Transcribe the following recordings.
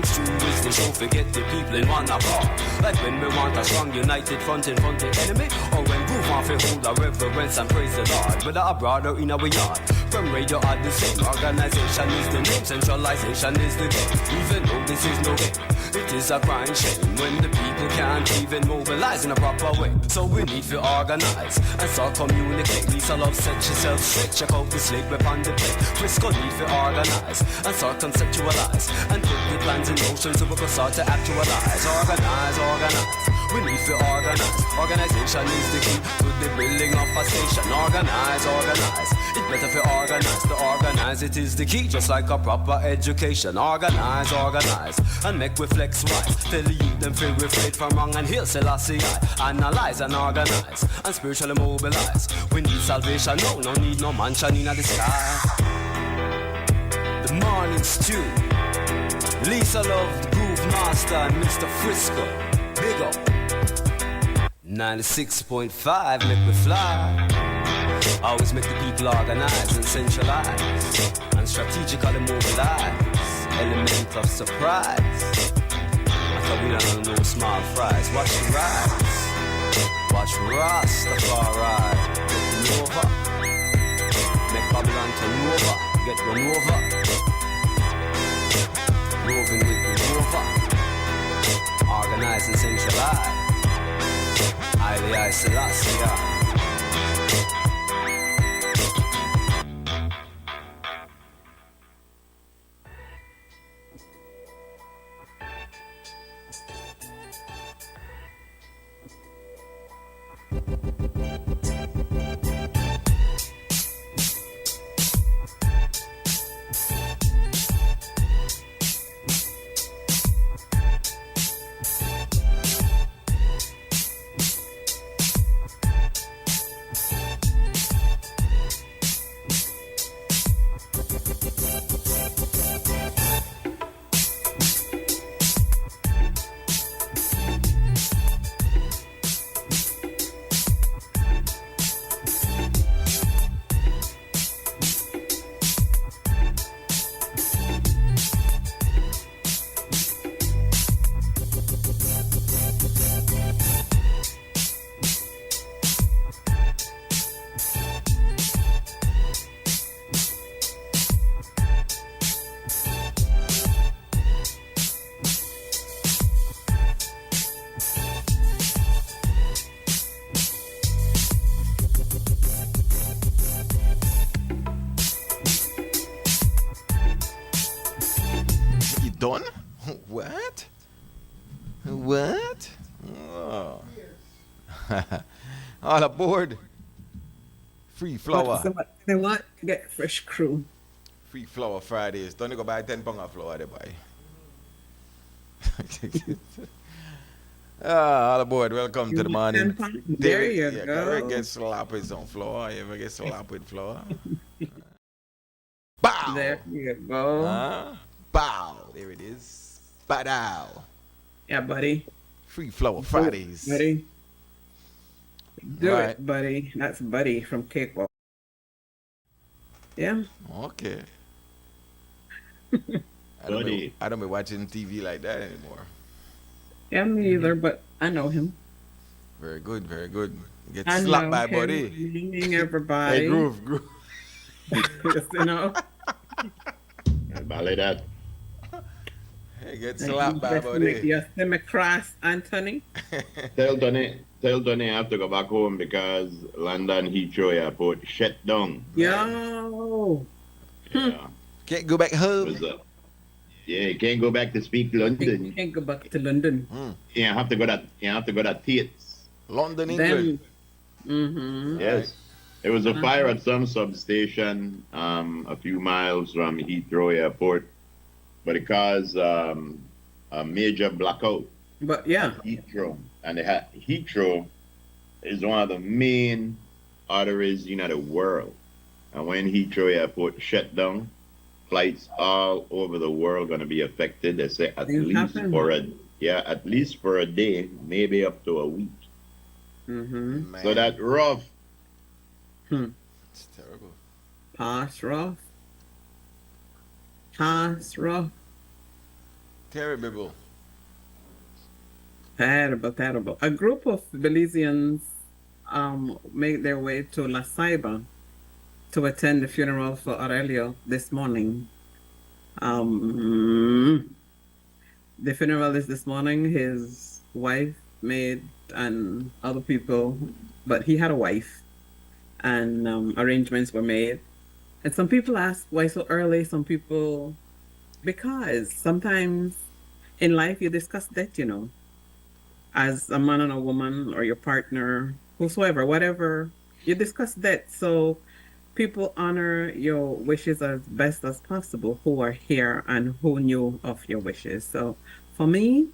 Morning Stew is the show, forget the people in one apart. Like when we want a strong united front in front of the enemy, or when groove on fi hold our reverence and praise the Lord. Whether abroad or in our yard, from radio are the same. Organization is the name, centralization is the game. Even though this is no game, it is a crying shame when the people can't even mobilize in a proper way. So we need to organize and start communicate. Lisa Love set yourself straight, check out the slate weapon the play. Frisco need to organize and start conceptualize and put the plans in motion so we can start to actualize. Organize, organize. We need to organize. Organization is the key to the building of a station. Organize, organize. It's better for organize. To organize it is the key, just like a proper education. Organize, organize, and make we flex wise. Tell the youth them feel refrain from wrong and heal Selassie I. Analyze and organize and spiritually mobilize. We need salvation, no need no mansion in the sky. The Morning Stew, Lisa Love, the Groove Master, and Mr. Frisco. Big up. 96.5, make me fly. Always make the people organize and centralize and strategically mobilize. Element of surprise. After we don't know small fries. Watch the rise. Watch Rastafari. Get over. Make Babylon turn over. Get run over. Roving with the rover. Organize and centralize. I Selassie. Done? What? What? Oh. All aboard. Free flour. They want to get fresh crew. Free flour Fridays. Don't you go buy 10 pounds of flour they buy. All aboard. Welcome to the morning. There you go. Ever get slapped with some flour? You ever get slapped with flour? Bow! There you go. Bow! There it is. Bow! Yeah, buddy. Free flour Fridays. Buddy. Do Right. it, buddy. That's Buddy from Cakewalk. Yeah. Okay. Buddy. I don't be watching TV like that anymore. Yeah, me either, but I know him. Very good, very good. Get I slapped know by him. Buddy. Meaning everybody. Hey, groove. Yes, you know. Ballet that. Hey, get slapped by Buddy. Yes, semi-cross, Anthony. Tell Donny I have to go back home because London Heathrow Airport shut down. Yo. Yeah. Can't go back home. Was, yeah, you can't go back to speak London. You can't go back to London. You have to go to Tates. London, England. Mm-hmm. Yes. There was a fire at some substation a few miles from Heathrow Airport, but it caused a major blackout. But yeah. Heathrow. And Heathrow is one of the main arteries in the world. And when Heathrow Airport shut down, flights all over the world going to be affected. They say at least for a day, maybe up to a week. Mm-hmm. So that rough. It's terrible. Pass rough. Terrible. Terrible, terrible. A group of Belizeans made their way to La Ceiba to attend the funeral for Aurelio this morning. Um, the funeral is this morning. His wife, maid, and other people, but he had a wife, and arrangements were made. And some people ask why so early. Some people, because sometimes in life you discuss death, as a man and a woman or your partner, whosoever, whatever, you discuss that. So people honor your wishes as best as possible who are here and who knew of your wishes. So for me,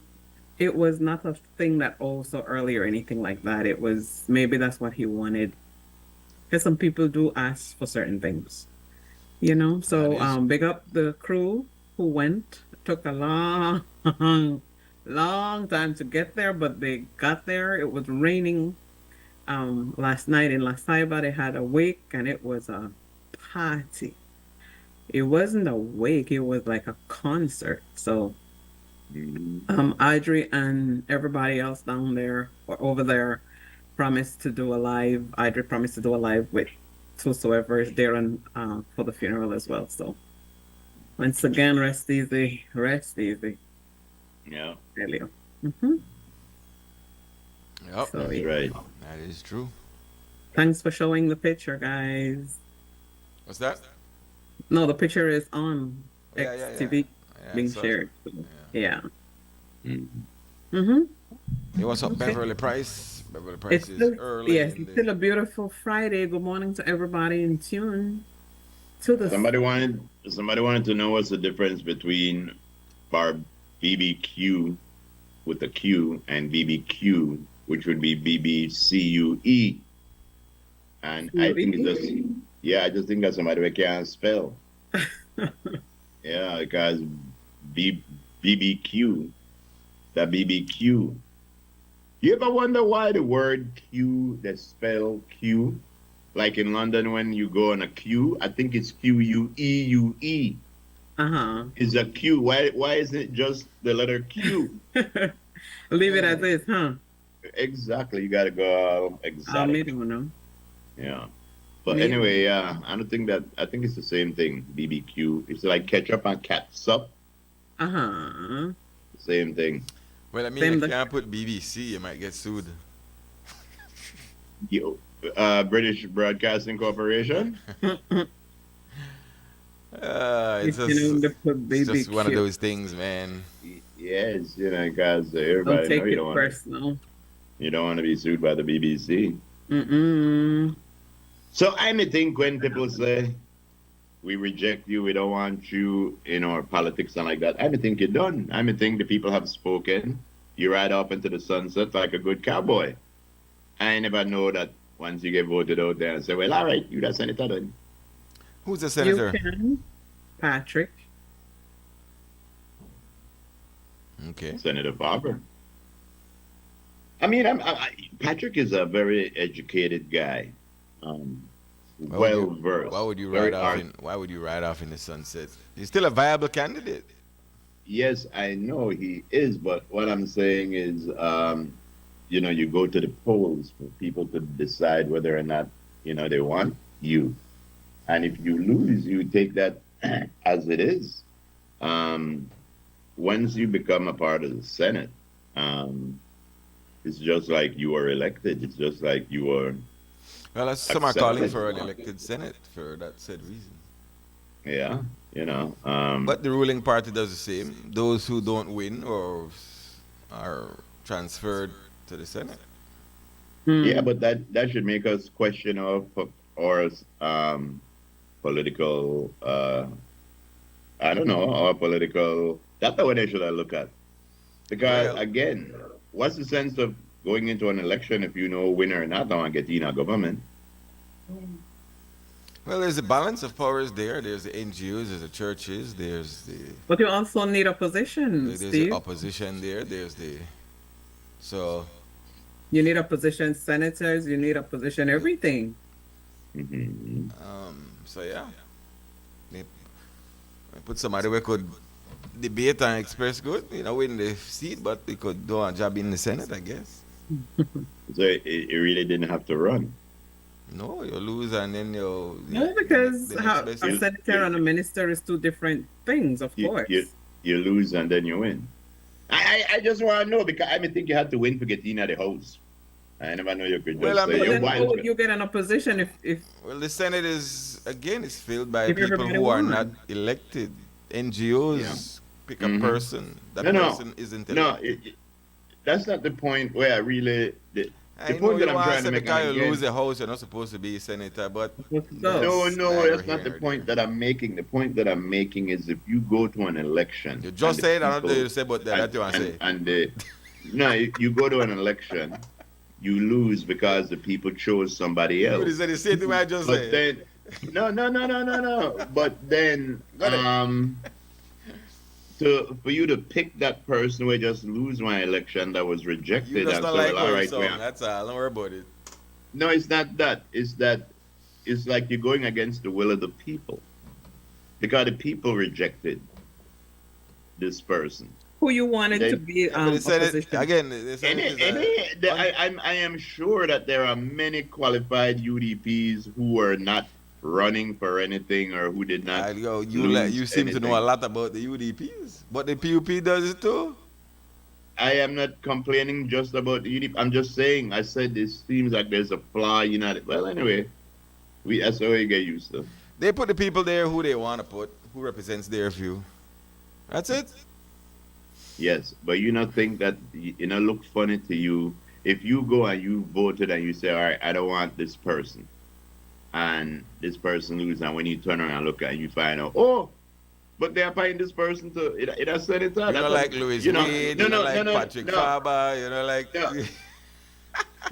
it was not a thing that oh so early or anything like that. It was maybe that's what he wanted. Because some people do ask for certain things. So That is- big up the crew who went. Took a long long time to get there, but they got there. It was raining last night in La Ceiba. They had a wake and it was a party. It wasn't a wake, it was like a concert. So Audrey and everybody else down there or over there promised to do a live. Audrey promised to do a live with whosoever is there and for the funeral as well. So once again, rest easy, rest easy. Yeah, Elio. Mm-hmm. Yep. So, that's yeah. right. That is true. Thanks for showing the picture, guys. What's that? No, the picture is on Yeah, yeah, XTV Yeah, being so- shared. Yeah. Mhm. Mm-hmm. Hey, what's up, Okay. Beverly Price? Beverly Price It's is still, early. yes, in it's the- still a beautiful Friday. Good morning to everybody in tune to the Somebody wanted to know what's the difference between BBQ with a Q and BBQ, which would be BBCUE. And I think it's just, I just think that somebody can't spell. Yeah, because BBQ, the BBQ. You ever wonder why the word Q, they spell Q? Like in London, when you go on a queue, I think it's QUEUE. Uh-huh. Is a Q. Why isn't it just the letter Q? Leave it as is, huh? Exactly. You gotta go I exotic. don't know. Yeah. But Me- anyway, I think it's the same thing. BBQ. It's like ketchup and catsup. Uh-huh. Same thing. Well, I mean, Same you the- can't put BBC, you might get sued. British Broadcasting Corporation. It's If just, they put it's just one of BBQ. those things, man. Yes, because Don't everybody take know it personal. you don't want to be sued by the BBC. Mm-mm. So I may think when people say we reject you, we don't want you in our politics and like that, I may think you're done. I may think the people have spoken. You ride off into the sunset like a good cowboy. I never know that once you get voted out there and say, well, all right, you that senator then. Who's the You senator? can, Patrick. Okay. Senator Barber. I mean, Patrick is a very educated guy, well versed. Why would you very ride off in? Why would you ride off in the sunset? He's still a viable candidate. Yes, I know he is, but what I'm saying is, you go to the polls for people to decide whether or not, they want you. And if you lose, you take that as it is. Once you become a part of the Senate, it's just like you are elected. It's just like you are, Well, some are calling Accepted. for an elected Senate for that said reason. yeah, But the ruling party does the same. Those who don't win or are transferred to the Senate. yeah, but that should make us question our political, I don't know, our political, that's the way they should look at. Because Well- again, what's the sense of going into an election if you know winner or not, don't get in a government? Well, there's a balance of powers there. There's the NGOs, there's the churches, there's But you also need opposition, the Steve. opposition there. So You need opposition senators. You need opposition everything. Mhm. So yeah, they put somebody we could debate and express good, win the seat, but he could do a job in the Senate, I guess. So it really didn't have to run. No, you lose and then No, because the next how best a is- senator and a minister is two different things, of course. You lose and then you win. I just want to know because I think you had to win to get in at the house. I never know you could just Well, I say mean, But you then won. how would you get in a position if Well, the Senate is filled by If people everybody who are won. not elected. NGOs Yeah. pick a Mhm. person. That No. person isn't No, elected. that's not the point where I really. The I know point that you I'm want trying to to say make. because and you again, lose the house, you're not supposed to be a senator, but No, No, that's no, neither that's not here the nor point there. that I'm making. The point that I'm making is if you go to an election. You just and the said, I don't know people- you say, but that's what you want to say. No, if you go to an election, you lose because the people chose somebody You else. would say the same thing I just But said. then, no. But then, Got it. for you to pick that person who just lose my election that was rejected, You just and don't so, like well, all what right, song. well, That's all. Don't worry about it. no, it's not that. It's that it's like you're going against the will of the people because the people rejected this person. who you wanted to Then- be But the Senate, opposition? again, the Senate is I am sure that there are many qualified UDPs who are not running for anything or who did not. you seem to know a anything. lot about the UDPs, but the PUP does it too. I am not complaining just about the UDP. I'm just saying. I said this seems like there's a flaw. Well, anyway, that's how we get used to. They put the people there who they want to put, who represents their view. That's it. Yes, but you not think that look funny to you if you go and you voted and you say, all right, I don't want this person, and this person loses, and when you turn around and look at it, you find out, oh, but they are paying this person to it has said it. You know, like Louis Wade, like Patrick Faber, like. No.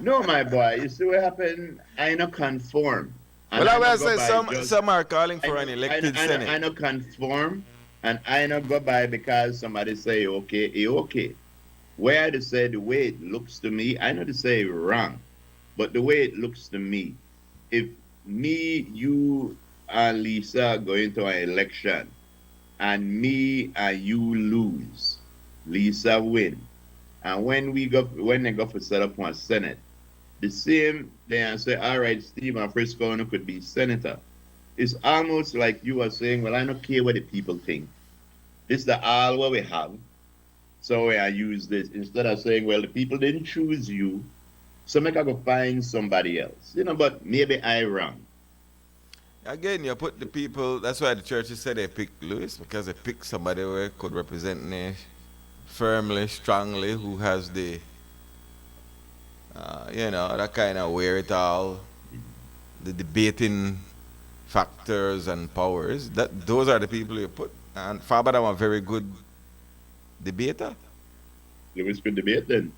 No, my boy, you see what happened? I not conform. And Well, I not will go say by some are calling I for know- an elected I Senate. not conform, and I not go by because somebody say okay, okay. Where they say the way it looks to me, I know they say wrong, but the way it looks to me, if me, you, and Lisa go into an election, and me and you lose, Lisa win, and when they go for set up one Senate, the same they and say, all right, Steve and Frisco could be senator. It's almost like you are saying, well, I don't care what the people think. This is the all what we have. So I use this instead of saying, well, the people didn't choose you, so make I go find somebody else. But maybe I wrong. Again, you put the people. That's why the churches said they picked Louis, because they picked somebody who could represent me firmly, strongly, who has the that kind of wherewithal, the debating factors and powers. Those are the people you put. And Faber was a very good debater. Lewis could debate then.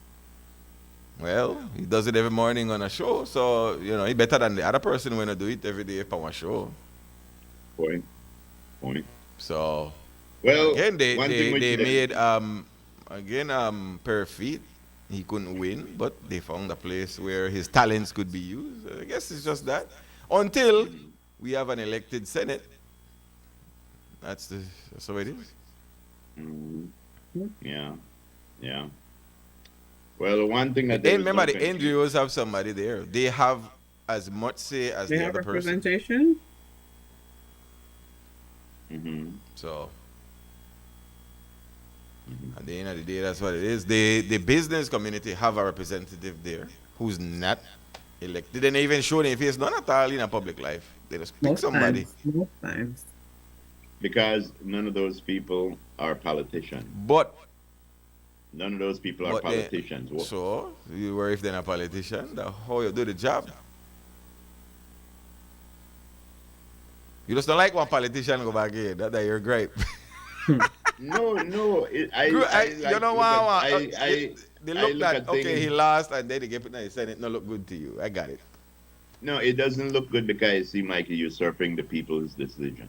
Well, he does it every morning on a show, so he better than the other person when I do it every day on a show. Point. So Well, again, they one thing which made per feet. He couldn't win, but they found a place where his talents could be used. I guess it's just that. Until we have an elected Senate. That's how it is. Yeah. Well, the one thing that Then remember, the NGOs have somebody there. They have as much say as They the have other person. representation. So at the end of the day, that's what it is. The business community have a representative there who's not elected. They didn't even show their face, none at all in a public life. They just pick somebody. Most times. Because none of those people are politicians. But None of those people are politicians. So you worry if they're not a politician, how you do the job. You just don't like one politician go back here. That you're great. No. They look that okay, he lost and then they get put in the Senate. No look good to you. I got it. No, it doesn't look good because it seems like you're usurping the people's decision.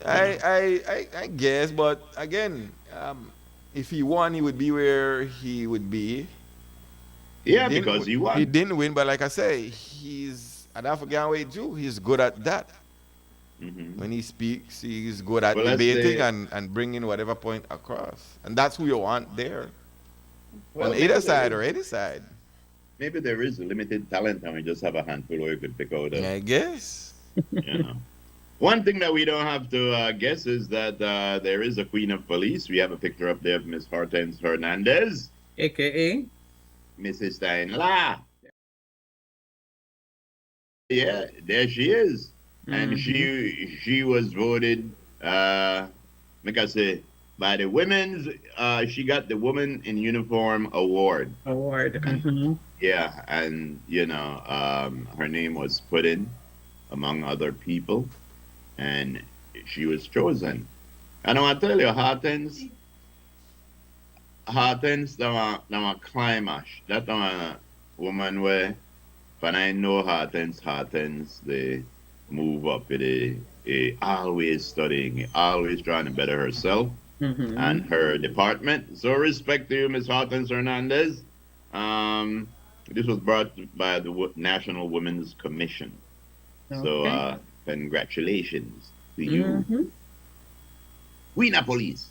I guess, but again, if he won, he would be where he would be. Yeah, because he won. He didn't win, but like I say, I don't forget what he do. He's good at that. When he speaks, he's good at Well, let's debating say- and bringing whatever point across. And that's who you want there. Well, On either maybe side there or is- any side. Maybe there is limited talent and we just have a handful where we could pick out. I guess. You know. One thing that we don't have to guess is that there is a queen of police. We have a picture up there of Miss Hortense Hernandez, AKA. Mrs. Steinla. Yeah, there she is. And she was voted, like I say, by the women's, she got the Woman in Uniform Award. Award. Mm-hmm. Yeah, and, you know, her name was put in among other people, and she was chosen. And I want to tell you, Hortense, that climax. That a woman where, when I know Hortense, they move up with always studying, always trying to better herself and her department. So respect to you, Miss Hortense Hernandez. This was brought by the National Women's Commission. So congratulations to you. We not police.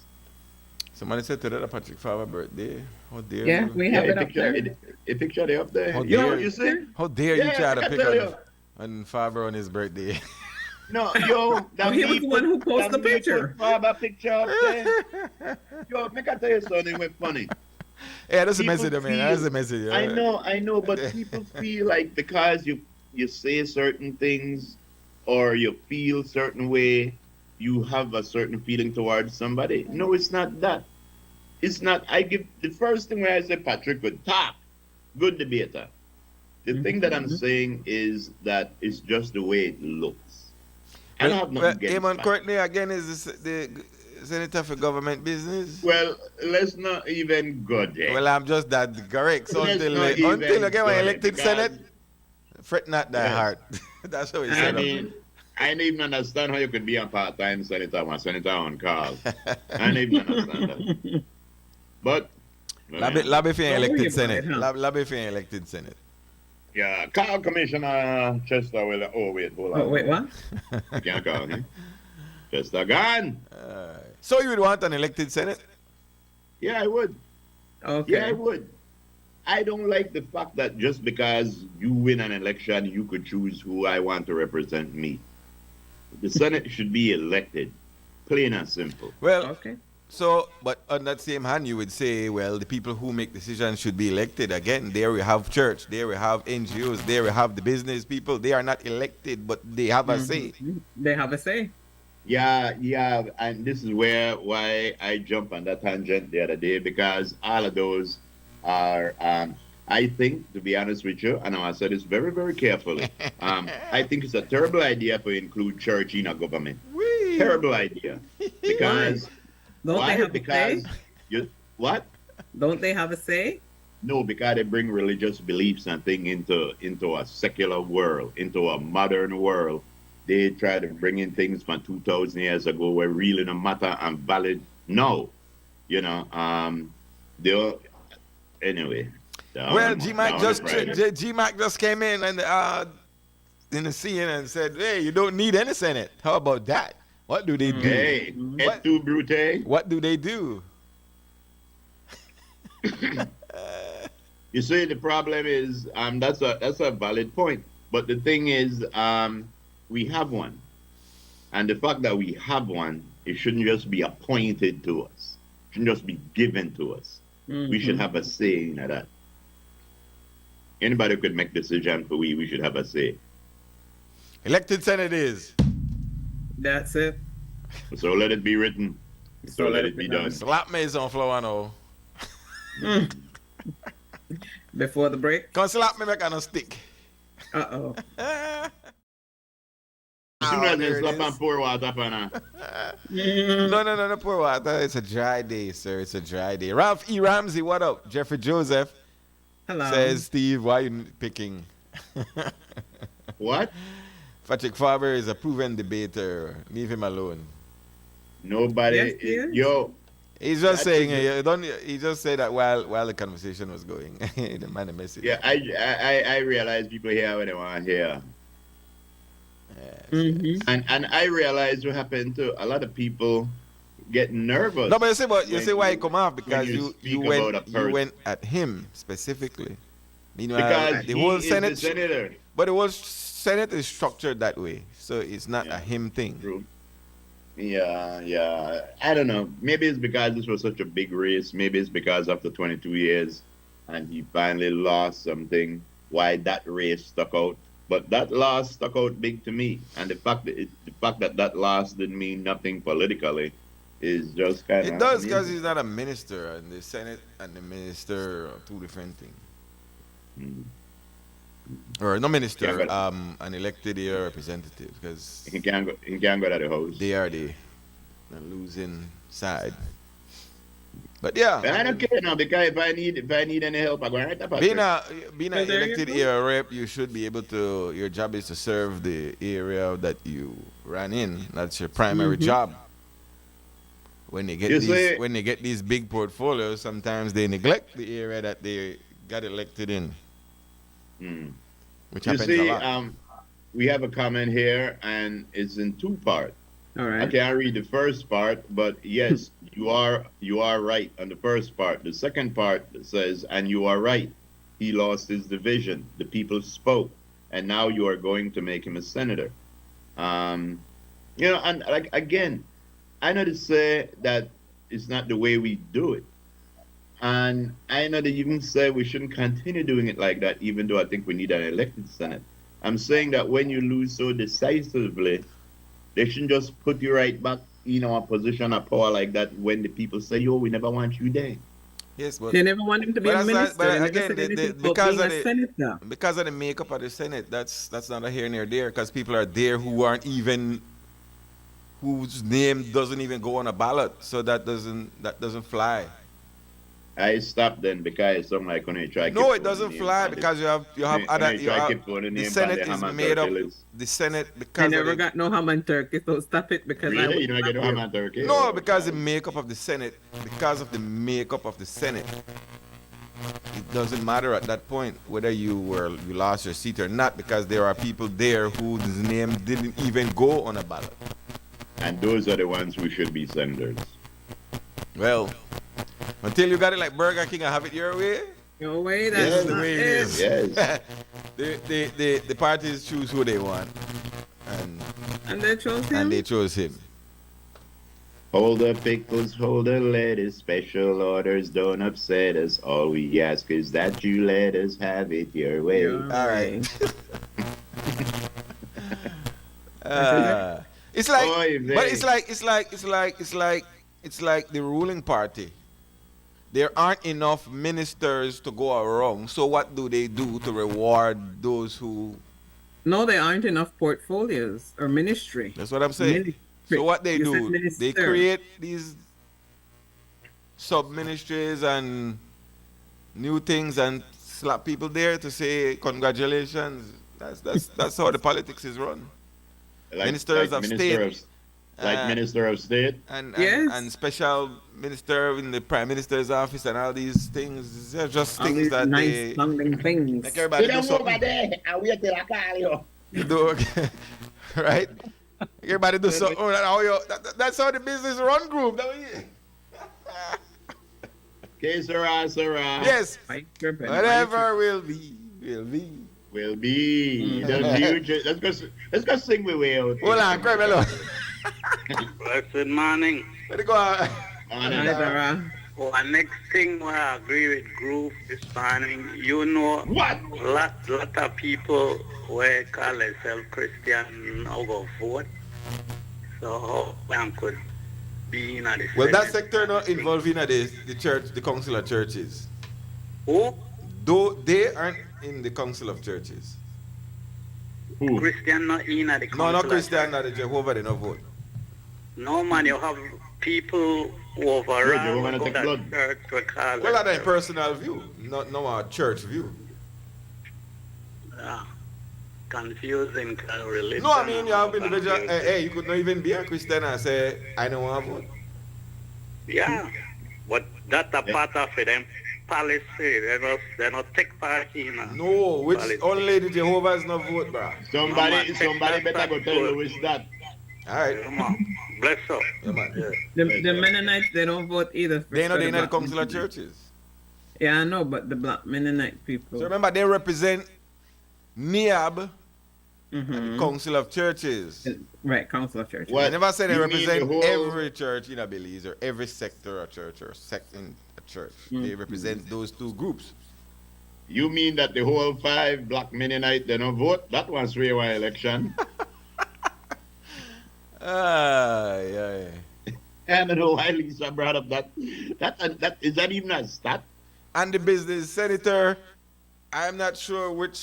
Somebody said today that Patrick Farmer birthday. How dare Yeah, you? we have it up there. A picture of it up there. How You know dare what you. you see? How dare you Yeah, try I to can pick tell you. on Faber on his birthday? No, yo, that he was the one who posted the picture. Put picture up there. Yo, make I tell you something with funny. Yeah, that's a People message, man. feel- That's a message. I know, but people feel like because you say certain things or you feel certain way, you have a certain feeling towards somebody. No, it's not that. It's not. I give the first thing where I say Patrick would talk, good debater. The thing that I'm saying is that it's just the way it looks. I don't have nothing against Eamon that. Courtney again is the Senator for Government Business. Well, let's not even go there. Well, I'm just that correct. So Let's until not until even I get go my there, elected because- Senate, fret not thy Yeah. heart. That's how it's I set up. mean, I don't even understand how you could be a part-time senator when senator on call. I don't even understand that. But, Lobby for Don't worry elected about Senate. it, huh? Lobby for elected Senate. yeah, call Commissioner Chester will. Oh wait, hold on. Oh, wait, what? You can't call him. Chester gone. So you would want an elected Senate? Yeah, I would. Okay. Yeah, I would. I don't like the fact that just because you win an election, you could choose who I want to represent me. The Senate should be elected, plain and simple. Well, Okay. so, but on that same hand, you would say, well, the people who make decisions should be elected. Again, there we have church, there we have NGOs, there we have the business people. They are not elected, but they have a say. They have a say. Yeah, and this is why I jumped on that tangent the other day, because all of those are, I think, to be honest with you, and I said this very, very carefully, I think it's a terrible idea to include church in a government. Whee! Terrible idea. Because, Don't why? they have a Because, say? what? Don't they have a say? No, because they bring religious beliefs and things into a secular world, into a modern world. They try to bring in things from 2,000 years ago where really no matter and valid. No, you know, anyway. Well, G-Mac just came in and in the scene and said, hey, you don't need any Senate. How about that? What do they do? Hey, et tu, Brute? What do they do? You see, the problem is that's a valid point. But the thing is, we have one. And the fact that we have one, it shouldn't just be appointed to us. It shouldn't just be given to us. We should have a say in that. Anybody could make decision for we should have a say. Elected Senate is. That's it. So let it be written. So let it be done. Slap me on floor now. Before the break. Come slap me back on a stick. Uh-oh. As soon as there they it slap is. and pour water up on No, pour water. It's a dry day, sir. It's a dry day. Ralph E. Ramsey, what up? Jeffrey Joseph Hello. says, Steve, why you picking? What? Patrick Faber is a proven debater. Leave him alone. Nobody. Yes, he is. Yo, He's just That's saying, a he just said that while the conversation was going. The man a message. yeah, I realize people hear what they want to hear. And I realized what happened to a lot of people get nervous. No, but you see why he you- come off when because you you speak about a went person. at him specifically. Because the he whole is Senate, the senator. but the whole Senate is structured that way, so it's not a him thing. True. Yeah. I don't know. Maybe it's because this was such a big race. Maybe it's because after 22 years and he finally lost something, why that race stuck out. But that loss stuck out big to me. And the fact that that loss didn't mean nothing politically is just kind of. It does because he's not a minister, and the Senate and the minister are two different things. Or no minister, Yeah, but- an elected representative, because He can't go to the house. they are the losing side. But yeah, But I don't care now because if I need any help, I go right up. being an So there you elected go. area rep, you should be able to. Your job is to serve the area that you ran in. That's your primary job. When they get You see- when they get these big portfolios, sometimes they neglect the area that they got elected in, which You happens see, a lot. we have a comment here, and it's in two parts. All right. I can't read the first part, but yes, you are right on the first part. The second part says, and you are right. He lost his division. The people spoke, and now you are going to make him a senator. And like again, I know to say that it's not the way we do it. And I know that you even say we shouldn't continue doing it like that, even though I think we need an elected Senate. I'm saying that when you lose so decisively, they shouldn't just put you right back, a position of power like that when the people say, yo, we never want you there. Yes, but They never want him to be But a that's not- minister. but They never again, said the- anything about because being of a the- senator. because of the makeup of the Senate, that's not a here nor there. Because people are there who aren't even, whose name doesn't even go on a ballot, so that doesn't fly. I stopped then because some like when I try. No, it doesn't fly because you have other. The Senate is made up. The Senate I because of never the, got no ham and turkey, so stop it because Really? You don't get no ham and turkey? no, because the makeup of the Senate, because of the makeup of the Senate, it doesn't matter at that point whether you lost your seat or not, because there are people there whose name didn't even go on a ballot. And those are the ones who should be senators. Well, until you got it like Burger King and have it your way, Your way, this that's is the not way it it. is. Yes. the parties choose who they want, And they chose him. and they chose him. Hold the pickles, hold the lettuce. Special orders don't upset us. All we ask is that you let us have it your way. Your All way. right. It's like, Oy but vey. it's like the ruling party. There aren't enough ministers to go around. So what do they do to reward those who? No, there aren't enough portfolios or ministry. That's what I'm saying. Ministry. So what they You said do, minister. they create these sub ministries and new things and slap people there to say congratulations. That's how the politics is run. Ministers of state. Like Minister of State. And Yes. and special minister in the prime minister's office and all these things. They're just All things these that nice they sounding things. make everybody do something. and wait till I call you. Do, right? Everybody do something. Oh, that's how the business run group. Okay, sirrah. Yes. White strip and Whatever will be, will be. Will be the future. Let's go sing my way out. Hold on, grab hello. Good morning. Let it go. white- Hi, Dara. One next thing where I agree with Groove this morning, you know, What? lot of people where call themselves Christian now go vote. So how one could be in the Well, that Senate. sector not involving the church, the council of churches. Who? Though they aren't in the council of churches. Who? Christian not in the council. No, not of Christian, church. not the Jehovah, they not vote. No man, you have people who overall Jehovah not go take that blood. church to call Well, that's a themselves. personal view, not no our church view. Yeah. Confusing religion. No, I mean you have individual. Confusing. Hey, you could not even be a Christian and say I don't want to vote. Yeah, but that's a part of it. Them. policy. They not take party, you know. No, which Policy. only the Jehovah's not vote, bro. Somebody Texas better go tell vote. Louis that. All right. Come on. Bless up. Yeah, man. Yeah. The Mennonites, they don't vote either. For They know the they're not the black council of Mennonites. churches. Yeah, I know, but the black Mennonite people. So remember, they represent NIAB and the Mhm. council of churches. Right, Council of Churches. What? I never said they You mean represent the whole- every church in a Belize or every sector of church or sect in a church. They represent those two groups. You mean that the whole 5 black Mennonite they don't vote? That was Rewa election. Yeah. I don't know why Lisa brought up that. That is that even a stat? And the business senator, I'm not sure which.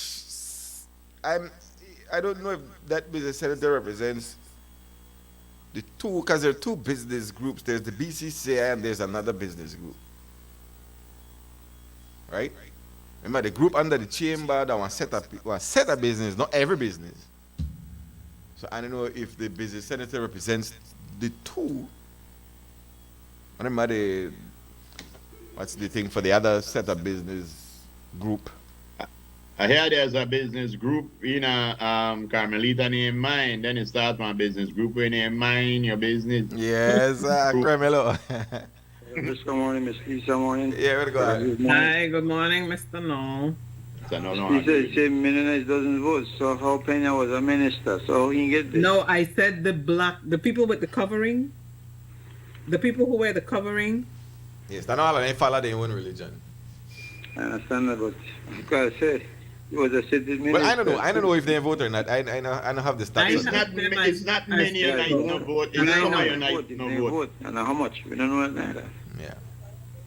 I don't know if that business senator represents the two, because there are two business groups. There's the BCCI and there's another business group. Right? Remember the group under the chamber that was set up business, not every business. So I don't know if the business senator represents the two. I don't know what's the thing for the other set up business group. I hear there's a business group in Carmelita named mine. Then it starts my business group in name mine, your business. Yes, Carmelo. Frisco morning, Miss Lisa morning. Yeah, where to go? Hi, good morning, Mr. No. So no, Lisa said Mennonites doesn't vote, so how Pena was a minister, so he can get this. No, I said the people with the covering, the people who wear the covering. Yes, they all they follow their own religion. I understand that, but because I said he was a city minister. But I don't know if they vote or not. I don't have the It's stats. not many I- United no vote. It's I some know. United no They vote. vote. And how much? We don't know that. Yeah.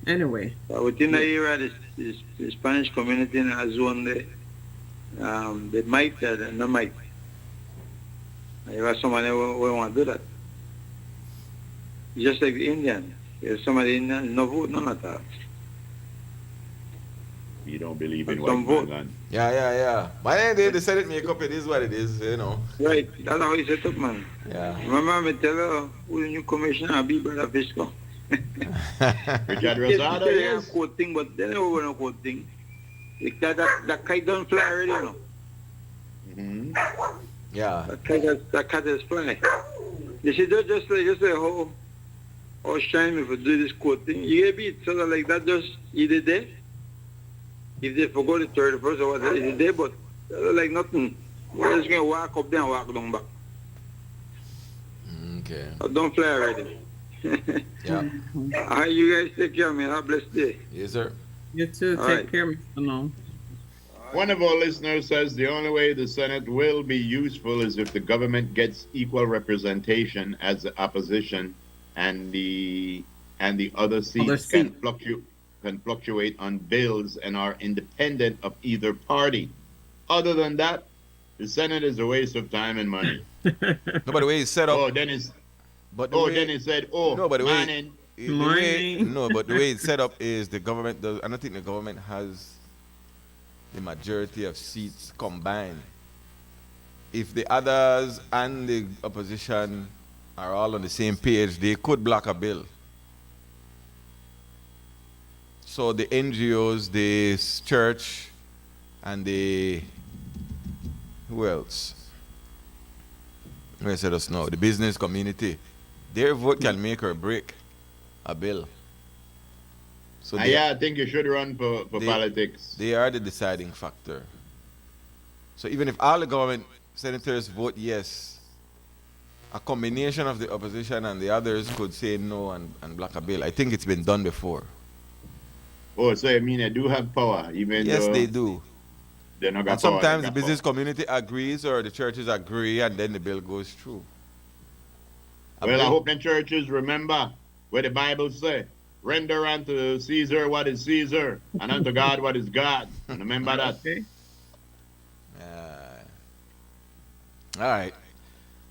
Anyway, But within the area, the Spanish community in a zone there, they might and not might. You have somebody who want to do that. Just like the Indian. There's somebody in no vote, none at all. You don't believe in Some white vote. man. Yeah. But anyway, they said it make up, it is what it is, you know. Right, that's how he set up, man. Yeah. Remember me tell her who the new commissioner be brother Frisco. Richard Yes, Rosado, they yes. quote thing, but they never want to quote thing. Because that kite don't fly already, you know. Mhm. Yeah. That kite is fly. You see, just like how shame if you do this quote thing. You get beat, so that like that just either there. If they forgot the 31st or whatever, it's there, but like nothing. We're just gonna walk up there and walk down back. Okay. Don't fly already. Yeah. How you guys take care, man? Have a blessed day. Yes, sir. you too. All Take right. care, Mr. No. One of our listeners says the only way the Senate will be useful is if the government gets equal representation as the opposition, and the other seats can fluctuate on bills and are independent of either party. Other than that, the Senate is a waste of time and money. No, but the way it's set up. Oh, Dennis. But the Oh, way, Dennis said, "Oh, No, but the way- man, but the way it's set up is the government does. I don't think the government has the majority of seats combined. If the others and the opposition are all on the same page, they could block a bill. So the NGOs, the church, and who else? Where said us now? The business community. Their vote can make or break a bill. So yeah, I think you should run for politics." they are the deciding factor. So even if all the government senators vote yes, a combination of the opposition and the others could say no and block a bill. I think it's been done before. Oh, so I mean, they do have power, even Yes, though they do. they're not got And power. sometimes they the got business power. community agrees or the churches agree and then the bill goes through. A Well, I bill- hope the churches remember what the Bible say. Render unto Caesar what is Caesar, and unto God what is God. And remember that. Okay. all right.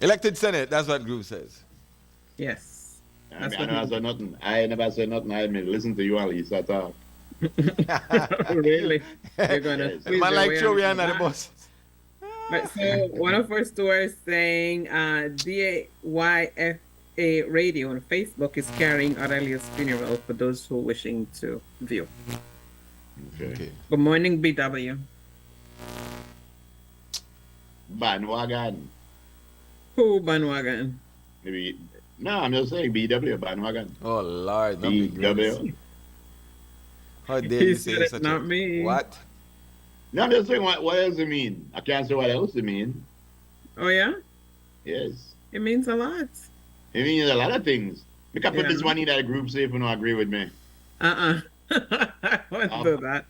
Elected Senate, that's what group says. Yes. I That's mean, I what never said nothing. I never said nothing. I mean, listen to you, Alisa talk. Really? You're gonna Yes. squeeze Man your like way throw me onto under the that? bus. But so one of our stores saying DAYFA Radio on Facebook is carrying Aurelia's funeral for those who are wishing to view. Okay. Good morning, BW. Bandwagon. Who bandwagon? Maybe. No, I'm just saying BW bandwagon. Oh Lord, not big words. BW. How dare He you said say it, such a not me. what? No, I'm just saying what else it mean. I can't say what else it mean. Oh yeah, Yes. it means a lot. It means a lot of things. We can put Yeah. this one in that group say if you don't agree with me. I won't do that.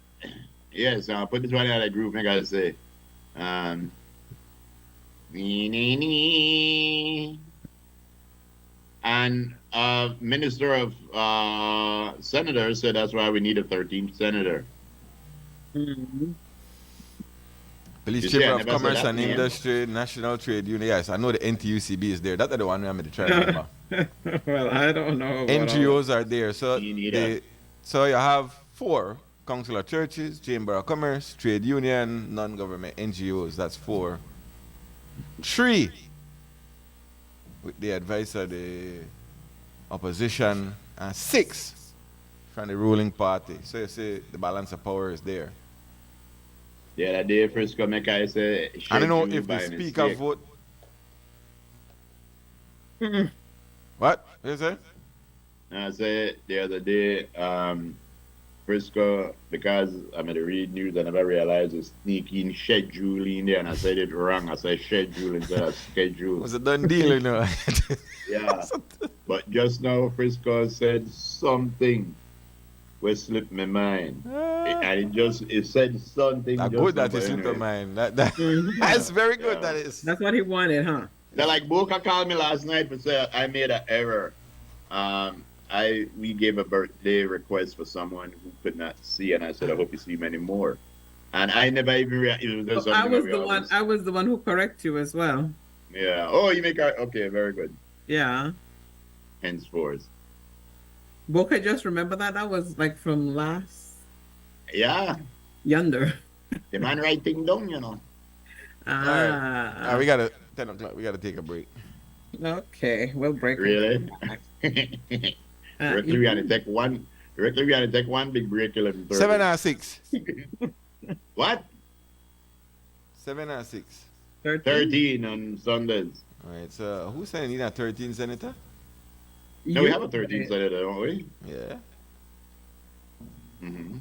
Yes, I'll put this one in that group. I gotta say. Um, and Minister of Senator said that's why we need a 13th senator. Mhm. Police You see, Chamber I of never said Commerce that and name. Industry, National Trade Union. Yes, I know the NTUCB is there. That's the one I'm going to try to remember. Well, I don't know. About all NGOs are there. So Me neither. so you have 4 Council of Churches, Chamber of Commerce, Trade Union, non-government NGOs. That's 4. 3 with the advice of the opposition, and 6 from the ruling party. So you see the balance of power is there. Yeah, that day Frisco make I say. I don't know schedule if the by speaker mistake. vote. that. What? What you say? I said the other day, Frisco, because I'm at the read news, I never realized it's sneaking schedule in there, and I said it wrong. I said schedule instead of schedule. Was a done deal, you know. Yeah. But just now, Frisco said something which slipped my mind. And it said something. That's just good now, that but it slipped your anyway. mind. Mhm. That's very good Yeah. that is. That's what he wanted, huh? They're like Boca called me last night and said I made an error. We gave a birthday request for someone who could not see, and I said I hope you see many more. And I never even realized it was just So I something was that we the one. always- I was the one who correct you as well. Yeah. Oh, you make a okay. Very good. Yeah. Henceforth. Boca, just remember that. That was like from last Yeah. yonder. The man writing down, you know. Ah. We got to 10 o'clock. We got to take a break. Okay, we'll break. Really? Uh, Directly we had to take one. Directly we had to take one big break. 11:30. 7 or 6? What? 7 or 6? 13. 13 on Sundays. All right. So who's saying you need a 13 senator? No, we You- have a 13 senator, don't we? Yeah. Mm-hmm.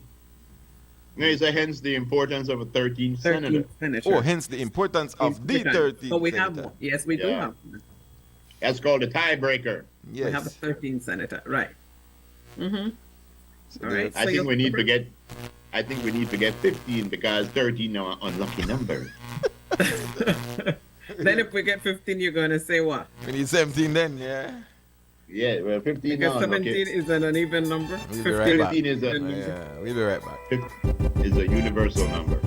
No, it's hence the importance of a 13 senator. 13 senator. Oh, hence the importance of the 13 So we have senator. one. Yes, we do Yeah. have one. That's called a tiebreaker. We have a Yes. 13 senator. Right. Mm-hmm. So All there- right. I So think you'll- we need to get. I think we need to get 15 because 13 are an unlucky number. Then if we get 15, you're going to say what? We need 17 then, yeah. Yeah, well, 15 Because now 17 is an uneven number. We'll be right back. 15 is a, Yeah, we'll be right back. is a universal number.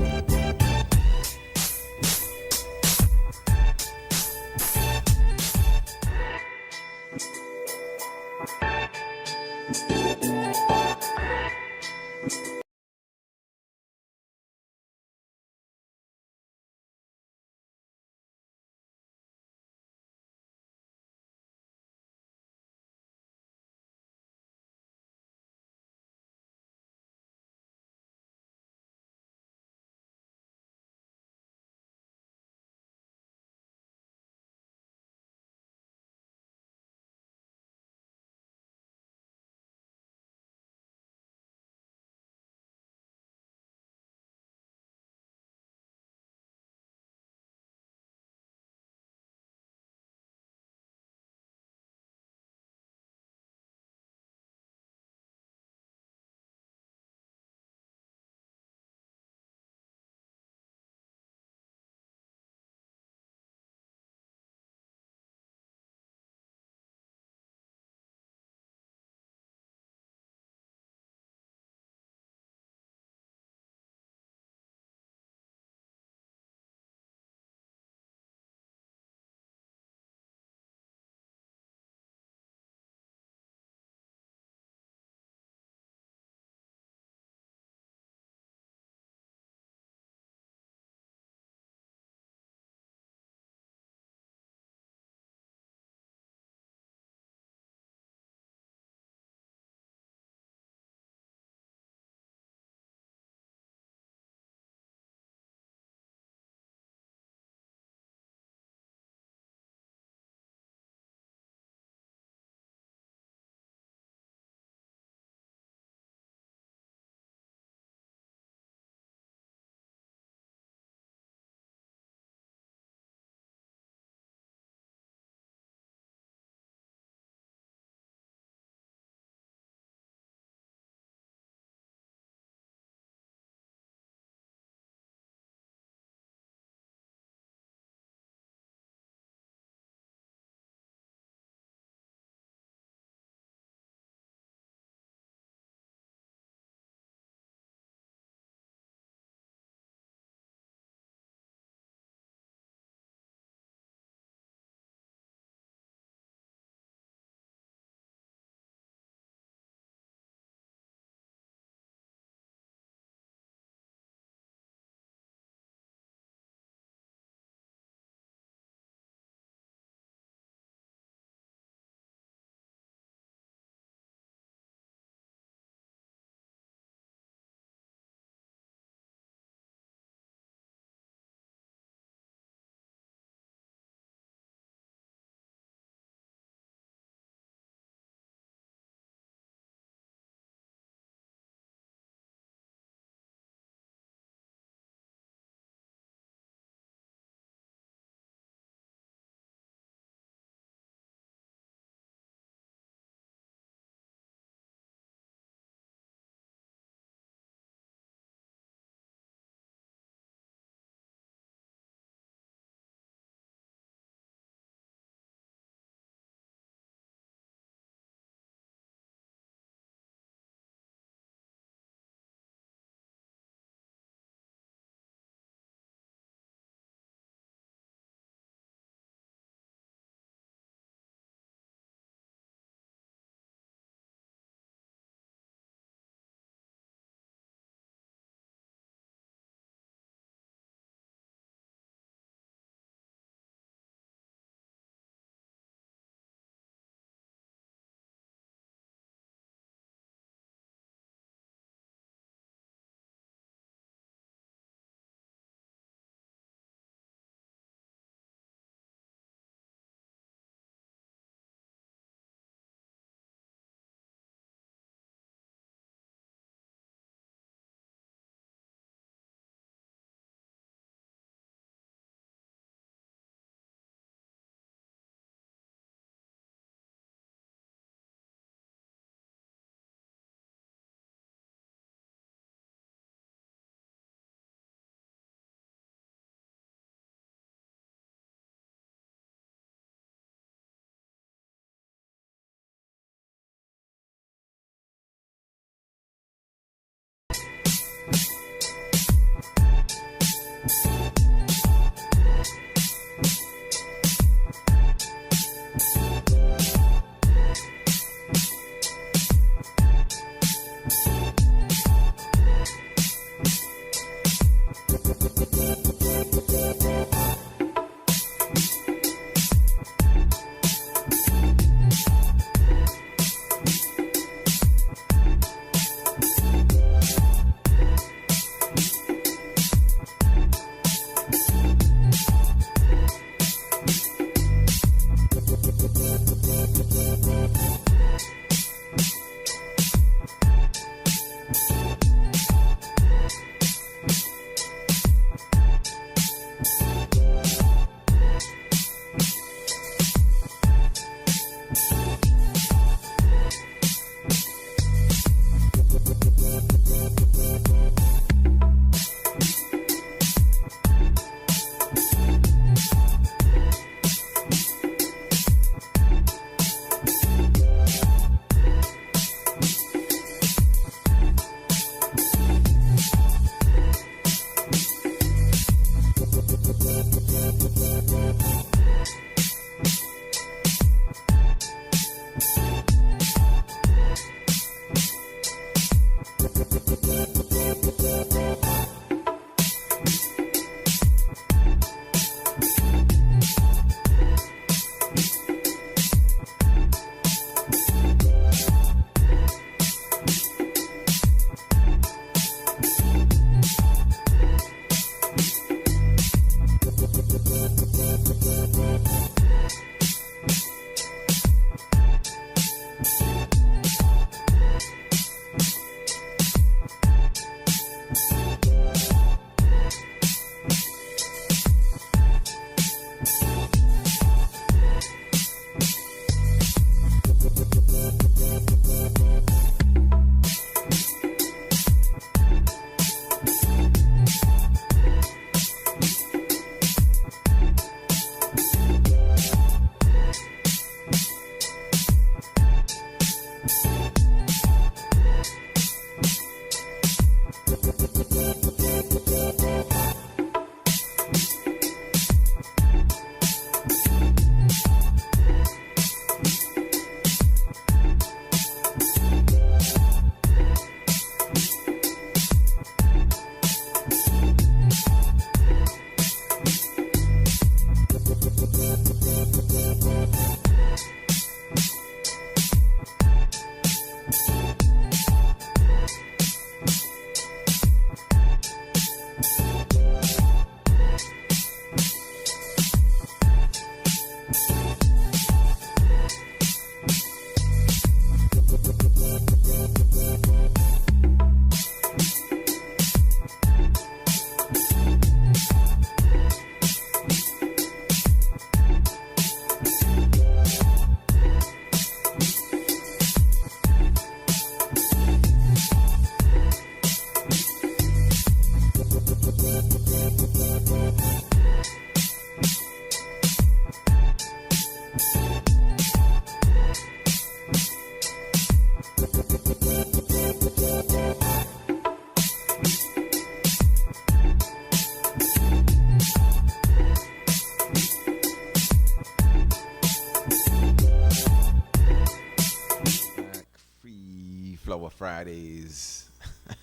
Flower Fridays.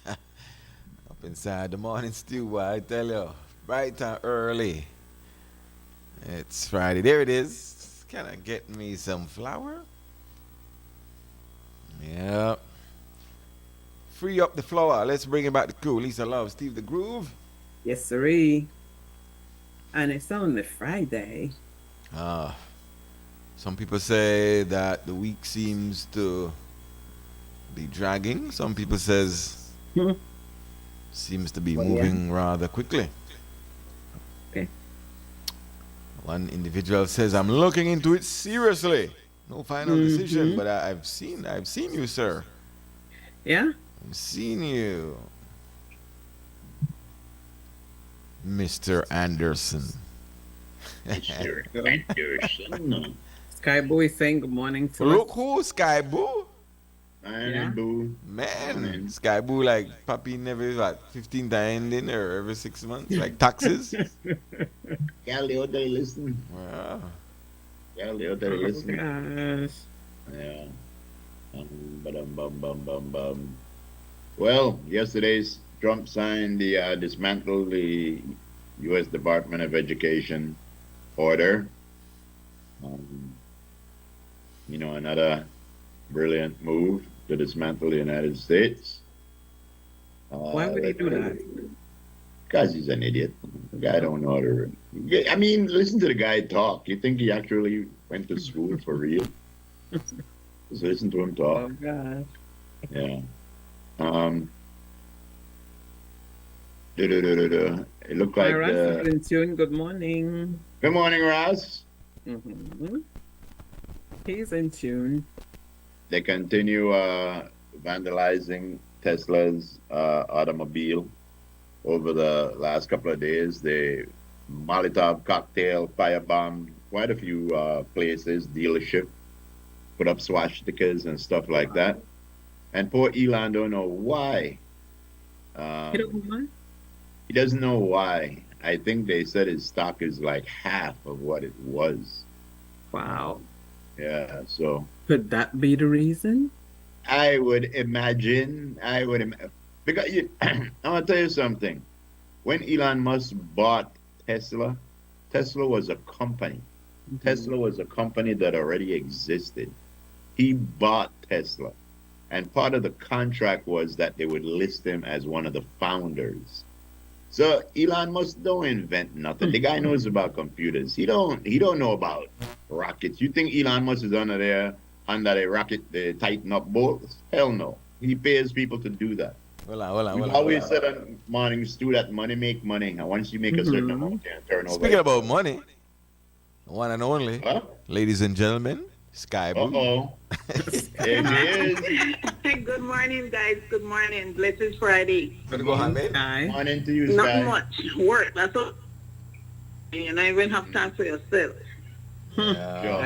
Up inside the morning stew, I tell you. Bright and early. It's Friday. There it is. Can I get me some flour? Yeah. Free up the flour. Let's bring it back to crew. Lisa Love, Steve the Groove. Yes, sirree. And it's only Friday. Some people say that the week seems to be dragging. Some people says seems to be moving rather quickly. Okay. One individual says, "I'm looking into it seriously. No final decision, but I've seen you, sir. Yeah? I've seen you, Mr. Anderson." Mr. Anderson. Skyboy saying good morning to Look us. who, Sky Boo. Yeah. Boo. Man, Sky Boo like Papi never what 15 times in or every 6 months, like taxes. Y'all out there listen. Wow. Y'all out there listen. Gosh. Yeah. Well, yesterday's Trump signed the dismantle the U.S. Department of Education order. Another brilliant move to dismantle the United States. Why would he do that? Because he's an idiot. The guy don't know how to. I mean, listen to the guy talk. You think he actually went to school for real? Just listen to him talk. Oh, gosh. Yeah. It looked like. Hi, Ross is in tune. Good morning. Good morning, Ross. He's in tune. They continue vandalizing Tesla's automobile over the last couple of days. They Molotov cocktail, firebomb quite a few places, dealership, put up swastikas and stuff like that. And poor Elon don't know why. He don't mind? He doesn't know why. I think they said his stock is like half of what it was. Wow. Yeah, so Could that be the reason? I would imagine. Because I'm gonna tell you something. When Elon Musk bought Tesla, Tesla was a company. Tesla was a company that already existed. He bought Tesla, and part of the contract was that they would list him as one of the founders. So Elon Musk don't invent nothing. The guy knows about computers. He don't know about rockets. You think Elon Musk is under a rocket, they tighten up bolts? Hell no. He pays people to do that. We've always said on Morning Stew that money make money. And once you make a certain amount, you can turn over. Speaking about money, one and only, Huh? ladies and gentlemen, Sky Blue. Uh-oh. There she is. Good morning, guys. Good morning. Blessed Friday. Gonna go hand in? Hi. Morning to you, Not Sky. much work. That's all. You don't even have time for yourself. Yeah.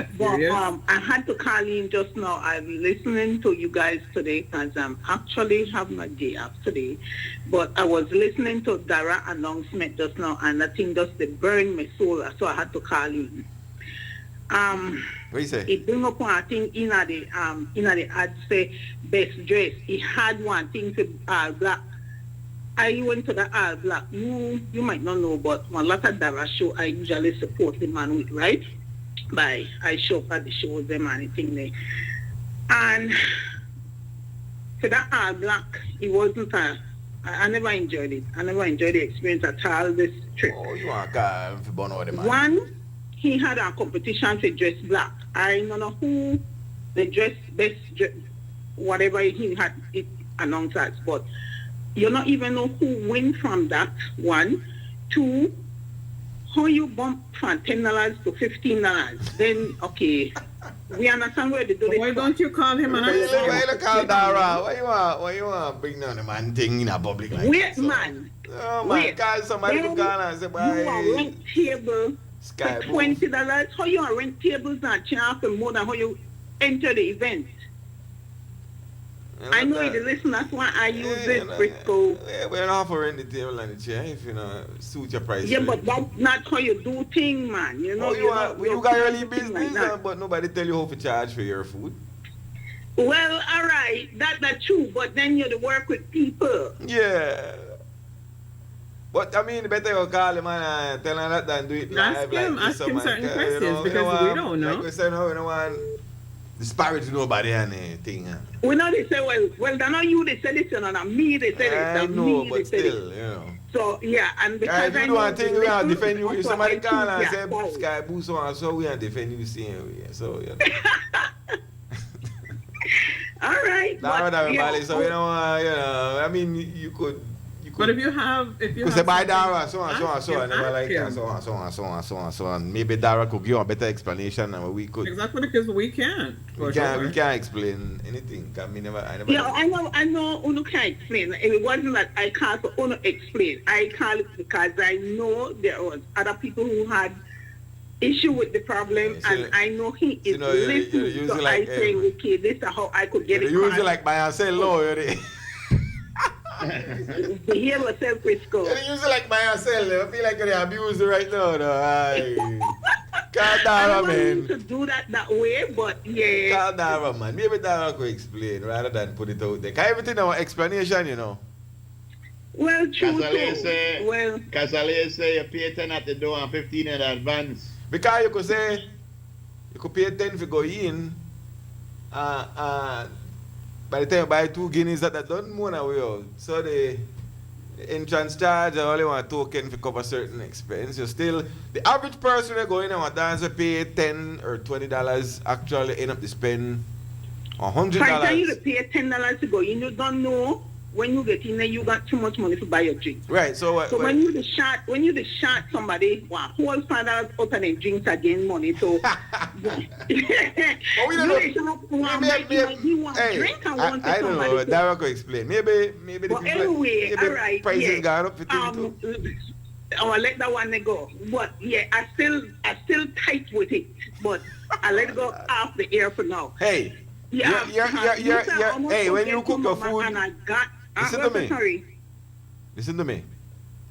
That's But serious? I had to call in just now. I'm listening to you guys today because I'm actually having a day off today. But I was listening to Dara announcement just now, and I think just they burned my soul, so I had to call in. What you say? It bring up one thing in the ad say best dress. It had one thing to all black. I went to the all black. You might not know, but one lot of Dara show I usually support the man with, right? By I show up at the shows them and anything there. And for that all black, it wasn't I never enjoyed it. I never enjoyed the experience at all this trip. Oh, you want to go burn all the man? One, he had a competition to dress black. I don't know who the best dress, whatever he had it announced as, but you don't even know who win from that. One, two, how you bump from $10 to $15. Then okay, we understand where they do it. Why don't you call him and Why ask you call Dara? Why you want bring down the man thing in a public like Wait, that? man. Oh my Wait. God, somebody Then could call and say, You are bye. rent table Sky for Blue. $20. How you are rent tables and charge for more than how you enter the event? I know you listen, that's why I use it, Frisco. Yeah, we don't have to rent the table and the chair if you know suit your price. Yeah, range. but that's not how you do things, man. You know, Oh, you got your own business, like that. but nobody tell you how to charge for your food. Well, all right, that's true, but then you have to work with people. Yeah. But I mean, better you call him and tell him that than do it live. Ask him this, certain man. questions because we don't know. Like we said, no, we don't want disparage nobody and thing. We know they say, well, they're not you, they said it, and not me, they said it, I and know, me, they but said still, it. you know. So, yeah, and because If you do one thing, we have to defend you. If also somebody I call choose, and yeah, say, sorry. Sky Boo, so and so, we have to defend you the same way. So, you know. All right. Nah, but, you know, so, you know, I mean, you could. But if you have Say buy Dara, so on, ask him, and never like ask that, him. so on. Maybe Dara could give a better explanation than we could. Exactly, because we can't. We can't explain anything. I never. Yeah, I know Uno can explain. It wasn't that I can't Uno explain. I call it because I know there was other people who had issue with the problem, Yeah, and I know he is you're listening. usually So like, I say, okay, this is how I could get it. You usually correct. like buy and sell low, you Behave yourself, Frisco. usually like buy and sell. I feel like you're abused right now. Aye. Call I Dara, don't want man. you to do that way, but yeah. Call Dara, man. Maybe Dara could explain rather than put it out there. Cause everything our explanation, you know. Well, true Casale too. say, Well, Casale say you pay 10 at the door and 15 in advance. Because you could say, you could pay 10 for go in, by the time you buy 2 guineas that done more than we out. So the entrance charge, I only want a token to cover certain expense. You still, the average person that go in and want dance to pay $10 or $20 actually end up to spend $100. by the time you pay $10 to go in, you don't know when you get in there, you got too much money to buy your drink. Right, so, So when you shot somebody, wow, whole $5 out of their drinks again money. So we don't know. I don't know. Dara could explain. Maybe the But anyway, maybe all right, prices yeah. gone up for thing too. I'll let that one go. But yeah, I still tight with it. But I let it go off the air for now. Hey, Yeah, hey, when you cook your food, and I got, listen to me. Sorry. Listen to me.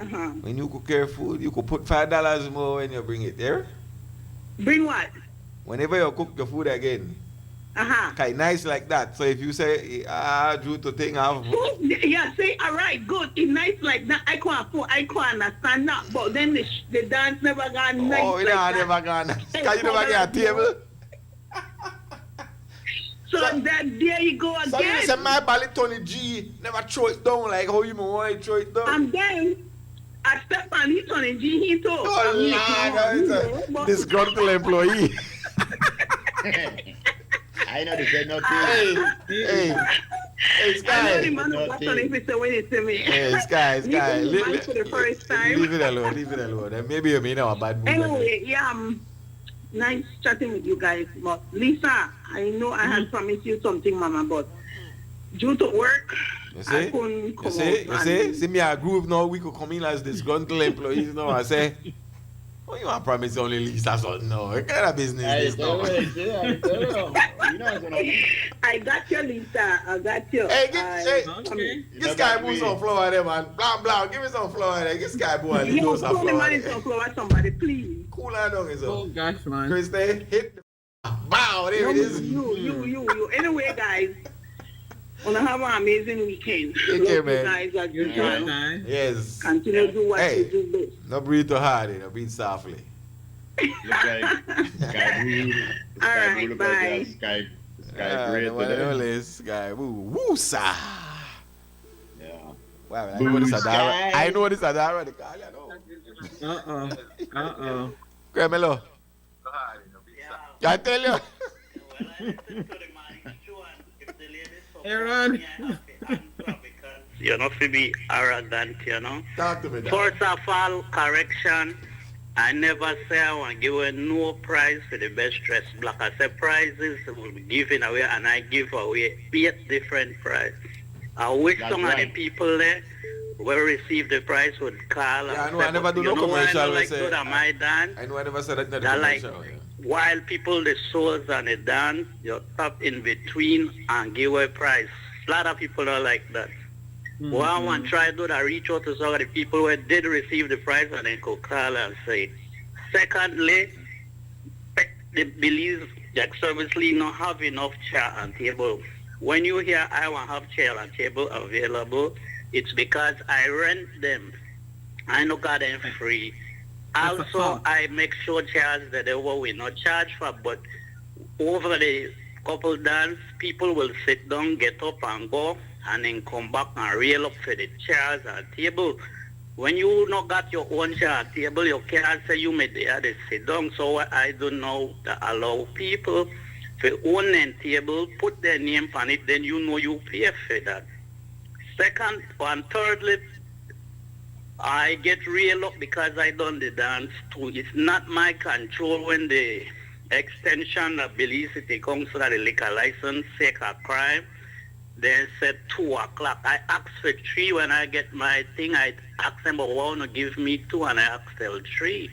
Uh-huh. When you cook your food, you could put $5 more when you bring it there. Bring what? Whenever you cook your food again, Uh-huh. okay, nice like that. So if you say, due to thing have, So, yeah, say, all right, good. It's nice like that. I can't understand that. But then the dance never got nice. oh, you like know, that. never gone. Can you never get a table? So that there you go again. So you say my bally Tony G never throw it down like how you want to throw it down. And then I step on it on a G he too. Oh, Lord, it's a disgruntled employee. I know they said no Hey, too. hey, Hey, I know Sky. the man who got on if it's when he see me. Hey, Sky. Meeting the man for the first time. Leave it alone. And maybe you mean a bad mood. Anyway, yeah, nice chatting with you guys. But Lisa, I know I had promised you something, Mama, but due to work, You I see? couldn't come You out. see? See me a groove now, we could come in as disgruntled employees now and say, oh, you want to promise only Lisa something? No, what kind of business is this now? I got you, Lisa. I got you. Hey, Okay. this guy move some flour there, man. Blah, blah, give me some flour there. This guy boy, he Yo, knows some call the flour money there. some flower, somebody, please. Cool down, is Oh up. gosh, man. Christy, hit the bow, there No, it is. you. Anyway, guys, wanna have an amazing weekend. Take care, Love you man. guys as Good usual. time. Yes. Continue to do what Hey. you do best. No breathe too hard, you know, breathe softly. Look like Sky Blue. All right, bye. Sky Yeah, Great the one and today. only Sky. Woo, sa. Yeah. Wow, I know this Adara. I know this Adara. The call, you know. Uh-oh. Cremelo. I tell you. Aaron. You know, to be arrogant, you know. Talk to me, dog. First of all, correction. I never say I want to give away no prize for the best dressed black. I say prizes will be given away, and I give away 8 different prizes. I wish That's some of the right. people there will receive the prize would call. Yeah, I and know, say, I never but do you no know why I commercial, don't we like say- do that my dance? I know I never said that in the That like commercial. Yeah. while people the souls and the dance, you stop in between and give away prize. A lot of people are like that. Well, I want to try to do that, reach out to some of the people who did receive the prize and then could call and say. Secondly, they believe that servicely not have enough chair and table. When you hear I want to have chair and table available, it's because I rent them. I don't got them free. That's a Also, fact. I make sure chairs that they will not charge for, but over the couple dance, people will sit down, get up and go, and then come back and reel up for the chairs and table. When you not got your own chair and table, you can't say you made the other sit down. So what I do now to allow people to own a table, put their name on it, then you know you pay for that. Second and thirdly, I get real up because I done the dance too. It's not my control when the extension of Belize City Council of the liquor license sake of crime. They said 2 o'clock. I asked for 3 when I get my thing. I asked them, but why not give me 2 and I asked them 3.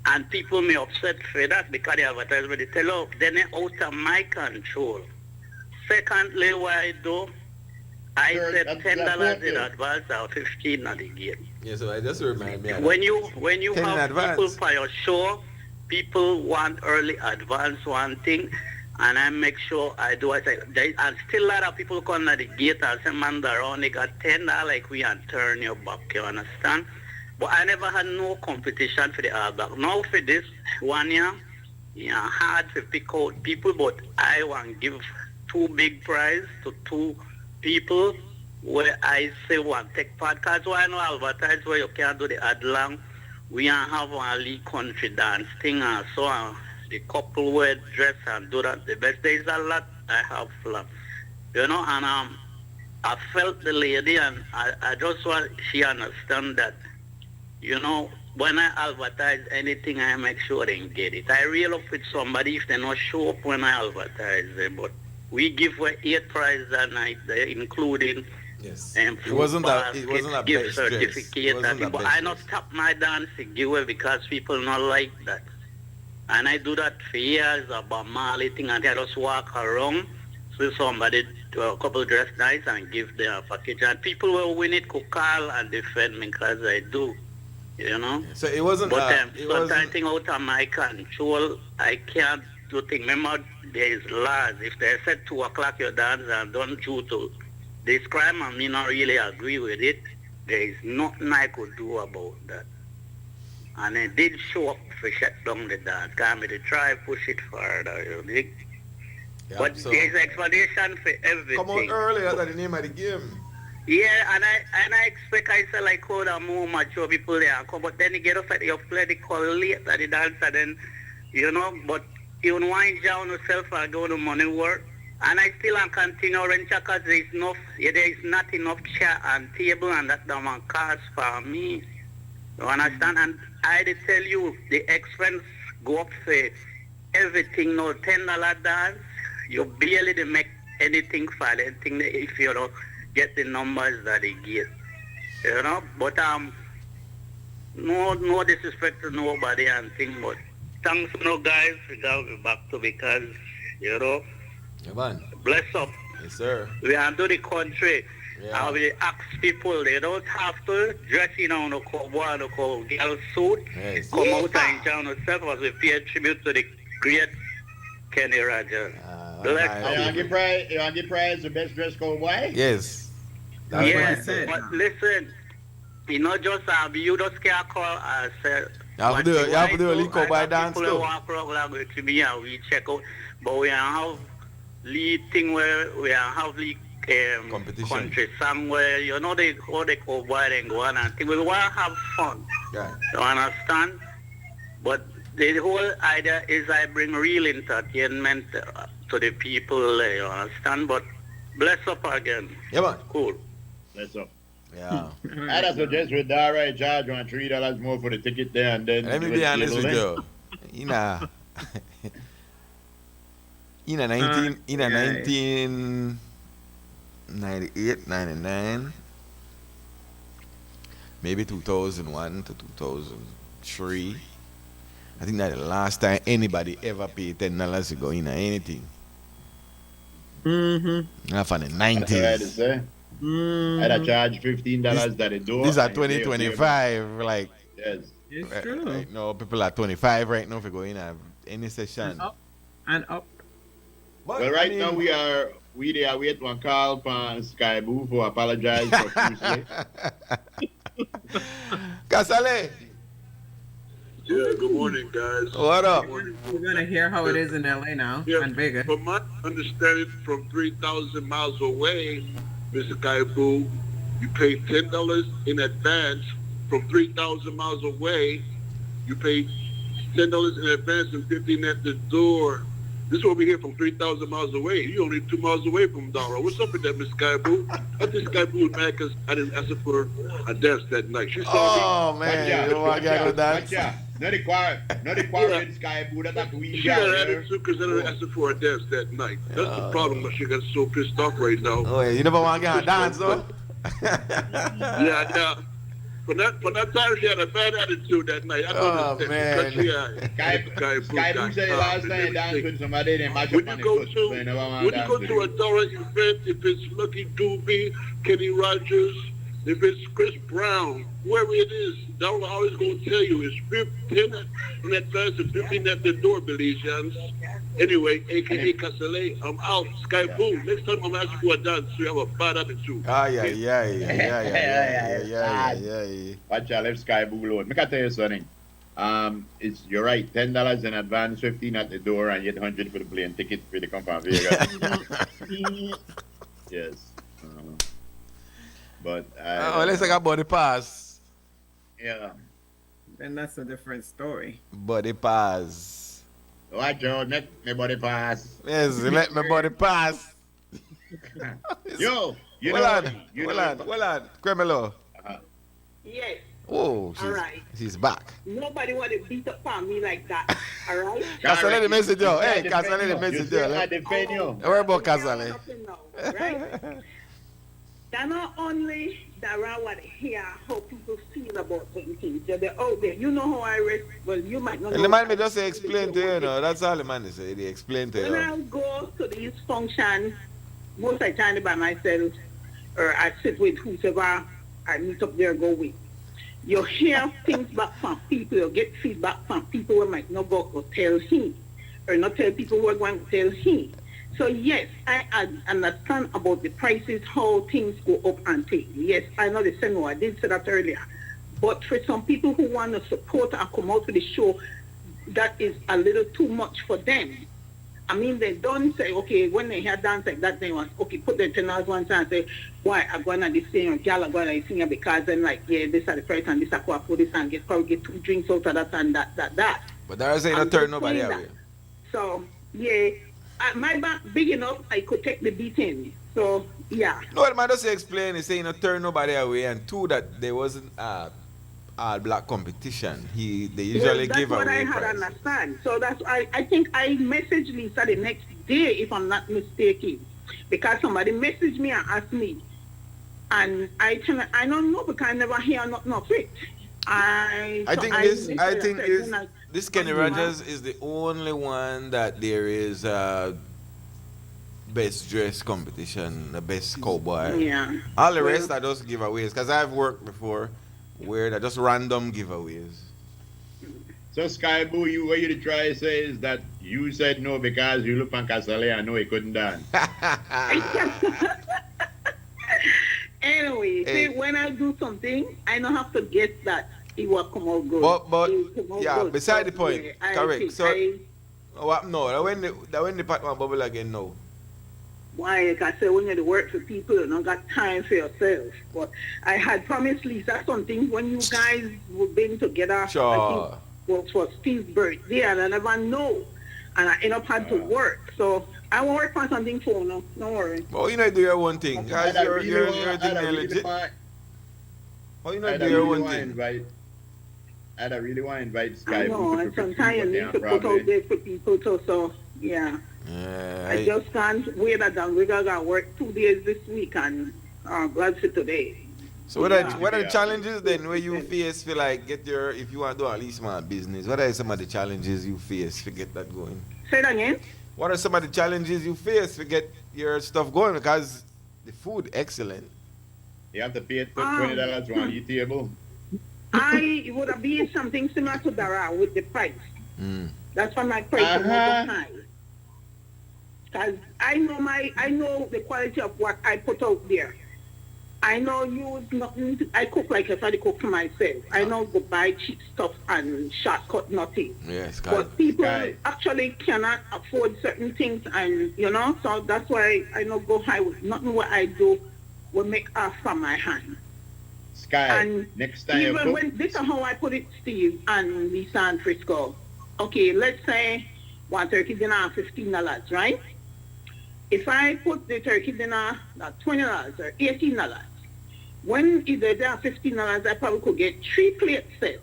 And people may upset for that because the advertisement, they tell, oh, then it's out of my control. Secondly, what I do, I Sure, said that's $10 in okay. advance or 15 at the gate. Yeah, so I just remind me of When that. you 10 in have advance. people for your show, people want early advance one thing, and I make sure I do what I say. And still a lot of people come at the gate and say, man, around they got $10 like we and turn your back, you understand? But I never had no competition for the all black. Now for this one year, yeah, hard to pick out people, but I want to give 2 big prize to 2 people where I say one take part. Because why not advertise where you can't do the ad long? We have one lead country dance thing and so on. The couple wear dress and do that the best. There is a lot I have planned. You know, and I felt the lady and I just want she understand that, you know, when I advertise anything, I make sure they get it. I reel up with somebody if they not show up when I advertise them. But we give away 8 prizes that night, including Yes. food It wasn't a baskets, best gift dress. certificate. It wasn't a But best I not dress. stop my dance to give away because people not like that. And I do that for years about Mali thing, and I just walk around, see somebody do a couple dress nice and give them a package. And people will win it, could call and defend me because I do, you know. So it wasn't. But It sometimes wasn't. thing out of my control, I can't do things. Remember, there is laws. If they said 2 o'clock your dance and don't due to this crime, and me not really agree with it, there is nothing I could do about that. And it did show up to shut down the dance. Can't me to try push it further, you know. Yeah, But so there's explanation for everything. come out early. That's the name of the game. Yeah, and I expect I say like how the more mature people there come, but then you get up at your play the call late at the dance and then, you know, but you wind down yourself and go to money work, And I still am continuing because there is not enough chair and table and that don't cost for me. You understand? And I did tell you the expense go up for everything now $10 dance. You barely dey make anything for anything if you don't get the numbers that they give. You know? But no disrespect to nobody and thing, but thanks guys, we got to be back to because Yeah, man. bless up. Yes, sir. We are to the country. Yeah. And we ask people, they don't have to dress in on a cowboy or girl suit. Yes. Come out and enjoy yourself as we pay tribute to the great Kenny Rogers. Bless nice. up. You want to give prize the best dressed cowboy? Yes. That's what I Yes, said. but listen, just you just can't call and say. You have to do a little cowboy dance People too. walk around with me and we check out, but we have lead thing where we have lead Competition. country song where they go the cowboy and go on and thing. We want to have fun. Yeah. You understand? But the whole idea is I bring real entertainment to the people. You understand? But bless up again. Yeah, man. Cool. That's up. Yeah. I'd suggest with that right charge on $3 more for the ticket there and then Let me do be it honest with table you. In a 1998, 99, maybe 2001 to 2003. I think that's the last time anybody ever paid $10 to go in or anything. Not from the That's what I had to 90s. say. I'd charge $15 at the door. These are and you pay 2025. Like, Yes. It's right, true. right now, people are 25 right now if you go in any session. And up. But, Well, I right mean- now we are waiting one call from Sky Boo for apologize for Tuesday. Casale, Yeah, good morning, guys. what up? We're gonna hear how it is in LA now Yeah, and Vegas. from my understanding, from 3,000 miles away, Mr. Kaibu, you pay $10 in advance. From 3,000 miles away, you pay $10 in advance and 15 at the door. This is what we hear from 3,000 miles away. You only 2 miles away from Dara. What's up with that, Miss Kaibu? I think Kaibu was mad because I didn't ask her for a dance that night. She saw Oh man, you don't want to get no dance? Not the quarry Sky Boo, that's me. we She got attitude because I didn't ask her for a dance that night. That's the problem. But she got so pissed off right now. Oh yeah, you never want to get a dance though? Yeah. For that time, she had a bad attitude that night. I Oh, don't man. understand. Sky Boo said last time he danced with somebody, they match When up you on go the foot. to So he never want when to you go dance to a with him. Dora event, if it's Lucky Doobie, Kenny Rogers, if it's Chris Brown, whoever it is, Dora always gonna tell you it's 15 in advance and 15 at the door, Belizeans. Anyway, AKA Casale, I'm out. Sky Boom. Next time I'm asking for a dance, you have a bad attitude. Ah yeah. Watch out, left Sky Boo alone. I can tell you something. You're right. $10 in advance, 15 at the door, and yet 100 for the plane ticket for the come from Vegas. Yes. But Oh, let's talk about body pass. yeah. Then that's a different story. Body pass. Watch out, let my body pass. Yes, let my body pass. Yo, you Well know, on, well on. Cremelo. Yes, Oh, all right. she's back. Nobody want to beat up on me like that, all right? Casale the message yo. Hey, You Casale the you message say I yo. defend you. Don't worry about Casale. Right? They're not only that I want to hear how people feel about certain things. They're out there. You know how I rest. Well, you might not know. And the man may just say explain to you, know. That's all the man say. They explain to When you. I go to these functions, most of the time by myself, or I sit with whoever I meet up there go with. You hear things back from people, you get feedback from people who might not go or tell him, or not tell people who are going to tell him. So yes, I understand about the prices, how things go up and take. Yes, I know the same way. I did say that earlier. But for some people who want to support and come out to the show, that is a little too much for them. I mean, they don't say, okay, when they hear dance like that, they want, okay, put their $10 one time and say, why, I'm going to this thing, or girl, I'm going to this thing, because then like, yeah, this is the price, and this is what for this, and probably get 2 drinks out of that, and that. But there is ain't no I'm turn just nobody saying away. that. So, yeah, my back big enough, I could take the beating. So yeah. No, what man just explain is saying, turn nobody away, and two, that there wasn't all black competition. They usually give That's what away I had prize. understand. So that's I think I messaged Lisa the next day, if I'm not mistaken, because somebody messaged me and asked me, and I don't know because I never hear nothing of it. I think this Kenny Rogers is the only one that there is best dress competition, the best cowboy. Yeah. All the rest are just giveaways, because I've worked before where they're just random giveaways. So Sky Boo, what you try to say is that you said no because you look on Casale and know he couldn't dance. Anyway, see, when I do something, I don't have to guess that it will come out good. But yeah, good. beside the So, point, yeah, correct. So what? No, that when the part one bubble again now. Why? Like I said, when you work for people, you don't got time for yourself. But I had promised Lisa something when you guys were being together. Sure. I think was for Steve's birthday, and I never know, and I end up had to work. So I will work on something for no. Don't worry. Well, you know, do your one thing, guys. You're thing legit. Oh, you know, do your one thing. I really want to invite Sky. I know, and sometimes you need to put out there for people too. So yeah. I just can't wait that we're gonna work 2 days this week, and glad for today. So what are the challenges then where you face for like if you want to do at least my business? What are some of the challenges you face to get that going? Say that again. What are some of the challenges you face to get your stuff going? Because the food excellent. You have to pay $20 on your table. It would have been something similar to Dara with the price. That's why my price is high. Because I know the quality of what I put out there. I know I cook like if I cook for myself. I know go buy cheap stuff and shortcut nothing. Yes, but people actually cannot afford certain things, and so that's why I don't go high with nothing. What I do will make off from my hand. Sky, and next time even when this is how I put it, Steve and Lisa and Frisco. Okay, let's say one turkey dinner at $15, right? If I put the turkey dinner at $20 or $18, when either they are $15, I probably could get 3 plates set.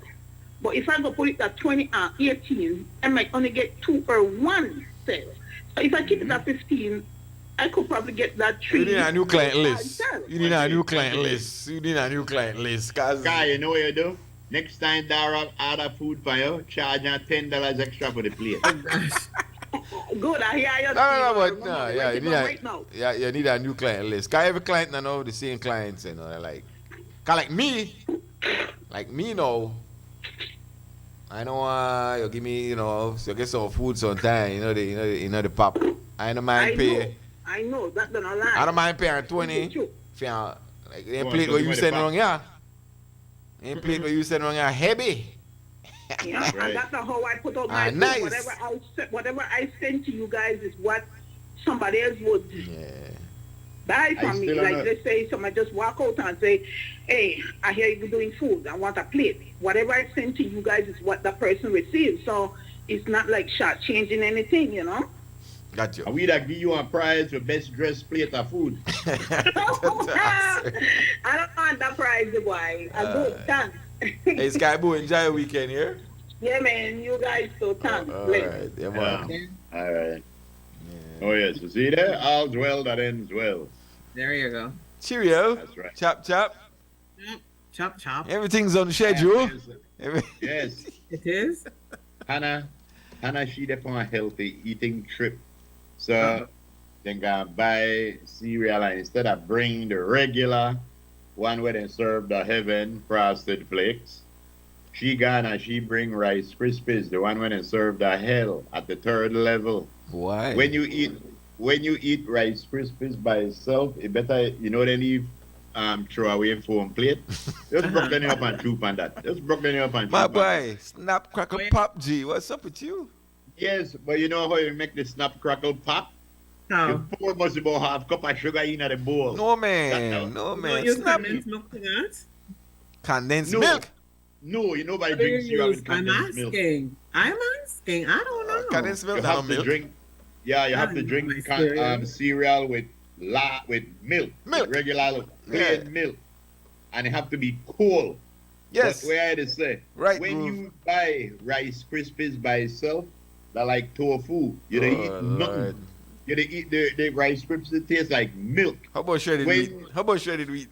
But if I go put it at 20 or 18, I might only get 2 or 1 set. So if I keep it at 15, I could probably get that 3. You need a new client list. You need a new client list. Guy, you know what you do? Next time Dara order food for you, charge her $10 extra for the plate. Good, I hear you. You need a new client list. Cause every client I know the same clients, like me now. I know you give me, so you get some food sometime, the pop. I don't mind pay. I know, that don't lie. I don't mind paying 20 for like the plate where you send wrong, yeah. The plate where you send wrong, yeah, heavy. Yeah, right. And that's how I put out my food. Nice. Whatever I send to you guys is what somebody else would buy from me. Like let's say somebody just walk out and say, hey, I hear you doing food. I want a plate. Whatever I send to you guys is what that person receives. So it's not like shortchanging anything, Got you. And we that give you a prize for best dressed plate of food. I don't want that prize, boy. I go thanks. Hey, Sky Boo, enjoy your weekend here. Yeah, man. You guys so thanks. All right. Yeah, all right. Yeah. Oh, yes. You see there? All's well that ends well. There you go. Cheerio. That's right. Chop, chop. Chop, chop. Everything's on schedule. Yes. It is? Hannah, she did on a healthy eating trip. So, they gonna buy cereal and instead of bring the regular one where they serve the heaven frosted flakes, she bring Rice Krispies, the one where they serve the hell at the 3rd level. Why? When you eat Rice Krispies by itself, it better they leave throw away foam plate. Just broke them up and troop on that. My boy, snap crackle pop G. What's up with you? Yes, but you know how you make the snap crackle pop? No. You pour most about half cup of sugar in the bowl. No man. You use condensed milk to that? Condensed milk? No, nobody drinks cereal with condensed milk. I'm asking. I don't know. Condensed milk, you have to drink. Yeah, you have to And drink my cereal. cereal with milk, Milk. with regular plain Yeah. milk, and it have to be cold. Yes. But where I to say, Right, when Groove. you buy Rice Krispies by itself, they're like tofu. You don't eat Oh, nothing. Lord. You don't eat the Rice Krispies. It tastes like milk. How about shredded When- wheat? How about shredded wheat?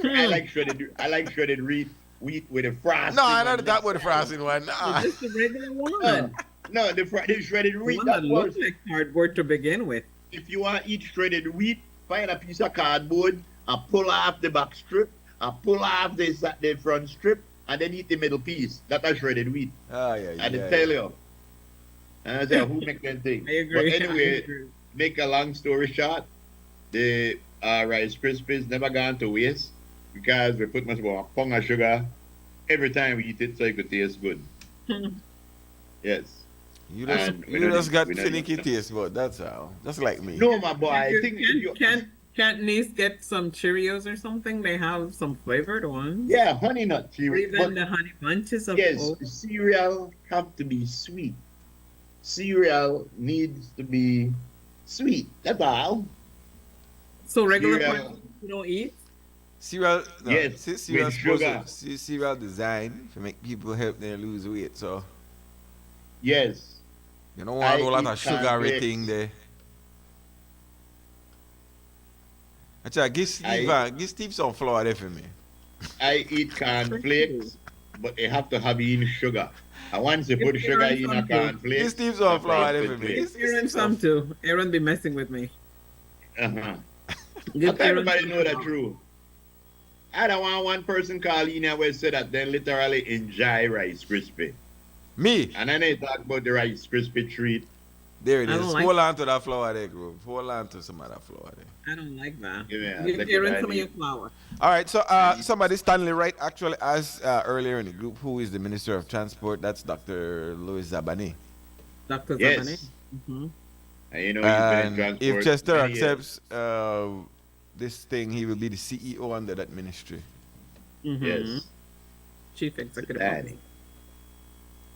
I like shredded wheat with a frosting. No, I know on that the with the side. frosting one. It's Nah. just a regular No, one. no, the shredded The wheat. one That that was, looks like cardboard to begin with. if you want to eat shredded wheat, find a piece of cardboard and pull off the back strip and pull off the front strip and then eat the middle piece. That's a shredded wheat. Oh, yeah, I did yeah. tell you. And I said, who make that thing? I agree. But I anyway, agree. make a long story short, the Rice Krispies never gone to waste because we put much more pound of sugar every time we eat it so it could taste good. Yes. You And we you don't just eat- got we don't finicky eat- taste, but that's all. Just like me. No, my boy, I think Can't niece get some Cheerios or something? They have some flavored ones. yeah, honey nut Or cereal. even But the honey bunches of yes, oats. cereal have to be sweet. Cereal needs to be sweet. That's all. So regular cereal. ones you don't eat? Cereal, no, Yes, cereal with supposed sugar. to, cereal designed to make people help them lose weight. So Yes. you don't want a I whole lot eat of sugary cornflakes. thing there. Actually, give Steve some flour there for me. I eat cornflakes, but they have to have in sugar. And once you put If sugar you're in a something, cornflakes, Give Steve some flour there for me. perfect Give Aaron Steve some too. Aaron be messing with me. Uh-huh. Give But everybody some know that flour. true. I don't want one person call in and will say that they literally enjoy Rice Krispie. Me. And then they talk about the Rice Krispie treat. There it I is. don't like Hold on to that flour there, Groove. Hold on to some of that flour there. I don't like that. Yeah, Give like Aaron I some of need. your flour. All right, so somebody, Stanley Wright, actually asked earlier in the group who is the Minister of Transport. That's Dr. Louis Zabani. Dr. Yes. Zabani. Mm-hmm. And you know he's been in And transport if Chester many years. accepts this thing, he will be the CEO under that ministry. Mm-hmm. Yes. Chief Executive Zabani.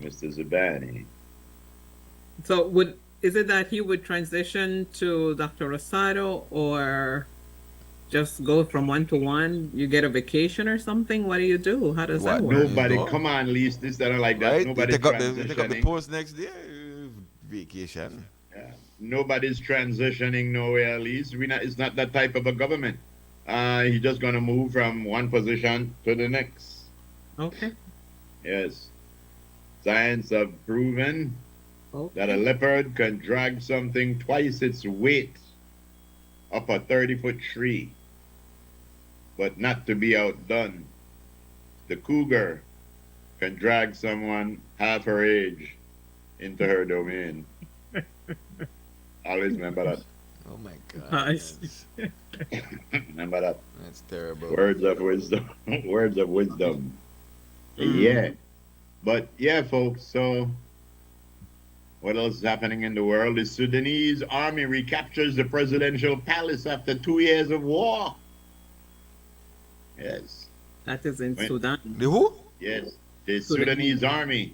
Officer. Mr. Zabani. So is it that he would transition to Dr. Rosado or just go from one to one? You get a vacation or something? What do you do? How does that What? work? Nobody, No. come on, Lise, this, that, and like that. Right? Nobody's You take up the transitioning. post next day, vacation. Yeah. Nobody's transitioning nowhere, Lise. It's not that type of a government. He's just going to move from one position to the next. Okay. Yes. Science have proven Okay. that a leopard can drag something twice its weight up a 30-foot tree, but not to be outdone. The cougar can drag someone half her age into her domain. Always remember that. Oh my God. Nice. Remember that. That's terrible. Words of wisdom. Words of wisdom. Yeah. But yeah, folks, so what else is happening in the world? The Sudanese army recaptures the presidential palace after 2 years of war. Yes. That is in Wait. Sudan. The who? Yes. The Sudanese army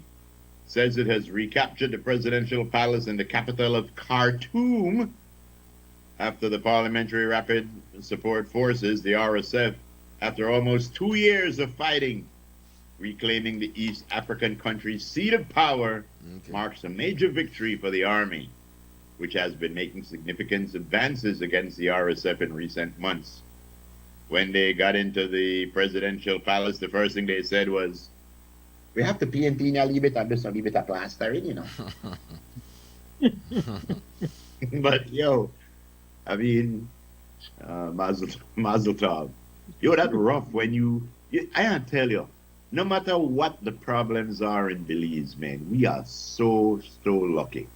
says it has recaptured the presidential palace in the capital of Khartoum after the Parliamentary Rapid Support Forces, the RSF, after almost 2 years of fighting, reclaiming the East African country's seat of power, Okay. marks a major victory for the army, which has been making significant advances against the RSF in recent months. When they got into the presidential palace, the first thing they said was, "We have to paint in a little bit of this, a little bit of plastering, you know." But yo, I mean, Mazel Tov. Yo, that's rough when I can't tell you, no matter what the problems are in Belize, man, we are so lucky.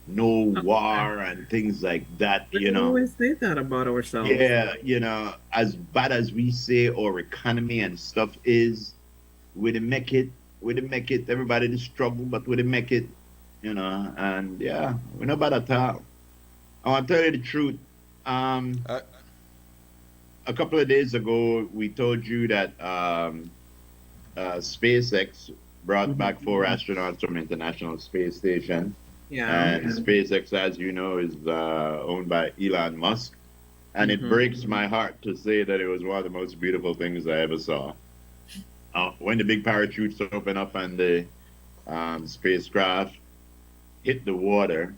No war and things like that, We you know. always say that about ourselves. Yeah, you know, as bad as we say our economy and stuff is, we didn't make it. Everybody did struggle, but we didn't make it, you know. And yeah, we're not bad at all. I want to tell you the truth. A couple of days ago, we told you that SpaceX brought back 4 astronauts from International Space Station. Yeah. And SpaceX, as you know, is owned by Elon Musk. And it breaks my heart to say that it was one of the most beautiful things I ever saw. When the big parachutes open up and the spacecraft hit the water,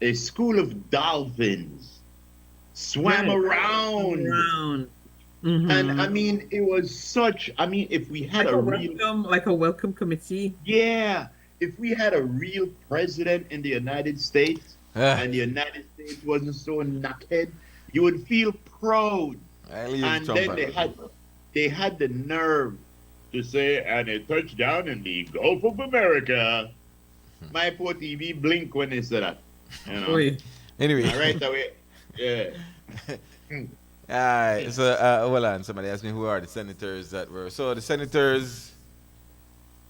a school of dolphins swam around. And I mean, it was such, I mean, if we had like a welcome committee. Yeah, if we had a real president in the United States and the United States wasn't so knackered, you would feel proud. And then they had the nerve to say, and a touchdown in the Gulf of America. My poor TV blinked when they said that. You know? Anyway. Right away. Yeah. So hold on. Somebody asked me who are the senators that were. So the senators.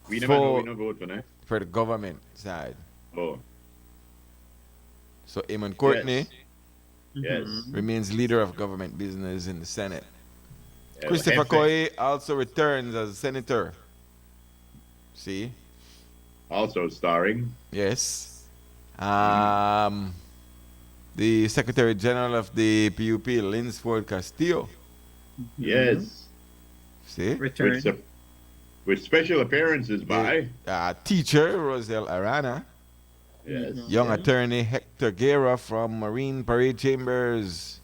We never know. We don't vote for that. For the government side. Oh. So Eamon Courtney. Yes. Remains leader of government business in the Senate. Christopher Coy also returns as a senator. See? Also starring. Yes. The Secretary General of the PUP, Linsford Castillo. Yes. See? Return. With special appearances by teacher Roselle Arana. Yes. Young attorney Hector Guerra from Marine Parade Chambers.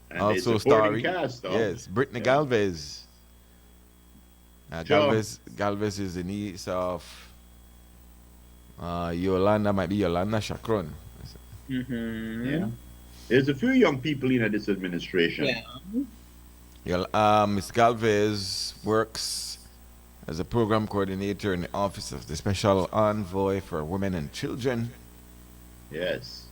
And also starring. Cast, yes, Brittany Galvez. Galvez is the niece of Yolanda, might be Yolanda Chacron. Yeah. There's a few young people in this administration. Yeah. Ms. Galvez works as a program coordinator in the office of the Special Envoy for Women and Children. Yes.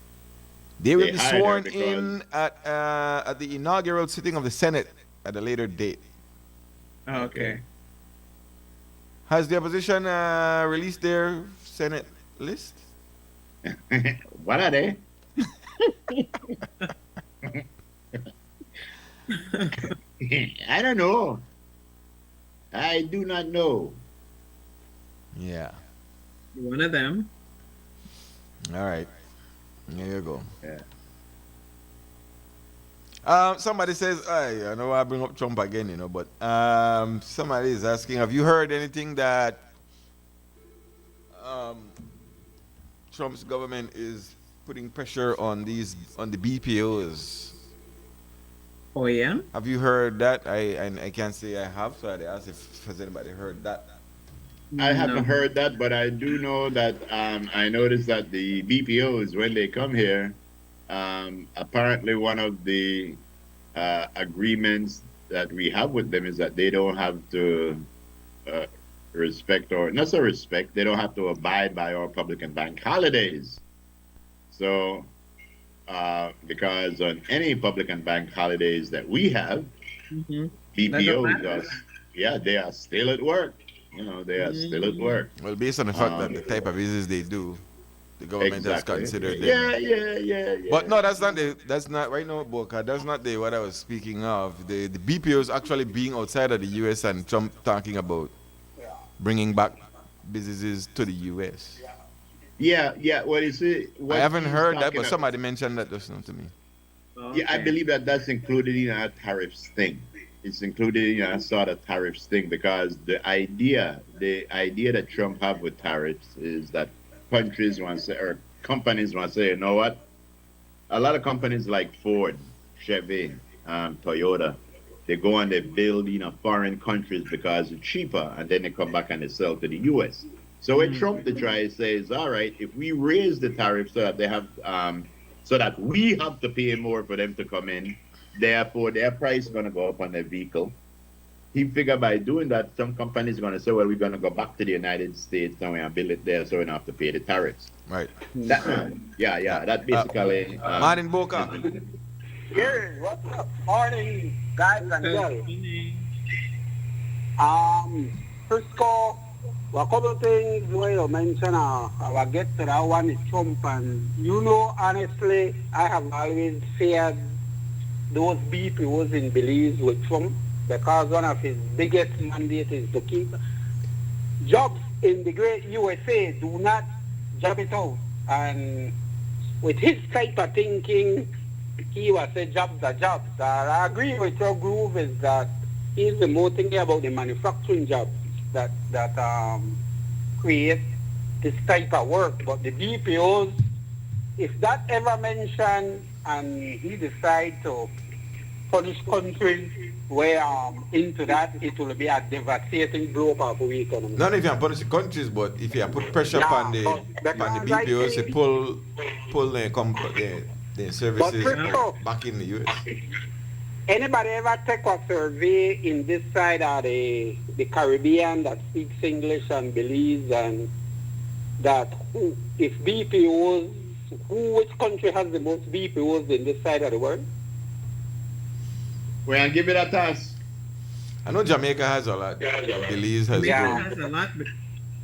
They will be sworn in at the inaugural sitting of the Senate at a later date. Okay. Has the opposition released their Senate list? What are they? I don't know. I do not know. Yeah. One of them. All right. There you go. Yeah. Somebody says, I know I bring up Trump again, you know, but somebody is asking, have you heard anything that Trump's government is putting pressure on the BPOs? Oh yeah. Have you heard that? I can't say I have, so I asked if has anybody heard that. I haven't heard that, but I do know that I noticed that the BPOs, when they come here, apparently one of the agreements that we have with them is that they don't have to respect, or not so respect, they don't have to abide by our public and bank holidays. So, because on any public and bank holidays that we have, BPOs they are still at work. You know, they are still at work. Well, based on the fact that the type of business they do, the government has considered them. Yeah. But no, that's not right now, Boca. That's not what I was speaking of. The BPOs actually being outside of the US and Trump talking about bringing back businesses to the US. Yeah. What is it? I haven't heard that, but somebody mentioned that just now to me. Okay. Yeah, I believe that's included in our tariffs thing. It's included in our sort of tariffs thing, because the idea that Trump have with tariffs is that countries want to say, or companies want to say, you know what? A lot of companies like Ford, Chevy, Toyota, they go and they build in foreign countries because it's cheaper, and then they come back and they sell to the U.S. So what Trump to try to say is, all right, if we raise the tariffs so that they have, so that we have to pay more for them to come in, therefore their price is going to go up on their vehicle. He figured by doing that, some companies are going to say, well, we're going to go back to the United States and we're going to build it there so we don't have to pay the tariffs. Right. That, that basically... Martin Boca. Gary, what's up? Morning, guys and girls. Frisco, a couple of things where you mentioned, I get to that one is Trump, and honestly, I have always feared those BPOs in Belize with Trump, because one of his biggest mandates is to keep jobs in the great USA, do not job it out. And with his type of thinking, he was say jobs are jobs. I agree with your groove is that he's the more thinking about the manufacturing jobs that create this type of work. But the BPOs, if that ever mentioned and he decide to punish countries where into that, it will be a devastating blow up of the economy. Not if you punish the countries, but if you put pressure Yeah, upon the but because I BPOs, they think, pull the but services Frisco, back in the US. anybody ever take a survey in this side of the Caribbean that speaks English and Belize and that who, if BPOs, which country has the most BPOs in this side of the world? We and give it a toss. I know Jamaica has a lot. Belize has Jamaica Yeah. two. has a lot,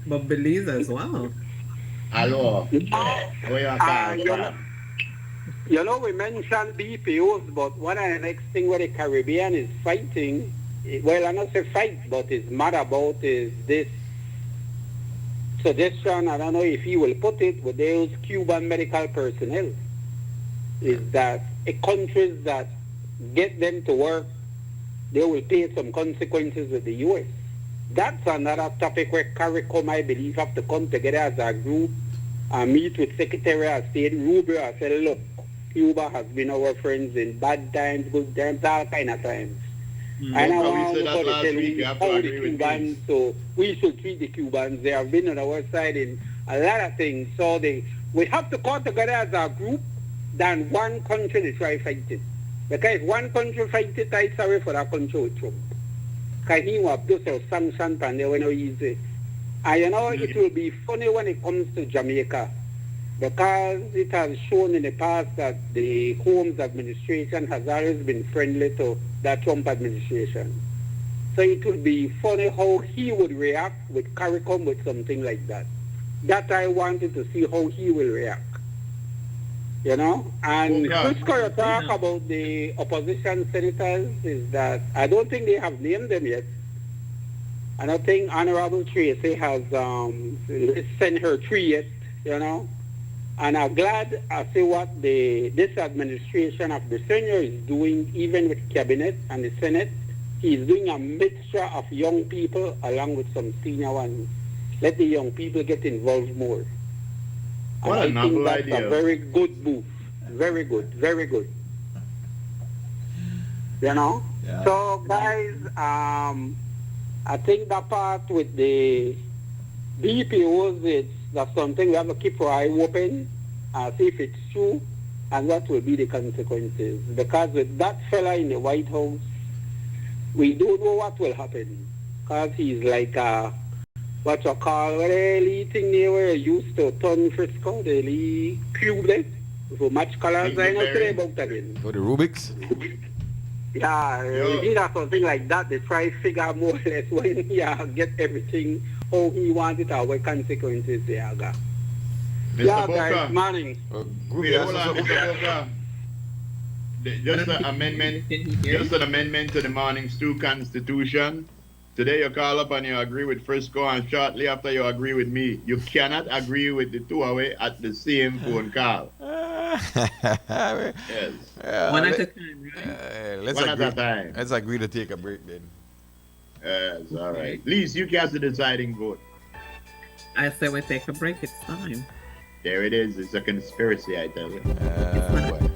but Belize as well. Hello. Where you Uh, call you know, from? we mentioned BPOs, but one of the next thing where the Caribbean is fighting, well, I not say fight, but is mad about is this suggestion, I don't know if he will put it, with those Cuban medical personnel, is that countries that get them to work, they will pay some consequences with the U.S. That's another topic where CARICOM, I believe, have to come together as a group and meet with Secretary of State Rubio and say, look, Cuba has been our friends in bad times, good times, all kind of times. And I Remember we want said to that tell last week, you you have to how the agree with Cubans, me. so we should treat the Cubans. They have been on our side in a lot of things. So we have to come together as a group than one country to try fight it. Because if one country fight it, I'm sorry for that country with Trump. Because he will do some sanctions and they will not easy. And you know, it will be funny when it comes to Jamaica. Because it has shown in the past that the Holmes administration has always been friendly to that Trump administration. So it would be funny how he would react with CARICOM with something like that. That I wanted to see how he will react. You know? And Okay. Frisco, you talk about the opposition senators is that I don't think they have named them yet. I don't think Honorable Tracy has sent her tree yet, you know? And I'm glad I see what this administration of the senior is doing, even with cabinet and the Senate. He's doing a mixture of young people along with some senior ones. Let the young people get involved more. And What a I think novel that's idea. a very good move. Very good, very good. You know? Yeah. So guys, I think that part with the BPOs, that's something we have to keep our eye open and see if it's true and what will be the consequences. Because with that fella in the White House, we don't know what will happen. Because he's like what you call, what the thing they were used to turn Frisco, the cube there, for match colors, I know today about that again. For the Rubik's? Yeah, Yo. we need something like that. They try to figure out more or less when he get everything how he wants it or what consequences they are got. Mr. Yeah, Boca. guys, morning. Groovy, Wait, that's hold on, also- Mr. Boca. Just an amendment. Just an amendment to the Morning Stew Constitution. Today you call up and you agree with Frisco, and shortly after you agree with me. You cannot agree with the two away at the same phone call. Yes. One at a time, right? Let's One agree. at a time. Let's agree to take a break then. Yes, all right. Please, you cast the deciding vote. I say we take a break. It's time. There it is. It's a conspiracy, I tell you. Boy.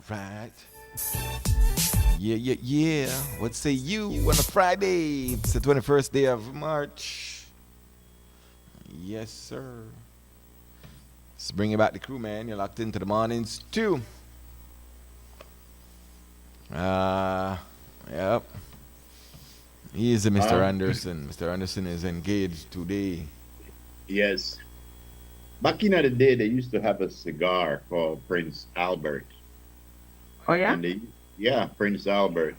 Right. Yeah. What say you on a Friday? It's the 21st day of March. Yes, sir. Let's bring you back the crew, man. You're locked into the morning stew. Yep. He is a Mr. Anderson. Mr. Anderson is engaged today. Yes. Back in the day, they used to have a cigar called Prince Albert. Oh, yeah? And Prince Albert.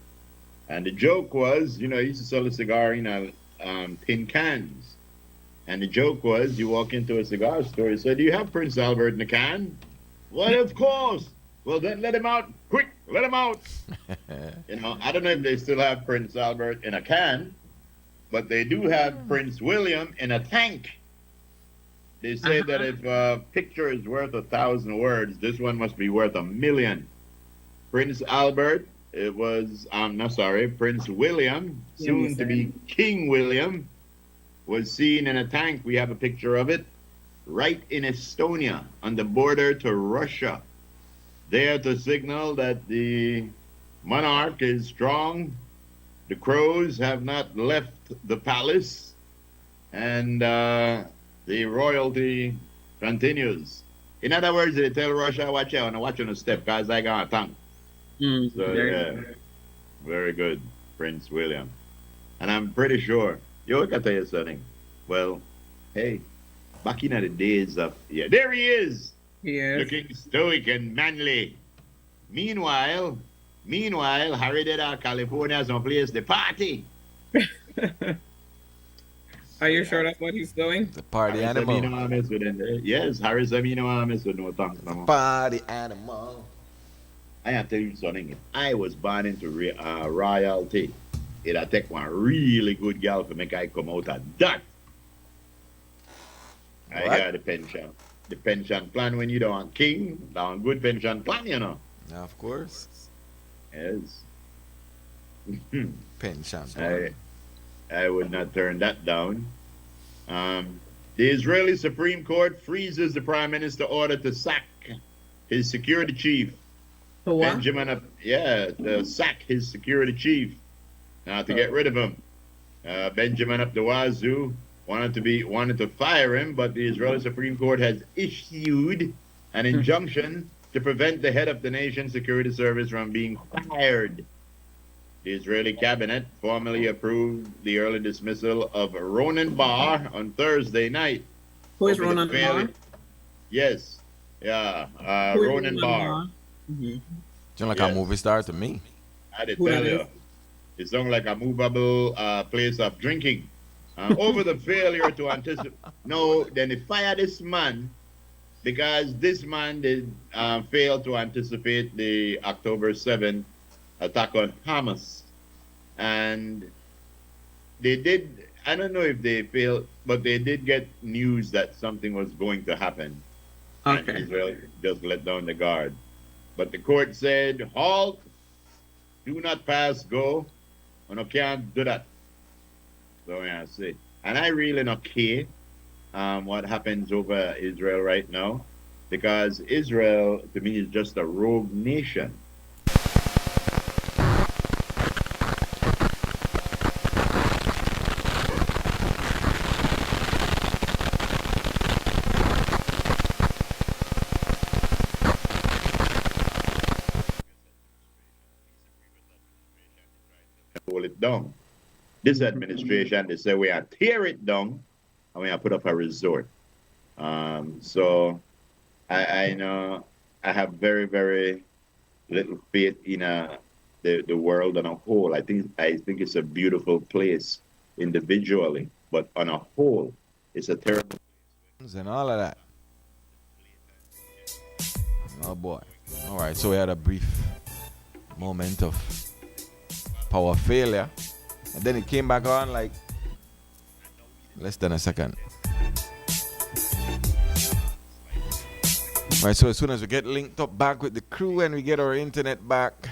And the joke was, he used to sell a cigar in tin cans. And the joke was, you walk into a cigar store, you say, do you have Prince Albert in a can? Well, of course. Well, then let him out. Quick, let him out. I don't know if they still have Prince Albert in a can, but they do have Prince William in a tank. They say that if a picture is worth 1,000 words, this one must be worth 1,000,000. Prince Albert, Prince William, soon to be King William, was seen in a tank. We have a picture of it right in Estonia on the border to Russia, there to signal that the monarch is strong, the crows have not left the palace, and the royalty continues. In other words, they tell Russia, watch out and watch on the step, because I got a tongue. Very good, Prince William. And I'm pretty sure, I can tell you something. Well, Hey, back in the days of, yeah, there he is, Yes. looking stoic and manly. Meanwhile, Harry did our California some place the party. Are you sure that's what he's doing? The party Harry's animal. amino acids within there. Yes, Harry's amino acids with no tongues. No more. Party animal. I have to tell you something. I was born into royalty. It'll take one really good girl to make I come out of that. I What? got the pension. The pension plan when you don't king, down good pension plan, you know. Yeah, of course. Yes. Pension. I would not turn that down. The Israeli Supreme Court freezes the Prime Minister order to sack his security chief. For what? To sack his security chief. To get rid of him. Benjamin Abdawazoo wanted to fire him, but the Israeli Supreme Court has issued an injunction to prevent the head of the nation's security service from being fired. The Israeli cabinet formally approved the early dismissal of Ronan Bar on Thursday night. Who is over the Ronan failure- Bar? Yes. Yeah. Who is Ronan Bar. Mm-hmm. Sound like Yes. a movie star to me. I did Who tell that you. is? It sounds like a movable place of drinking. Over the failure to anticipate. No, then they fire this man because this man did fail to anticipate the October 7th attack on Hamas. And they did, I don't know if they failed, but they did get news that something was going to happen. And Okay. Israel just let down the guard. But the court said, halt, do not pass go, and I can't do that. So yeah, I say. And I really not care what happens over Israel right now, because Israel, to me, is just a rogue nation. Hold it down. This administration, they say we are tear it down and we are put up a resort. So I know I have very, very little faith in the world on a whole. I think it's a beautiful place individually, but on a whole, it's a terrible. And all of that. Oh boy. All right, so we had a brief moment of power failure, and then it came back on like less than a second. All right, so as soon as we get linked up back with the crew and we get our internet back,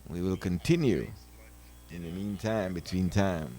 we will continue. In the meantime, between time.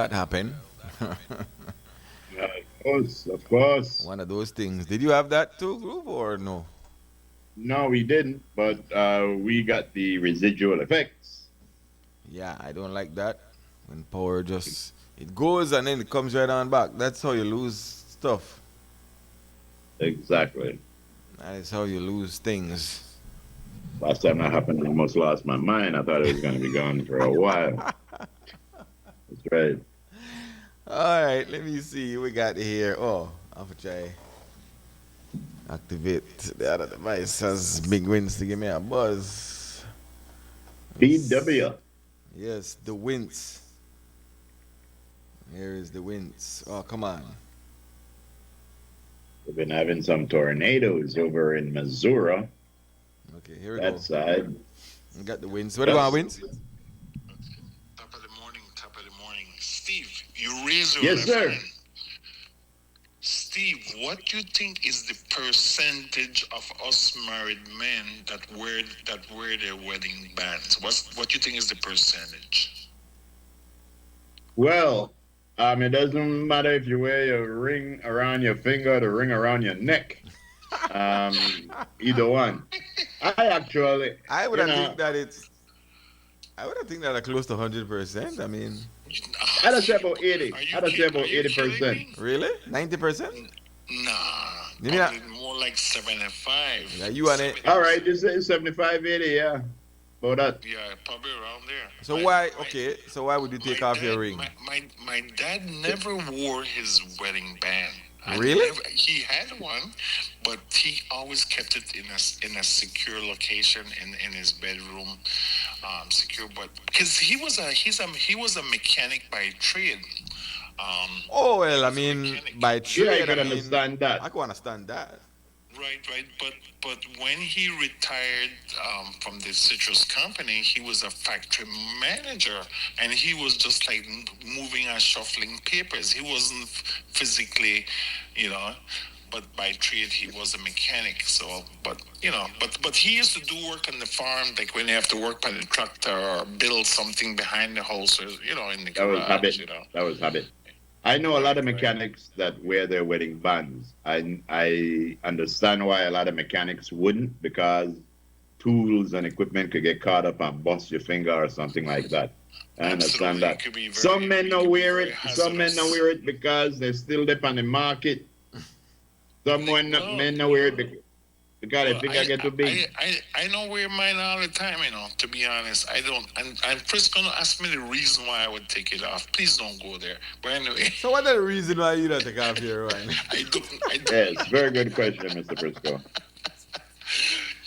that happen. Of course, of course. One of those things. Did you have that too, group, or no? No, we didn't, but we got the residual effects. Yeah, I don't like that. When power just it goes and then it comes right on back. That's how you lose stuff. Exactly. That is how you lose things. Last time that happened, I almost lost my mind. I thought it was going to be gone for a while. That's right. All right, let me see. We got here. Oh, I'll try activate the other device. Has big wins to give me a buzz. BW. Yes, the winds. Here is the winds. Oh, come on. We've been having some tornadoes over in Missouri. Okay, here we That go. side. We got the winds. What about winds? Top of the morning. Steve, you raise your Yes, left sir. hand. Steve, what do you think is the percentage of us married men that wear their wedding bands? What do you think is the percentage? Well, it doesn't matter if you wear your ring around your finger or the ring around your neck. Either one. I would think that it's. I would think that are close to 100%. I mean, I'd say about 80. Are you I'd say about kidding 80%. me? really? 90%? Nah, You mean that- probably more like 75. Yeah, you on it. All right, just say 75, 80, yeah. About that. Yeah, probably around there. So My- why? my- Okay. So why would you take my off your dad- ring? My dad never wore his wedding band. Really? He had one, but he always kept it in a secure location in his bedroom, secure. But because he was a mechanic by trade. Oh well, I mean, by Yeah, I trade, can I mean, understand that. I can understand that. Right. But when he retired from the citrus company, he was a factory manager, and he was just like moving and shuffling papers. He wasn't physically, but by trade he was a mechanic. So, but he used to do work on the farm, like when you have to work on the tractor or build something behind the house, or in the That was garage. habit. That was habit. I know a lot of mechanics that wear their wedding bands. I understand why a lot of mechanics wouldn't, because tools and equipment could get caught up and bust your finger or something like that. I understand Absolutely. that. It could be very- Some men it don't could be wear very it. Some men don't hazardous. wear it because they're still dip on the market. Some men don't wear it because they think I get too big. I don't wear mine all the time, to be honest. I don't. And Frisco gonna ask me the reason why I would take it off. Please don't go there. But anyway, So what is the reason why you don't take off your ring? I don't. Yes, very good question, Mr. Frisco.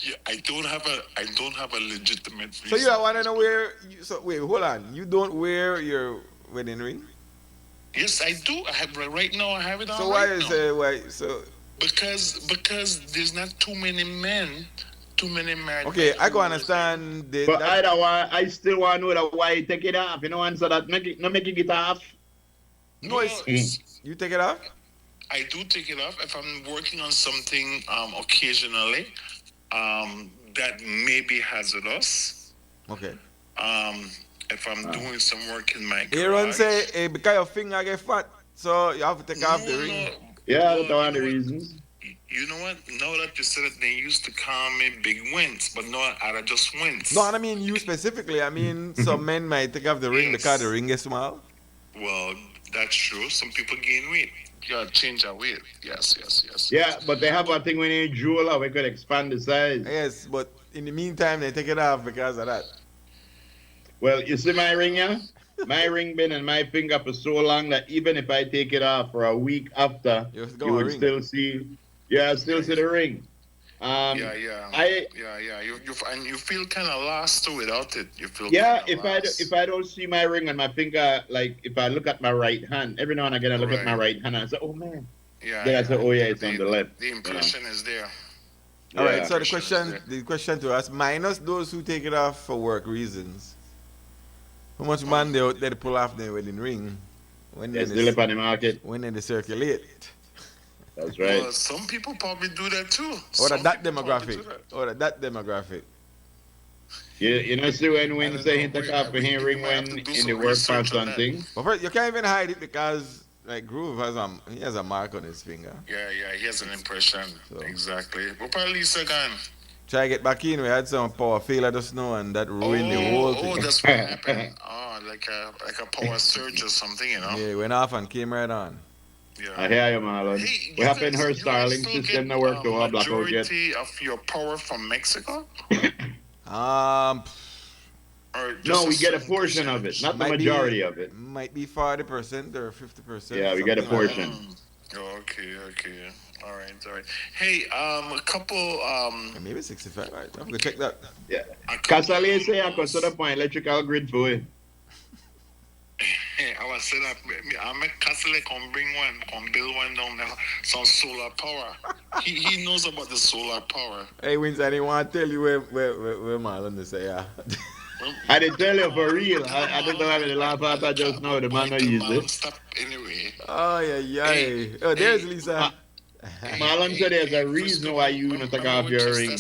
Yeah, I don't have a legitimate reason. So you don't want to know where? So wait, hold on. You don't wear your wedding ring? Yes, I do. I have right now. I have it on. So why right is now. why? So Because there's not too many men, too many married. okay, men I who can wear- understand the. But that- I still want to know why you take it off. You know, answer that. Not making it off. no, it's, you take it off. I do take it off if I'm working on something occasionally that may be hazardous. Okay. If I'm doing some work in my Aaron garage. say, hey, because your finger get fat, so you have to take off the No, ring. no. Yeah, Well, that's one of the you know what? reasons. You know what? Now that you said it, they used to call me Big Wins, but no, I just Wins. No, I mean you specifically. I mean some men might take off the ring Yes. because the ring is small. Well, that's true. Some people gain weight. Yeah, change their weight. Yes. Yeah, but they have a thing when you jewel up, we could expand the size. Yes, but in the meantime they take it off because of that. Well, you see my ring, yeah? My ring been in my finger for so long that even if I take it off for a week after, You still you got a would ring. still see. Yeah, still see the ring. Yeah. I And you feel kind of lost too without it. You feel yeah. kinda If lost. I don't see my ring on my finger, like if I look at my right hand, every now and again I look at my right hand and I say, oh man. Then I say, oh yeah, it's on the left. The impression is there. All right. Yeah. So Impression is the question to us, minus those who take it off for work reasons. How much man they pull off their wedding ring when They they still up on the market. when they circulate? That's right. Well, some people probably do that too. Or Some that people probably do demographic. that. Or that demographic. You know, see when I don't say know. him take off We him ring might have when to do in the some workplace research on and that. thing. But first, you can't even hide it because like Groove he has a mark on his finger. Yeah, he has an impression. So. Exactly. What about Lisa gone? Try to get back in. We had some power failure just now, and that ruined the whole thing. Oh, that's what happened. Oh, like a power surge or something, you know? Yeah, went off and came right on. Yeah. I hear you, Marlon. Hey, What happened? Her you guys Starlink still system get not work to our blackout yet. majority of your power from Mexico? Or just No, we get a certain portion of it, percentage? not the Might majority be- of it. Might be 40% or 50%. Yeah, we get a something like portion. Oh, okay. All right. Hey, a couple, that. Maybe 65. Right, I'm gonna check that. Yeah. a couple Casale of say I those- consider point electrical grid for it. Hey, I was saying that I make Castle come build one down there, some solar power. He knows about the solar power. Hey, Wins, I didn't want to tell you where Marlon is. Yeah. I didn't tell you for real. I don't know having the laugh at that just now. The man not use it. Stop anyway. Oh, yeah. Hey, Oh, there's hey, Lisa. Marlon said there's a reason why you not take off your ring.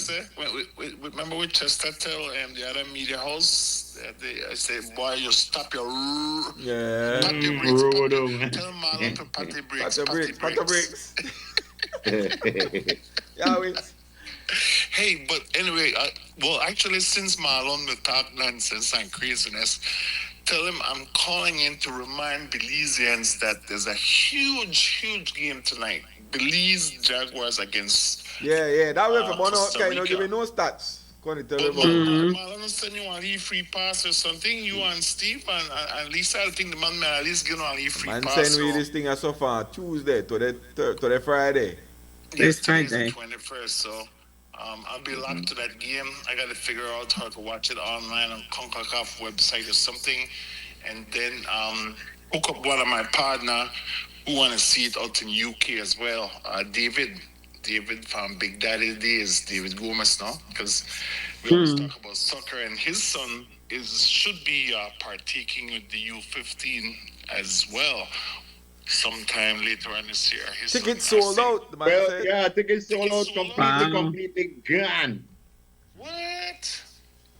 Remember with Chester tell the other media house, I say, boy, you stop your Yeah. patty brakes. Rodum. Tell Marlon to patty brakes. Pat the brakes. Yeah, Wins. Hey, but anyway, well, actually, since Marlon will talk nonsense and craziness, tell him I'm calling in to remind Belizeans that there's a huge game tonight. Belize Jaguars against. Yeah. That way for Bono, Costa okay, no give me Rica. no stats. Go on, tell But me about. Marlon is sending you a leave free pass or something. You and Steve and Lisa, I think the man may at least give you a leave free Man, pass. send me this thing so far Tuesday to the Friday. This Today's Friday. the 21st, so I'll be locked to that game. I got to figure out how to watch it online on CONCACAF website or something, and then hook up one of my partner who want to see it out in UK as well. David from Big Daddy Days, David Gomez, no? Because we always talk about soccer, and his son should be partaking with the U15 as well. Sometime later on this year. His Tickets son, I sold see- out. The man Well, said. yeah, tickets sold out Wow. completely gone. What?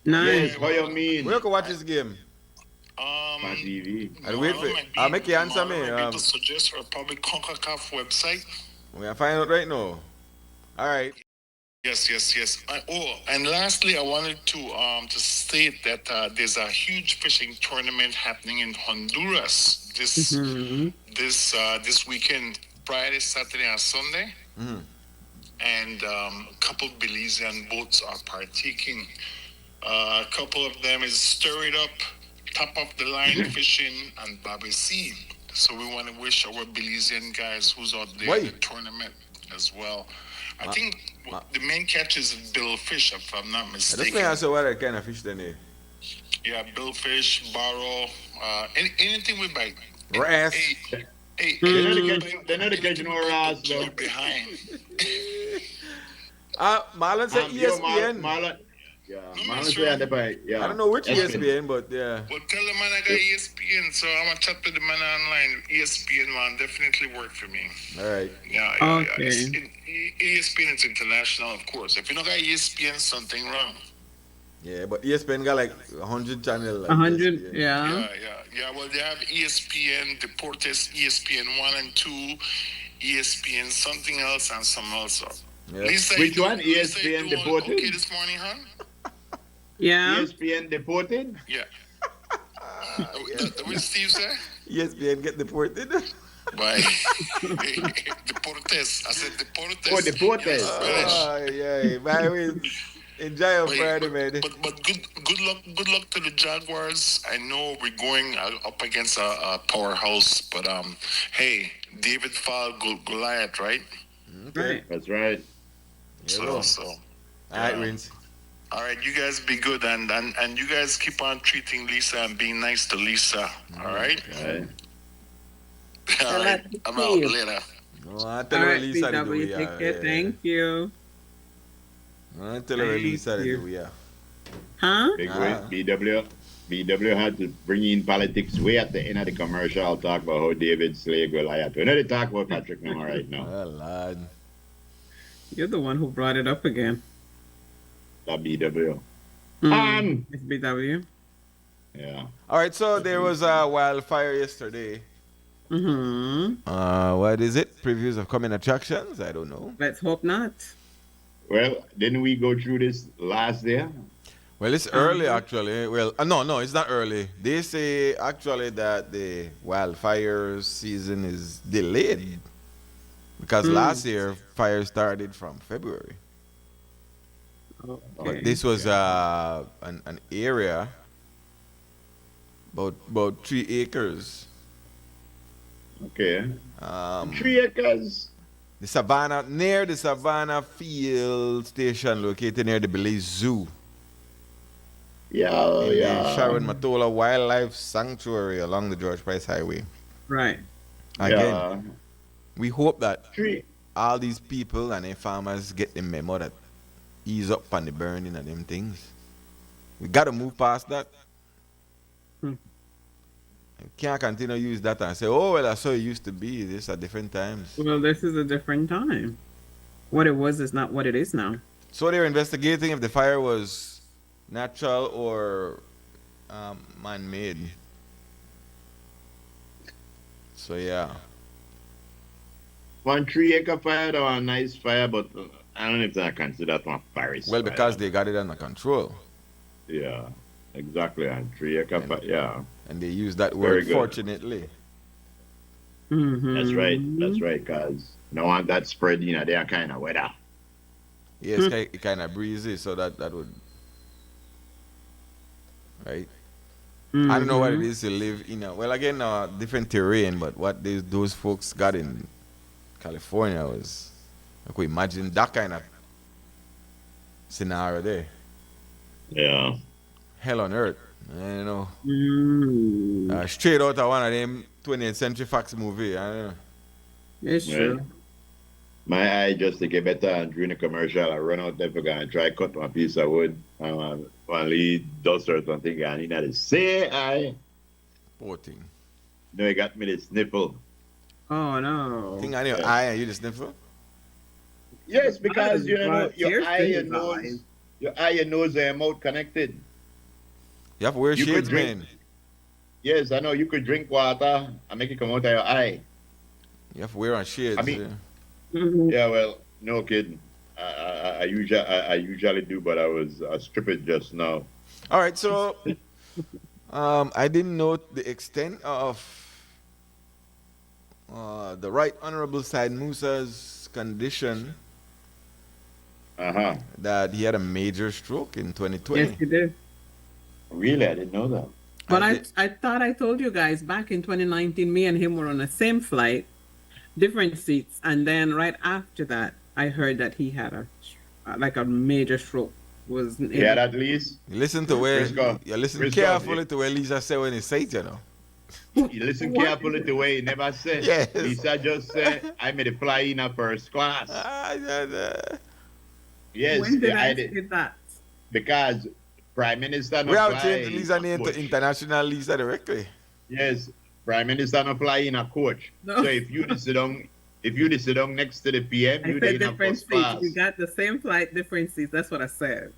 Nice. Yes, how you mean? Where can watch this game? On TV. I'll wait for I'll make you answer me. People suggest or probably CONCACAF website. We're gonna find out right now. All right. Yes. And lastly, I wanted to state that there's a huge fishing tournament happening in Honduras this weekend, Friday, Saturday, and Sunday. And a couple Belizean boats are partaking. A couple of them is Stir It Up, Top of the Line Fishing, and Bobby C. So we want to wish our Belizean guys who's out there in the tournament as well. I think the main catch is billfish, if I'm not I just mistaken. may ask you what kind of fish then is. Yeah, billfish, barrow, anything we bite. Wrasse. Hey, They're not catching no wrasse, though. behind. Marlon said Yo, ESPN. Marlon. Yeah, No, Marlon sure. say on the bike. Yeah. I don't know which ESPN. ESPN, but yeah. Well, tell the man I got ESPN, so I'm gonna chat with the man online. ESPN man definitely work for me. All right. Yeah. Okay. ESPN is international, of course. If you don't got ESPN, something wrong. Yeah, but ESPN got like 100 channels. Like 100, ESPN. yeah. Yeah. Well, they have ESPN, Deportes, ESPN 1 and 2, ESPN something else, and some else. Yeah. Lisa, Which you one? doing- Lisa, you ESPN doing Deportes? Okay this morning, huh? Yeah. ESPN deported? Yeah. What Steve say? ESPN get deported. Bye. Deportes. I said Deportes. Oh, Deportes. Spanish. Oh, yeah. By the enjoy your Wait, Friday, man. But good luck to the Jaguars. I know we're going up against a powerhouse, but hey, David fought Goliath, right? Okay. That's right. Yeah, So all right, Wins. all right, you guys be good and you guys keep on treating Lisa and being nice to Lisa. All right? Right. All right. I'm out later. No, I tell All her right, Lisa to do PW, we take are. care. Thank you. I tell her Thank Lisa to you. do we are. Huh? Big Ah. way. BW had to bring in politics way at the end of the commercial. I'll talk about how David slay Goliath. We're not to talk about Patrick Nama right now. Oh, Lord. You're the one who brought it up again. That BW. SBW. Yeah. All right, so there was a wildfire yesterday. What is it? Previews of coming attractions? I don't know. Let's hope not. Well, didn't we go through this last year? Well, it's early actually. Well, no, it's not early. They say actually that the wildfire season is delayed because last year fire started from February. But this was an area about 3 acres. Okay. 3 acres. Near the Savannah Field Station located near the Belize Zoo. Yeah, in the Sharon Matola Wildlife Sanctuary along the George Price Highway. Right. Again, we hope that all these people and their farmers get the memo that ease up on the burning of them things. We got to move past that. You can't continue to use that and say, oh, well, that's how it used to be. This are different times. Well, this is a different time. What it was is not what it is now. So they're investigating if the fire was natural or man-made. So, yeah. 1 3-acre fire, though, a nice fire, but I don't know if I consider that one forest. Well, because they got it under control. Yeah, exactly. And 3-acre fire, yeah. And they use that word, fortunately. That's right, because no one that spread, they are kind of weather. Yes, it kind of breezy, so that would. Right? I don't know what it is to live in well, again, different terrain, but what those folks got in California was, I could imagine that kind of scenario there. Yeah. Hell on earth. Straight out of one of them 20th Century Fox movie. I don't know. It's true. My eye just to get better and during the commercial, I run out there for going to try cut one piece of wood. One lead duster or something, and he had to say eye. Poor thing. No, he got me the sniffle. Oh, no. Thing on your eye and you the sniffle? Yes, because your eye and nose, and your mouth connected. You have to wear shades, man. Yes, I know. You could drink water and make it come out of your eye. You have to wear on shades. I mean, yeah, well, no kidding. I usually do, but I was stripped just now. All right, so I didn't know the extent of the Right Honorable Said Musa's condition. That he had a major stroke in 2020. Yes, he did. Really? I didn't know that. But I thought I told you guys back in 2019, me and him were on the same flight, different seats, and then right after that, I heard that he had a major stroke. Yeah, at least. You listen to where Frisco. you listen carefully to where Lisa said when he said it, You listen carefully to where he never said. Yes. Lisa just said, I made a fly in a first class. Yes, when did I say that? Because Prime Minister we have changed Lisa name to International Lisa directly. Yes, Prime Minister no fly in a coach. No. So if you sit down next to the PM, I you said in a different first seats. class. You got the same flight, different seats. That's what I said.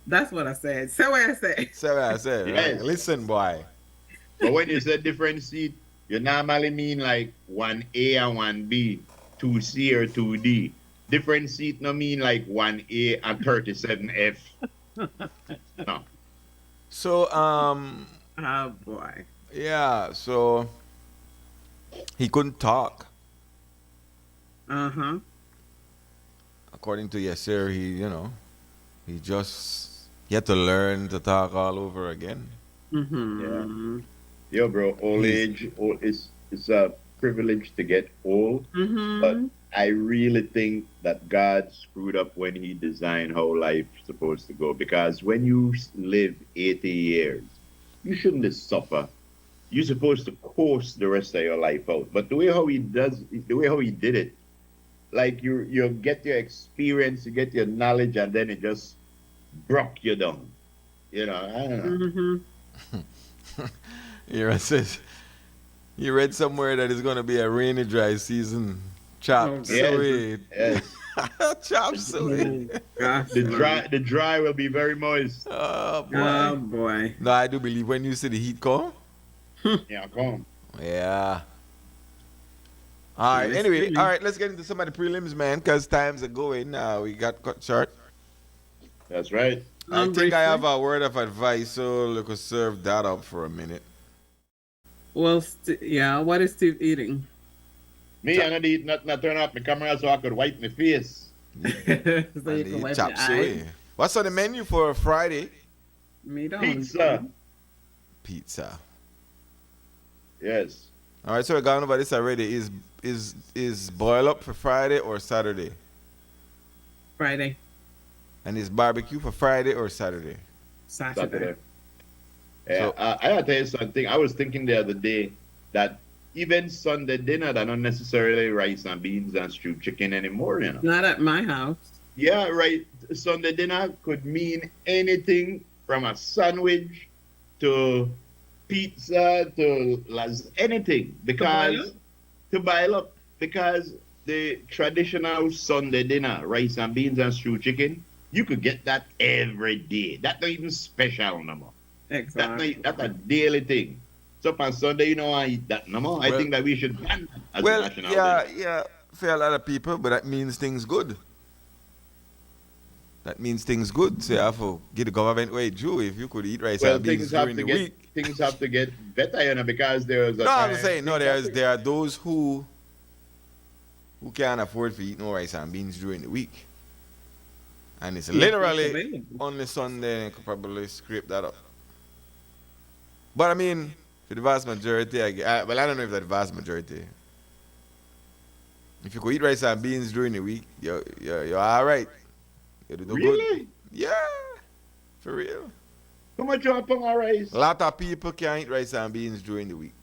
Say what I said. Say what I said. Yes. Right? Listen, boy. But when you say different seat, you normally mean like 1A and 1B, 2C or 2D. Different seat no mean like 1A and 37F. No. So oh boy. yeah, so he couldn't talk. According to Yasser, he had to learn to talk all over again. Yeah. Yo, bro, old age it's a privilege to get old, but I really think that God screwed up when he designed how life's supposed to go. Because when you live 80 years, you shouldn't suffer. You're supposed to coast the rest of your life out. But the way how he did it, like you get your experience, you get your knowledge, and then it just broke you down. I don't know. Here it says, you read somewhere that it's going to be a rainy, dry season Chop Oh, suey. Yes. Chop suey. Gosh. The dry will be very moist. Oh boy. Oh boy. No, I do believe when you see the heat come. Yeah, come. Yeah. All right. Nice Anyway, feeling. all right. Let's get into some of the prelims, man, because times are going. We got cut short. That's right. I think Briefly. I have a word of advice, so we could serve that up for a minute. Well, yeah. What is Steve eating? Me, I not eat nothing. I turn off my camera so I could wipe my face. So you And can the wipe chop your suey. eye. What's on the menu for Friday? Me don't. Pizza. Pizza. Yes. All right, so we're going over this already. Is boil up for Friday or Saturday? Friday, And is barbecue for Friday or Saturday? Saturday. Saturday. Yeah, So- I gotta tell you something. I was thinking the other day that even Sunday dinner, they're not necessarily rice and beans and stewed chicken anymore, you know. Not at my house. Yeah, right. Sunday dinner could mean anything from a sandwich to pizza to anything because to boil up because the traditional Sunday dinner, rice and beans and stewed chicken, you could get that every day. That's not even special no more. Exactly. That's a daily thing. So on Sunday, you know, I eat that no more. I Well- think that we should ban that as a Well, national yeah, dinner. yeah, for a lot of people, but that means things good. That means things good. So you have to get the government way due if you could eat rice Well, and beans things have during to the get week. things have to get better, you know, because there's a No, I'm time- saying no. There are those who can't afford to eat no rice and beans during the week, and it's literally available. only Sunday. And could probably scrape that up. But I mean, for the vast majority, I don't know if that's the vast majority. If you could eat rice and beans during the week, you're all right. You do Really? good. Yeah, for real. How much you want on rice? A lot of people can't eat rice and beans during the week.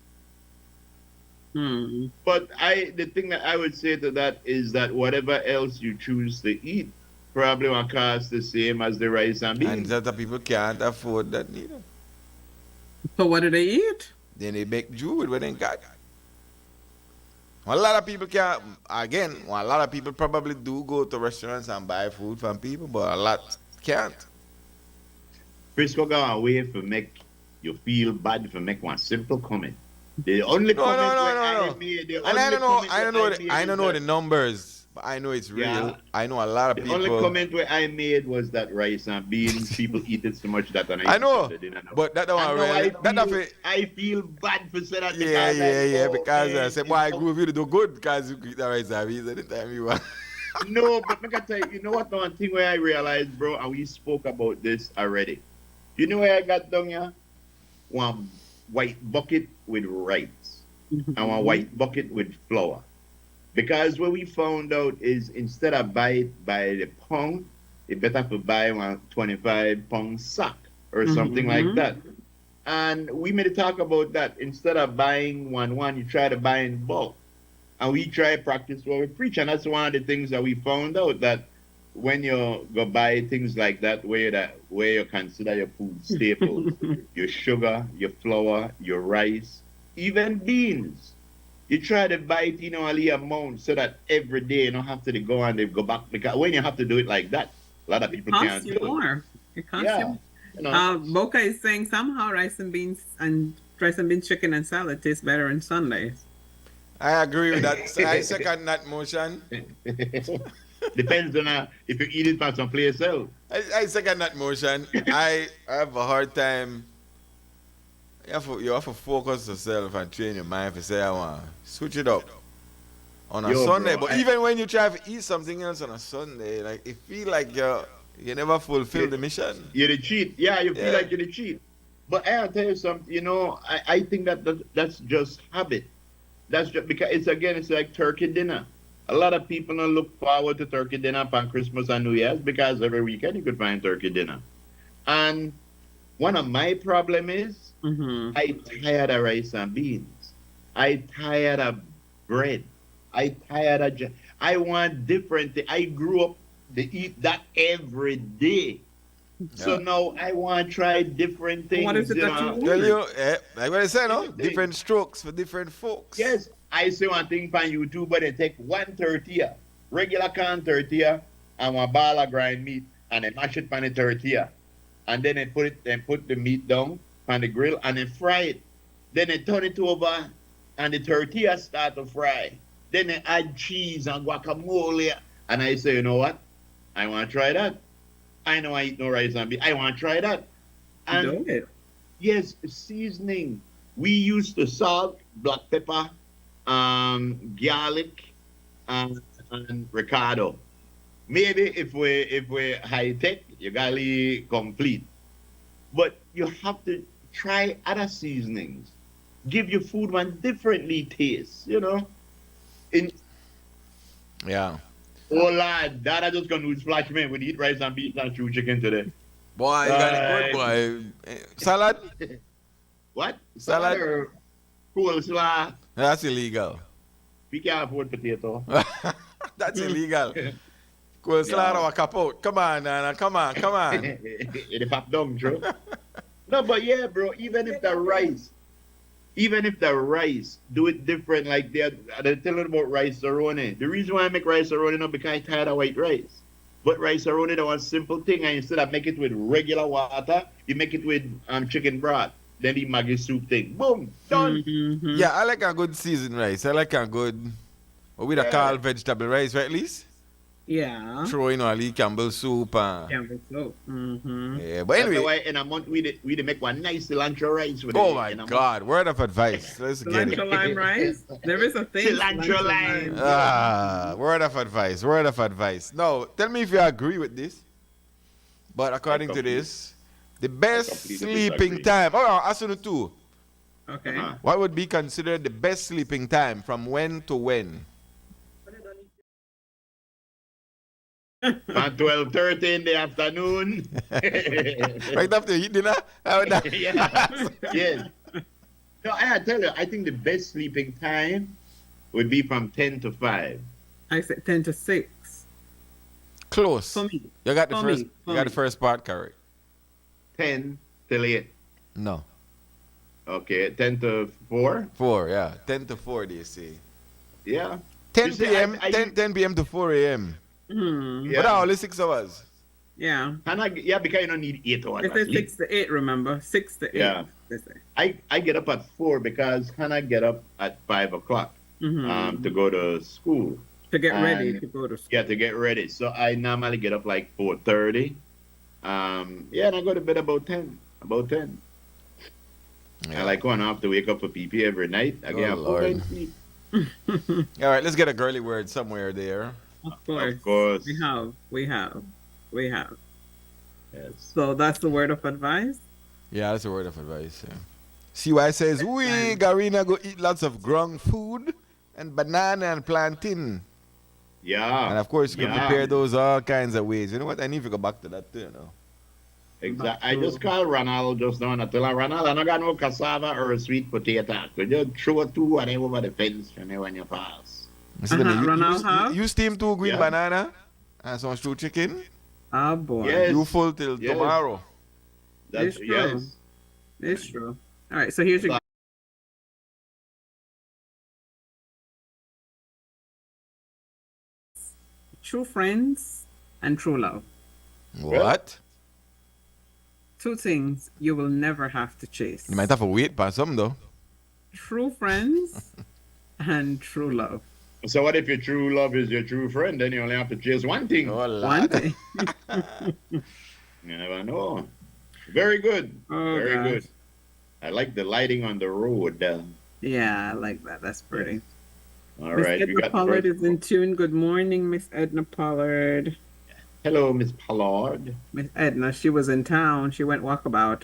But the thing that I would say to that is that whatever else you choose to eat probably will cost the same as the rice and And beans. a lot of people can't afford that neither. So what do they eat? Then they make do with what they got. A lot of people can't, again, a lot of people probably do go to restaurants and buy food from people, but a lot can't. Frisco got a way for make you feel bad for make one simple comment. The only No, comment no, where no, I no. made, the And only I don't know, comment I don't where know, made I don't is know that- the numbers, but I know it's real. Yeah. I know a lot of The people. only comment where I made was that rice and beans, people eat it so much that I know, they didn't know. but that don't I know really, that don't feel, I feel bad for saying that. yeah, because yeah, I know, because I man, said, it's boy, I so- grew up you to do good because you eat the rice and beans anytime you want. No, but I can tell you, you know what? One thing where I realized, bro, and we spoke about this already. You know where I got down here? One white bucket with rice and one white bucket with flour. Because what we found out is instead of buy it by the pound, it better to buy one 25-pound sack or something like that. And we made a talk about that. Instead of buying one, you try to buy in bulk. And we try to practice what we preach. And that's one of the things that we found out, that when you go buy things like that, where you consider your food staples, your sugar, your flour, your rice, even beans, you try to buy it in only amount so that every day you don't have to go and they go back. Because when you have to do it like that, a lot of people can't Costs do you it. more. It costs Yeah. you more. You know, Boca is saying somehow rice and beans chicken and salad taste better on Sundays. I agree with that. I second that motion. depends on if you eat it from someplace else. I second that motion. I have a hard time. You have to focus yourself and train your mind to say, I want to switch it up on a Yo, Sunday. bro, But even when you try to eat something else on a Sunday, like it feel like you never fulfill the mission. You're the cheat. Yeah, you feel Yeah. like you're the cheat. But I'll tell you something, you know, I think that's just habit. That's just because it's like turkey dinner. A lot of people don't look forward to turkey dinner on Christmas and New Year's because every weekend you could find turkey dinner. And one of my problem is I tired of rice and beans. I tired of bread. I tired of I want different things. I grew up to eat that every day. So now I want to try different things. What is it that you want? Well, like what I said, no? Different strokes for different folks. Yes, I see one thing on YouTube, but they take one tortilla, regular can tortilla, and one ball of grind meat, and they mash it on the tortilla. And then they put the meat down on the grill and they fry it. Then they turn it over and the tortilla start to fry. Then they add cheese and guacamole. And I say, you know what? I want to try that. I know I eat no rice and beef. I want to try that. And Do it. yes, seasoning. We use the salt, black pepper, garlic, and Ricardo. Maybe if we're high tech, you gotta leave complete. But you have to try other seasonings. Give your food one differently taste, you know. Yeah. Oh lad, that I just gonna do is flash me when you eat rice and beef and chew chicken today. Boy, you got it good, boy. Salad? What? Salad? Or coleslaw? That's illegal. We can't afford potato. That's illegal. Coleslaw or capote. Come on, Nana. Come on. It pop down, true. No, but yeah, bro. Even if the rice, do it different. Like they're telling about rice aroni. The reason why I make rice aroni not because I'm tired of white rice. But rice aroni, that one simple thing. And instead of make it with regular water, you make it with chicken broth. Then the Maggi soup thing. Boom, done. Mm-hmm. Yeah, I like a good seasoned rice. I like a good, what we call vegetable rice, right, Lise? Yeah. Throw in a Lee Campbell soup. Campbell soup. Mm-hmm. Yeah, but anyway. That's why in a month we make one nice cilantro rice with Oh it. my God, word of advice. Let's get it. Cilantro lime rice? There is a thing. Cilantro lime. Word of advice. No, tell me if you agree with this. But according to this, the best sleeping time. Oh, Asunu too. Okay. What would be considered the best sleeping time from when to when? At 12:30 in the afternoon. Right after you eat dinner? Yes. No, I tell you, I think the best sleeping time would be from 10 to 5. I said 10 to 6. Close. For me. You got the For first. me. You got the first part correct. 10 till 8. No. Okay, 10 to 4? 4, yeah. 10 to 4, they say. Yeah. 10 You see, p.m. I 10 p.m. to 4 a.m. Hmm. Yeah. But only 6 hours. Yeah. Yeah, because you don't need 8 hours. They of say sleep. 6 to 8, remember? 6 to 8. Yeah. They say. I get up at 4 because Hannah get up at 5 o'clock Mm-hmm. to go to school. To get ready And- to go to school. Yeah, to get ready. So I normally get up like 4:30. Yeah, and I go to bed about 10. About 10. Yeah. I like one. I have to wake up for PP every night. I get Oh, a full Lord. night's sleep. All right, let's get a girly word somewhere there. Of course. Of course. We have. Yes. So that's the word of advice. Yeah, that's a word of advice. Yeah. CY says, we, Garina, go eat lots of ground food and banana and plantain. Yeah. And of course, you can Yeah. prepare those all kinds of ways. You know what? I need to go back to that too, you know. Exactly. I just called Ronald just now and I tell her, Ronald, I don't got no cassava or a sweet potato. Could you throw 2 and then over the fence for me when you pass? Listen to me, Ronald, how? you steam 2 green Yeah. banana and some stewed chicken. Oh, boy. Yes. You full till Yes. tomorrow. That's It's true. yes. It's true. All right, so here's your true friends and true love. What? 2 things you will never have to chase. You might have to wait for some though. True friends and true love. So what if your true love is your true friend? Then you only have to chase one thing. Oh, One Lord. thing. You never know. Very good. Oh, Very gosh. good. I like the lighting on the road. Yeah, I like that. That's pretty. All Miss right. We Edna got the Pollard first- is in tune. Good morning, Miss Edna Pollard. Hello, Miss Pollard. Miss Edna, she was in town. She went walkabout.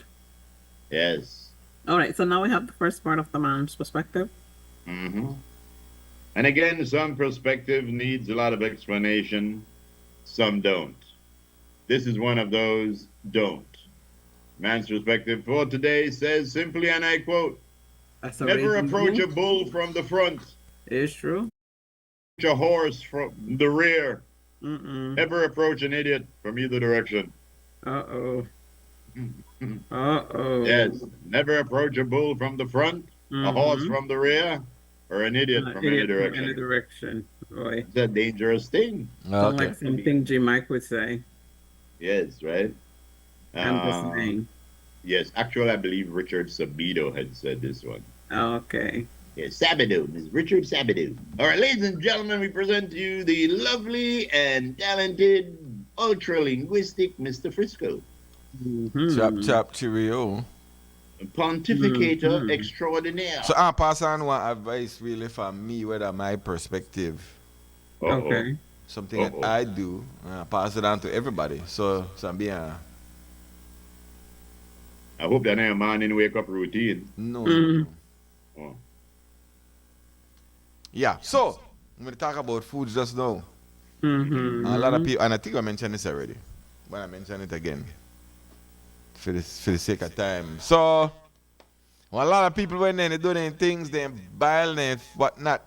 Yes. All right, so now we have the first part of the man's perspective. Mm-hmm. And again, some perspective needs a lot of explanation. Some don't. This is one of those don't. Man's perspective for today says simply, and I quote, That's a never raising approach a bull. bull from the front, It's true. approach a horse from the rear, Mm-mm. never approach an idiot from either direction. Uh-oh. Uh-oh. Yes, never approach a bull from the front, a horse Mhm. from the rear, or an idiot from any Idiot from direction. any direction. Boy. It's a dangerous thing. Sound Okay. like something J. Mike would say. Yes, right? I'm just saying. Yes, actually, I believe Richard Sabido had said this one. Okay. Yes, Sabido, Ms. Richard Sabido. All right, ladies and gentlemen, we present to you the lovely and talented, ultra-linguistic Mr. Frisco. Chop, cheerio. Pontificator extraordinaire. So I'll pass on one advice really from me, whether my perspective, Okay. something that I do, and I pass it on to everybody. So I'm being I hope that ain't a morning wake up routine. no. Oh. Yeah. So I'm going to talk about foods just now. Mm-hmm. A lot of people, and I think I mentioned this already, but I mention it again for the sake of time. So, a lot of people when they do their things, they boil and whatnot.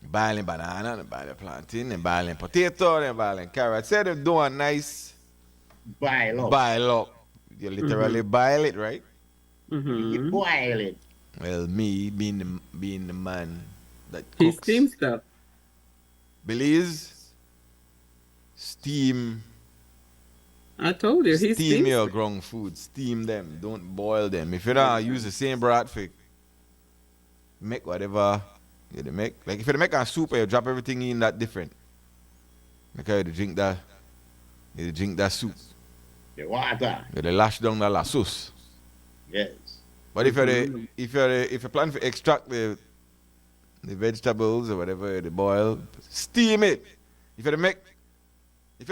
Boiling banana, they boiling plantain, they boiling potato, they boiling carrots. Say they do a nice Boil up. You literally boil it, right? You boil it. Well, me being the man that He cooks. steams stuff. Belize, steam. I told you, he Steam steams your it. ground food. Steam them. Don't boil them. If you don't use the same broth for make whatever you make. Like if you make a soup, you drop everything in that different. Because you drink that soup. The water. You lash down the la sauce. Yes. But if you plan to extract the vegetables or whatever you boil, steam it. If you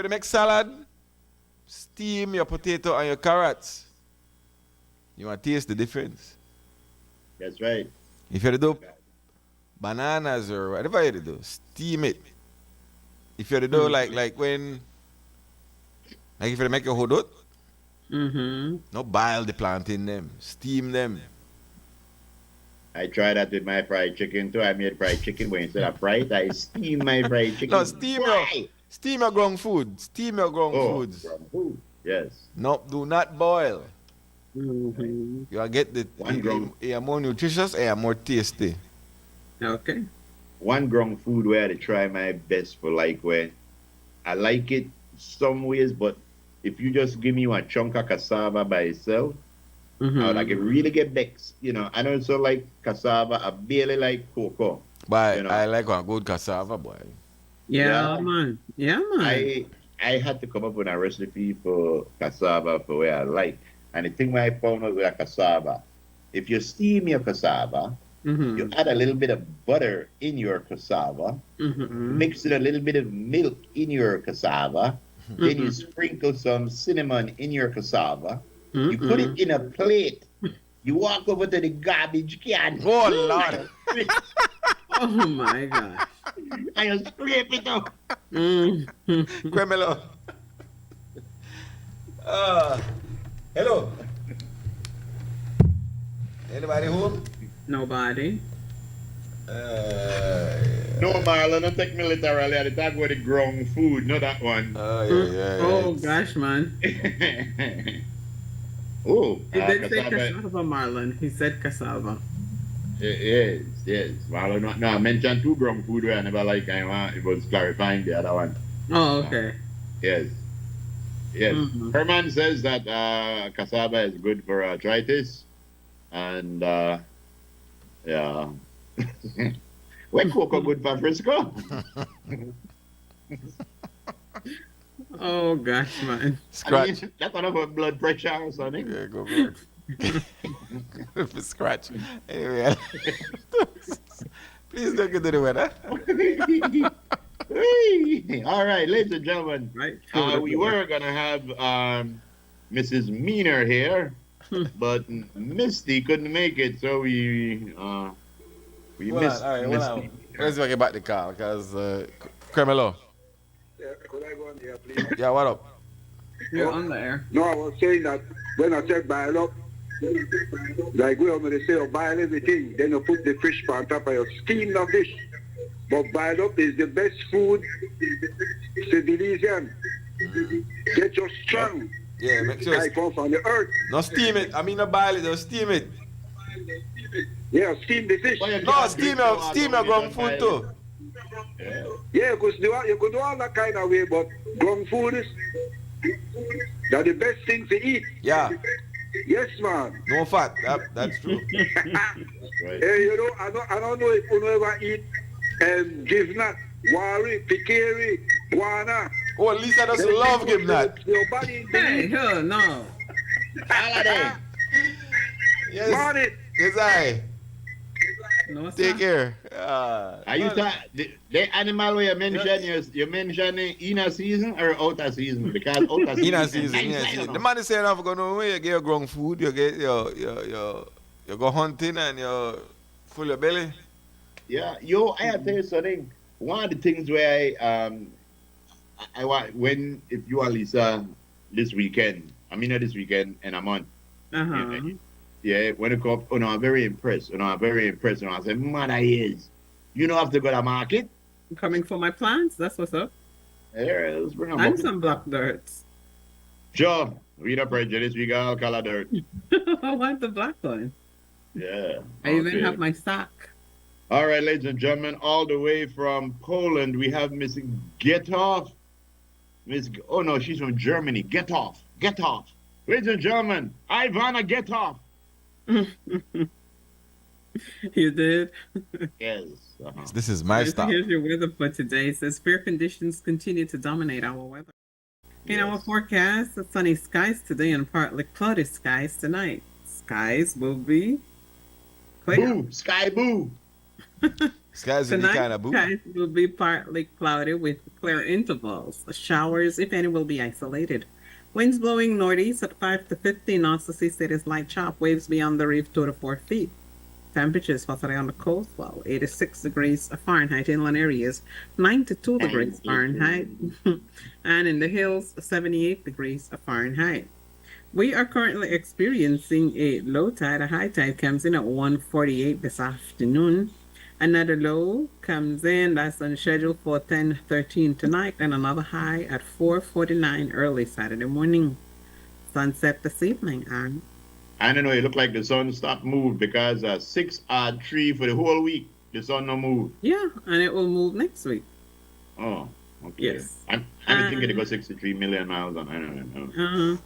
make salad, steam your potato and your carrots. You want to taste the difference. That's right. If you do bananas or whatever you do, steam it. If you do like if you make a hodot, no boil the plant in them, steam them. I tried that with my fried chicken too. I made fried chicken, but instead of fried, I steam my fried chicken. No, steam your ground food. Steam your ground foods. Ground food. Yes. No, do not boil. Mm-hmm. You will get they are more nutritious and more tasty. Okay. One ground food where I try my best for like where I like it some ways, but if you just give me one chunk of cassava by itself, I would like it really get vexed. You know, I don't so like cassava. I barely like cocoa. But you know. I like a good cassava, boy. Yeah, man. Yeah, man. I had to come up with a recipe for cassava for where I like. And the thing I found out with a cassava, if you steam your cassava, you add a little bit of butter in your cassava, mix it a little bit of milk in your cassava, then you sprinkle some cinnamon in your cassava, you put it in a plate, you walk over to the garbage can. Oh, Lord. Oh, my gosh. And you scrape it up. Cremelo. Hello. Anybody home? Nobody. No, Marlon, don't take me literally. I talk about the ground food, not that one. Oh, gosh, man. Oh, He did say cassava. cassava, Marlon. He said cassava. Yes. Marlon, no, I mentioned two ground food where I never like. It was clarifying the other one. Oh, okay. Yes. Herman says that cassava is good for arthritis. And, yeah. When cocoa good for Frisco? Oh, gosh, man. Scratch. That's one of our blood pressure or something. Yeah, go for it. Scratch. Anyway. Please don't get to the weather. All right, ladies and gentlemen. Right. We were going to have Mrs. Meaner here, but Misty couldn't make it, so we missed Misty. Let's get back the car, because Cremelo. Yeah, could I go on there, please? Yeah, what up? You're on there. No, I was saying that when I said boil up, like we already say, boil everything, then you put the fish on top of you, steam the fish. But boil up is the best food civilian. Get you strong. Yeah, make sure. I come from the earth. No steam it. I mean, no boil it, no steam it. Yeah, steam the fish. Well, you No, can't steam drink the steam water your when ground you food don't too. Yeah. Yeah, because you could do all that kind of way, but ground food is they're the best thing to eat. Yeah. Yes, man. No fat. That's true. Right. Hey, you know, I don't know if you ever eat give nut, wari, pikeri, guana. Oh, Lisa does love him that. Your body Hey, needs hell no. All of them. Yes. money. Yes, I. No, Take sir. care. Are you the animal where you mention in a season or out of season? Because out of season. In a season, in a season. The man is saying, "I'm going away. You get your ground food. You get you go hunting and you full your belly." Yeah, I have to tell you something. One of the things where I want when if you are Lisa this weekend, not this weekend and a month. Uh-huh. Yeah, when it comes, I'm very impressed. I'm very impressed. I said, man, I is. You don't have to go to the market. I'm coming for my plants. That's what's up. Yeah, let's bring them And up. some black dirt. Sure, we don't prejudice. We got all color dirt. I want the black one. Yeah. I even okay. have my sack. All right, ladies and gentlemen, all the way from Poland, we have Miss Getoff. Oh no, she's from Germany. Getoff. Ladies and gentlemen, Ivana Getoff. You did? Yes. This is my stop. Here's your weather for today. It says fair conditions continue to dominate our weather. In our forecast, sunny skies today and partly cloudy skies tonight. Skies will be clear. Boo! Sky boo! Skies will be Tonight, kind of boo. skies will be partly cloudy with clear intervals. Showers, if any, will be isolated. Winds blowing northeast at 5 to 15 knots. The sea state is light chop. Waves beyond the reef 2 to 4 feet. Temperatures for today on the coast, 86 degrees Fahrenheit. Inland areas, 92 degrees Fahrenheit. And in the hills, 78 degrees Fahrenheit. We are currently experiencing a low tide. A high tide comes in at 1:48 this afternoon. Another low comes in, that's on schedule for 10:13 tonight, and another high at 4:49 early Saturday morning. Sunset this evening, and I don't know, it looked like the sun stopped move because 6-3 for the whole week. The sun no move. yeah, and it will move next week. Oh, okay. Yes. I'm thinking it goes 63 million miles on. I don't know.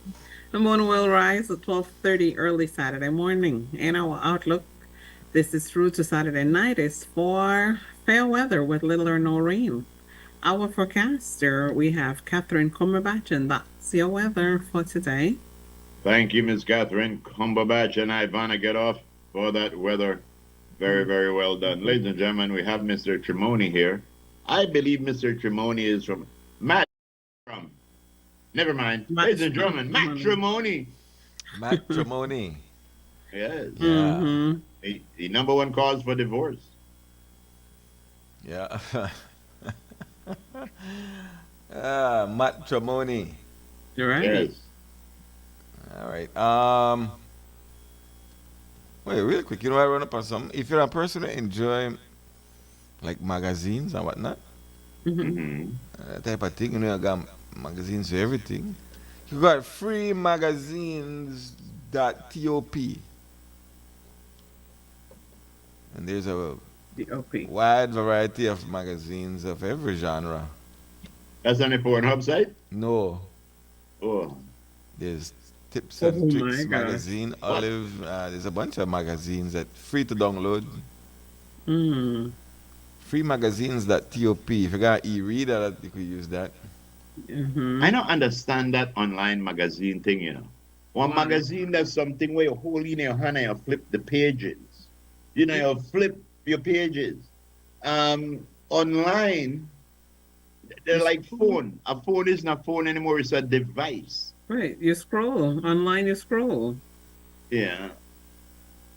The moon will rise at 12:30 early Saturday morning. In our outlook, this is through to Saturday night, is for fair weather with little or no rain. Our forecaster, we have Catherine Cumberbatch, and that's your weather for today. Thank you, Miss Catherine Cumberbatch and Ivana Getoff for that weather. Very, very well done. Ladies and gentlemen, we have Mr. Tremoni here. I believe Mr. Tremoni is from never mind. Ladies and gentlemen, matrimony. Matrimony. Yes. Yeah. Mm-hmm. The number one cause for divorce. Yeah. Matrimony. You're right. Yes. All right. Wait, real quick. You know, I run up on something. If you're a person that enjoy like magazines and whatnot, that type of thing, you know, you got magazines for everything. You got free magazines.top. And there's a wide variety of magazines of every genre. That's on the Pornhub site? No. Oh. There's Tips and Tricks magazine, Olive. There's a bunch of magazines that free to download. Free magazines.top. If you got e-reader, you could use that. I don't understand that online magazine thing, you know. One magazine that's something where you hold in your hand and you flip the pages. You know, you flip your pages. Online, they're like phone. A phone isn't a phone anymore, it's a device. Right, you scroll. Online, you scroll. Yeah.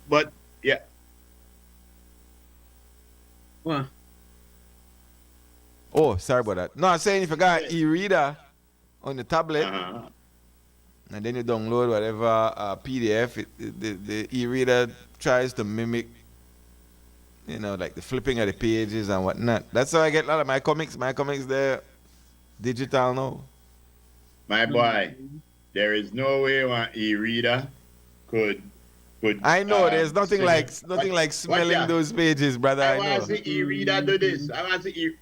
But, yeah. What? Oh, sorry about that. No, I'm saying if you got e-reader on the tablet, and then you download whatever PDF, the e-reader tries to mimic, you know, like the flipping of the pages and whatnot. That's how I get a lot of my comics. My comics, they're digital now. My boy, there is no way one e-reader could could. I know there's nothing sing like it. smelling that? those pages, brother. I I want know. to see you read and do this. I want to see you.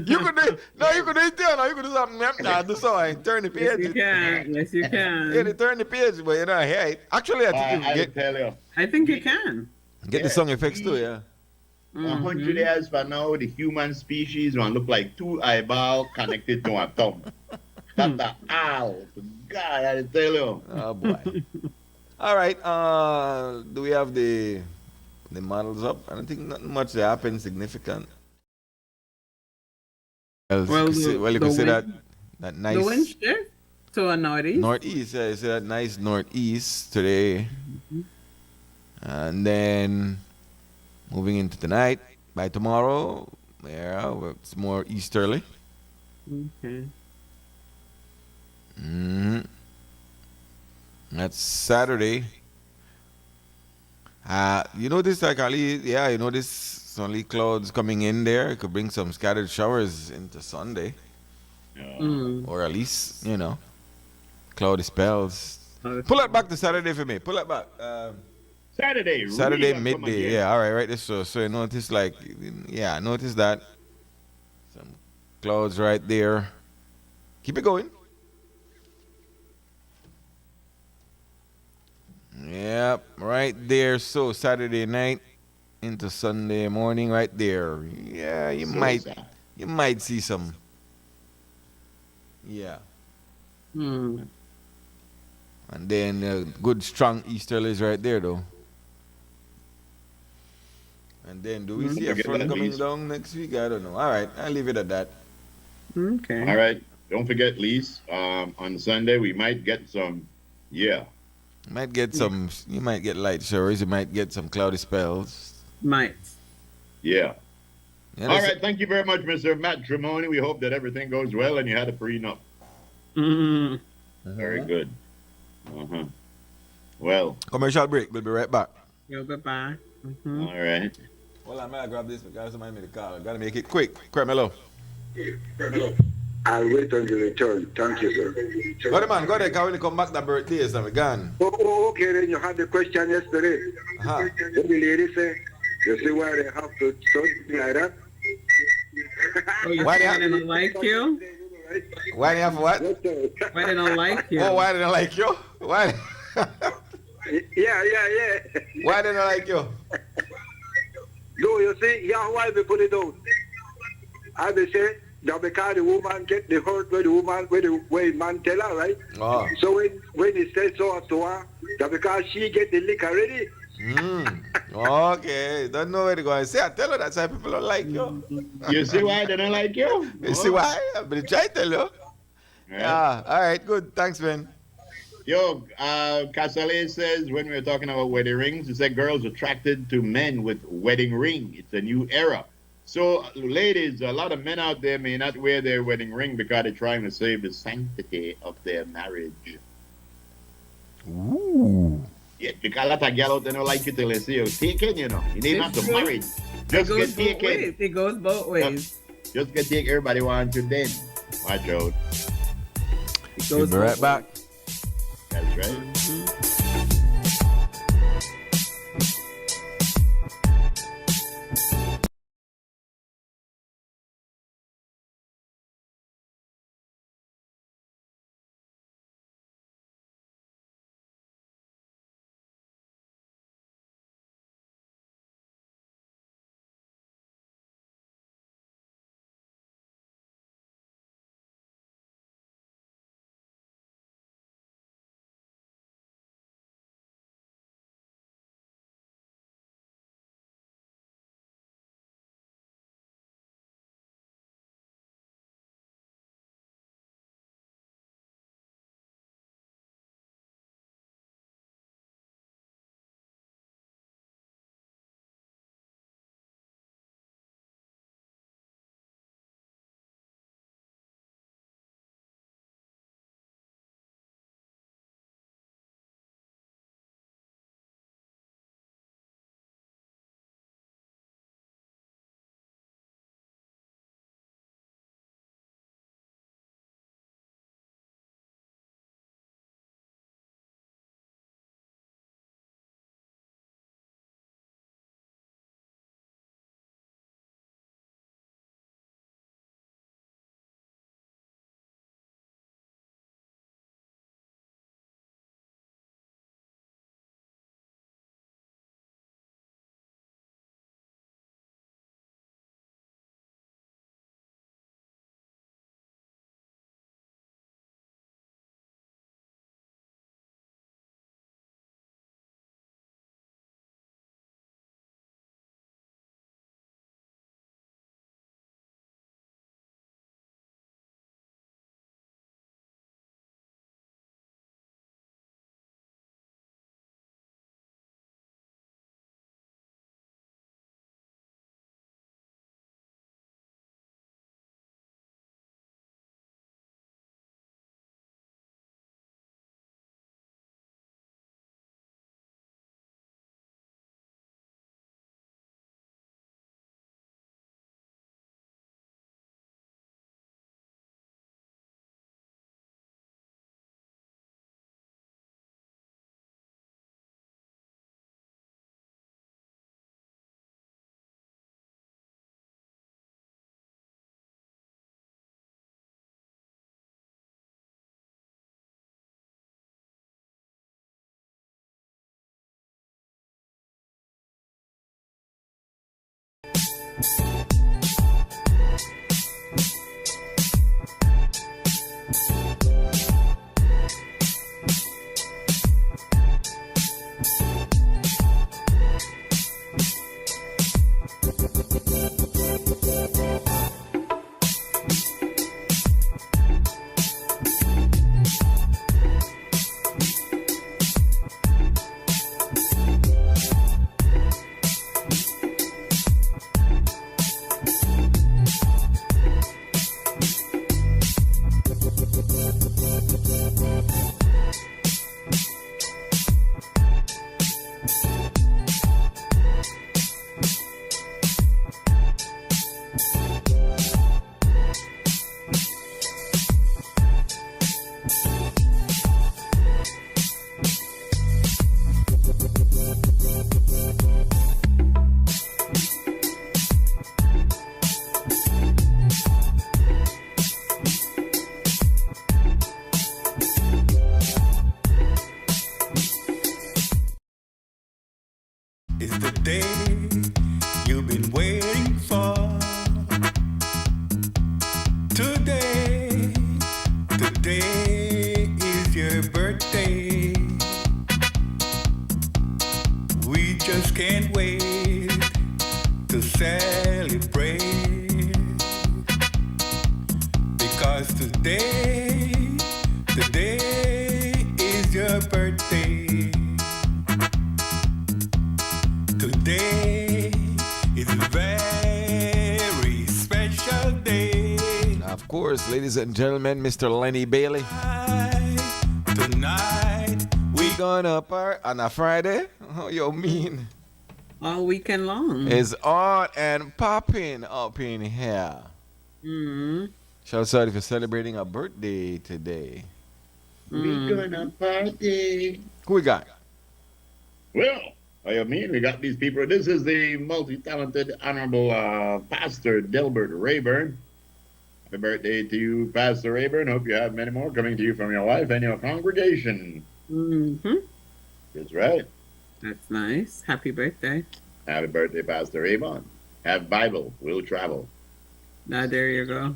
You could do it. No, you could do it too. No, you could do something. Nah, do so. I turn the Yes, page. you can. Yes, you Yeah, they can. turn the page, but you know, hey, actually, I think you can I'll tell you. I think you can. get the Yeah, song effects too. we- Yeah. 100 years from now, the human species will look like two eyeballs connected to a thumb. That's the owl. God, I tell you. Oh boy. All right. Do we have the models up? I don't think nothing much happened significant. Well, Well, you could see that nice the wind shift to a northeast. northeast. Yeah, you see that nice northeast today, and then moving into the night. By tomorrow, yeah, it's more easterly. Okay. hmm That's Saturday. You notice like Ali, yeah, you notice some clouds coming in there. It could bring some scattered showers into Sunday, or at least cloudy spells. Pull it back to Saturday for me. Pull it back. Saturday. Saturday read and come midday. again. Yeah, all right, right this so you notice notice that some clouds right there. Keep it going. Yep, right there. So Saturday night into Sunday morning, right there. Yeah, you might see some. Yeah, Hmm. and then good strong easterlies right there though. And then do we see a Forget front that coming lease. down next week? I don't know. All right, I'll leave it at that. Okay. All right. Don't forget, Lise. On Sunday, we might get some. Yeah. Might get some. You might get light showers. You might get some cloudy spells. Might. Yeah. Yeah, All that's- right. Thank you very much, Mr. Matrimony. We hope that everything goes well and you had a prenup. Mm. Very good. Uh-huh. Well, Commercial break. We'll be right back. You'll be back. all right. Well, I'm gonna grab this because somebody made a call. I gotta make it quick. Carmelo. I'll wait until you return. Thank you, sir. Go ahead, man. Go ahead. When you come back, that birthday is gone. Okay, then you had the question yesterday. Uh-huh. What the lady say? You see why they have to something like that? Oh, you Why why they- they don't like you? Why do you have what? Why they don't like you? Oh, why did I like you? Why? Yeah. Why did I like you? No, you see, yeah, why they put it out? I they say that because the woman get the hurt where the man tell her, right? Oh. So when he says so to her, that because she get the lick already. Okay. Don't know where to go. I say, I tell her that's why people don't like you. You see why they don't like you? You see why? I've been trying to tell you. Yeah. All right. Good. Thanks, man. Yo, Casale says when we were talking about wedding rings, he said girls attracted to men with wedding ring. It's a new era. So, ladies, a lot of men out there may not wear their wedding ring because they're trying to save the sanctity of their marriage. Ooh. Yeah, because a lot of girls out there don't like it till they see you taken, you know. You need not to It's true. marry. It Just goes get both taken. ways. It goes both ways. Just get take everybody wants you then. Watch out. It We'll goes be right both back. That's right. 'Cause today is your birthday. Today is a very special day. Of course, ladies and gentlemen, Mr. Lenny Bailey. Tonight We gonna part on a Friday? Oh, you mean? All weekend long. Is on and popping up in here. Mm-hmm. Shout out if you're celebrating a birthday today. We gonna party. Who we got? Well, I mean, we got these people. This is the multi-talented, honorable Pastor Delbert Rayburn. Happy birthday to you, Pastor Rayburn. Hope you have many more coming to you from your wife and your congregation. Mm-hmm. That's right. That's nice. Happy birthday. Happy birthday, Pastor Rayburn. Have Bible. We'll travel. Now, there you go.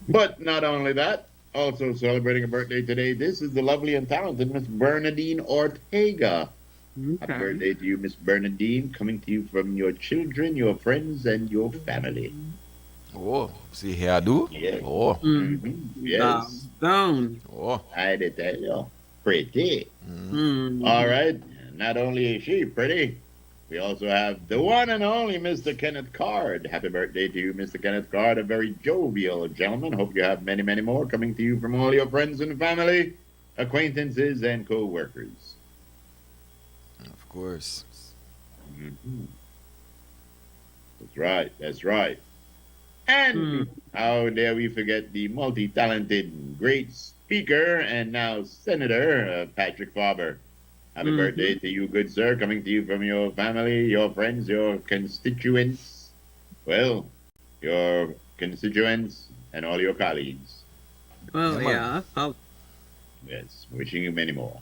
But not only that, also celebrating a birthday today, this is the lovely and talented Miss Bernadine Ortega. Okay. Happy birthday to you, Miss Bernadine, coming to you from your children, your friends, and your family. Oh, see here I do? Yes. Oh. Yes. Down. Oh. I did tell you. Pretty. Mm. All right. Not only is she pretty, we also have the one and only Mr. Kenneth Card. Happy birthday to you, Mr. Kenneth Card, a very jovial gentleman. Hope you have many, many more coming to you from all your friends and family, acquaintances, and co-workers. Of course. Mm-hmm. That's right. That's right. And how dare we forget the multi-talented, great speaker and now Senator Patrick Farber. Happy birthday to you, good sir, coming to you from your family, your friends, your constituents. Well, your constituents and all your colleagues. Well, yeah. Oh, Yes, wishing you many more.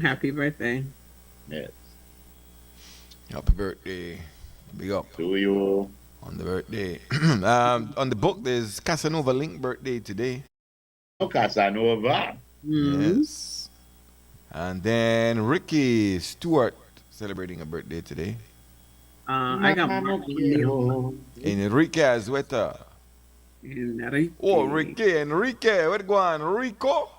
happy birthday. Yes. Happy birthday. Big up. To you. On the birthday. On the book, there's Casanova Link birthday today. Oh, Casanova. Yes. And then Ricky Stewart celebrating a birthday today. I got Neil. Enrique Azueta. Enrique. Oh, Enrique. Where go on? Rico?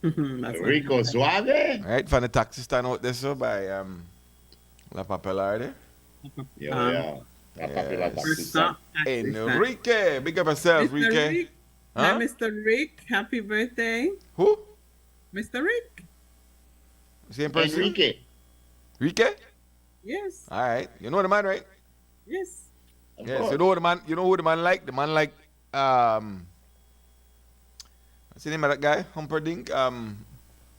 Rico Suave. Right, from the taxi stand out there, so by La Papelarde. Yeah. La Papela taxi stand. Enrique. Big up yourself, Mr. Ricky. Rick. Huh? Hi, Mr. Rick. Happy birthday. Who? Mr. Rick. Same person? Enrique. Ricky? Yes. All right. You know the man, right? Yes. Yes. You know the man. You know who the man like? The man like what's the name of that guy? Humperdinck.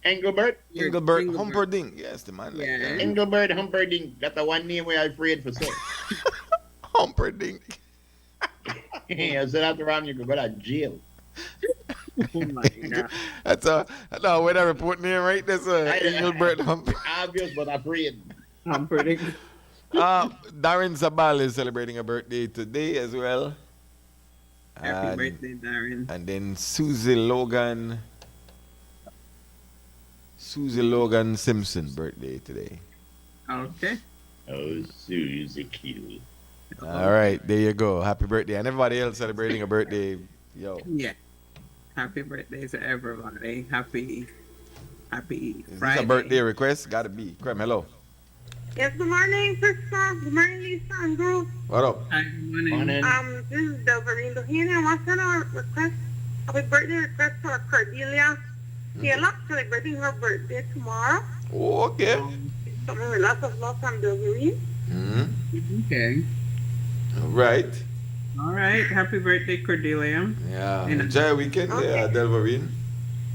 Engelbert. Engelbert Humperdinck. Yes, the man. Yeah. Like, Engelbert Humperdinck. That's the one name we are afraid for say. Humperdinck. I said after around you could go to jail. Oh my God. That's no weather report name, right? That's Engelbert Humperdinck. Obvious, but afraid. Humperdinck. Darren Zabal is celebrating a birthday today as well. Happy birthday, Darren. And then Susie Logan Simpson birthday today. Okay. Oh, Susie cute. All right, there you go. Happy birthday. And everybody else celebrating a birthday. Yo. Yeah. Happy birthday to everybody. Happy Is Friday. this a birthday request? Gotta be. Creme, hello. Yes, good morning, Frisco. Good morning, Lisa and Group. What up? Hi, good morning. Morning. This is Delverine Doheny. I want to send a request, happy birthday request for Cordelia Taylor, celebrating her birthday tomorrow. Oh, okay. Something with lots of love from Delverine. Okay. All right. All right. Happy birthday, Cordelia. Yeah. And- Enjoy your weekend there, Delvarine.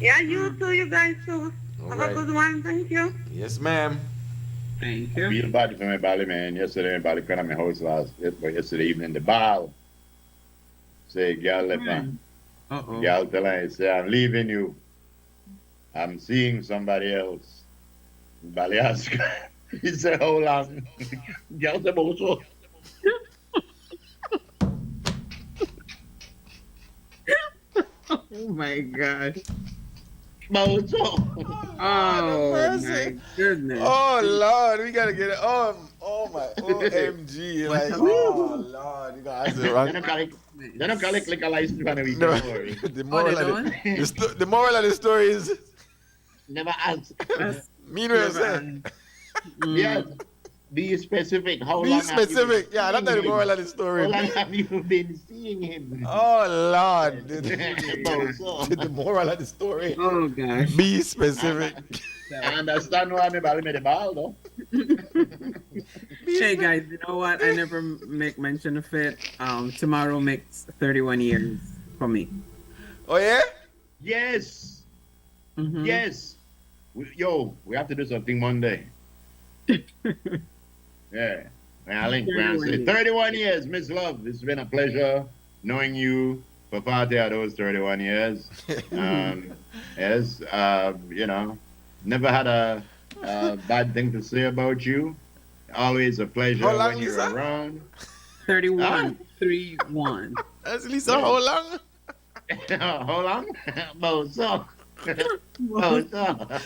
Yeah, you too, you guys too. All Have right. a good one. Thank you. Yes, ma'am. Thank you. Feel bad for my body, man. Yesterday, my body came to my house yesterday evening, the ball. Say, girl, left man. Uh-oh. Girl tell her, say, I'm leaving you. I'm seeing somebody else. Bali ask. He said, how long? Girl said, also. Oh my gosh. Bozo. Oh my goodness. Oh Lord, we gotta get it. Oh Oh my OMG. Like, oh Lord, you got the wrong. They don't collect liquor license for the week. No, Don't worry. the moral of the story is Never ask. mean what you say. Yeah. Be specific. How Be long specific. Have you Yeah, that's not the moral of the story. How long have you been seeing him? Oh Lord. So, The moral of the story. Oh gosh. Be specific. I understand why me ball the ball though. Hey guys, you know what? I never make mention of it. Tomorrow makes 31 years for me. Oh yeah? Yes. Mhm. Yes. We have to do something Monday. Yeah. I think we're gonna say 31 years, Miss Love. It's been a pleasure knowing you for part of those 31 years. Yes, never had a bad thing to say about you. Always a pleasure How long when you're is that? around. 31. 3-1. That's Lisa, how long? Hold on. Bozo. Bozo.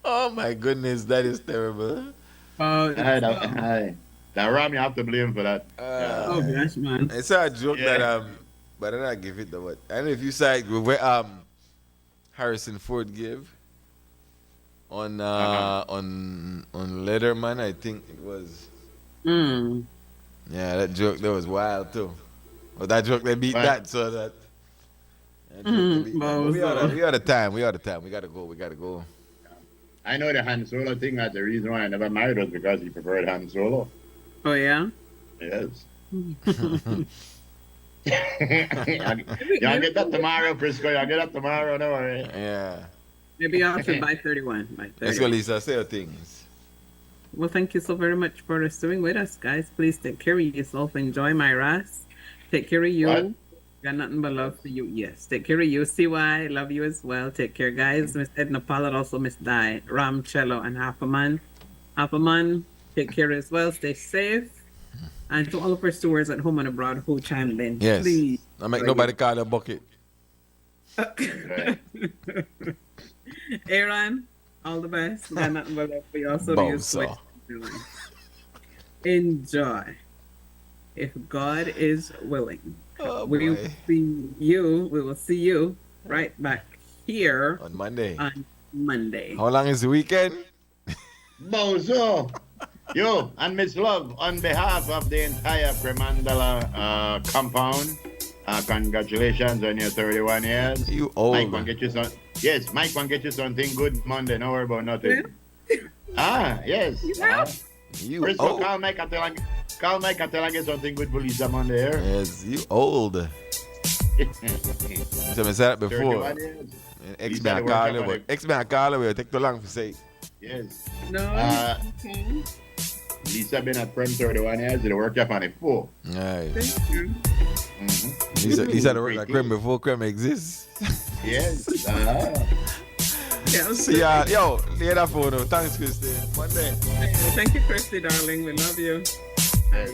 Oh my goodness, that is terrible. That Ram, you have to blame for that. Oh gosh, man. It's a joke that but then I give it the what? I don't know if you saw it with Harrison Ford gave on Letterman, I think it was. Yeah, that joke that was wild too. But that joke they beat that, so that. We out of time. We gotta go. I know the Han Solo thing. That's the reason why I never married was because he preferred Han Solo. Oh yeah. Yes. Y'all get that tomorrow, Frisco. Y'all get that tomorrow. Don't worry. Yeah. Maybe I'll say by 31. Let's go, Lisa. Say your things. Well, thank you so very much for staying with us, guys. Please take care of yourself. Enjoy my rest. Take care of you. What? Got nothing but love for you. Yes. Take care of you. CY, love you as well. Take care, guys. Miss Edna Pollard, also Miss Di, Ram Cello, and Half a Man. Take care as well. Stay safe. And to all of our stewards at home and abroad who chimed in, Yes. please. I make nobody call a bucket. Aaron, all the best. Got nothing but love for you. Also, to you. Bozo. Enjoy. If God is willing. Oh, We boy. will see you right back here On Monday. on Monday. How long is the weekend? Bozo. Yo, and Miss Love, on behalf of the entire Cremandala compound, congratulations on your 31 years. You old. Mike want get you some. Yes, Mike want get you something good Monday. No worry about nothing. Yes. You Frisco, old. call Mike and tell him get something good for Lisa Monday here. Yes, you old. So I said that before. 31 years. X-Man call will take too long to say. Yes. No. Lisa been at Prem 31 years. It worked up on it 4. Right. Thank you. Lisa worked like Creme before Creme exists. Yes. Yes. See ya. Yo, lay that phone. Thanks, Christy. Monday. Thank you, Christy, darling. We love you. Yes.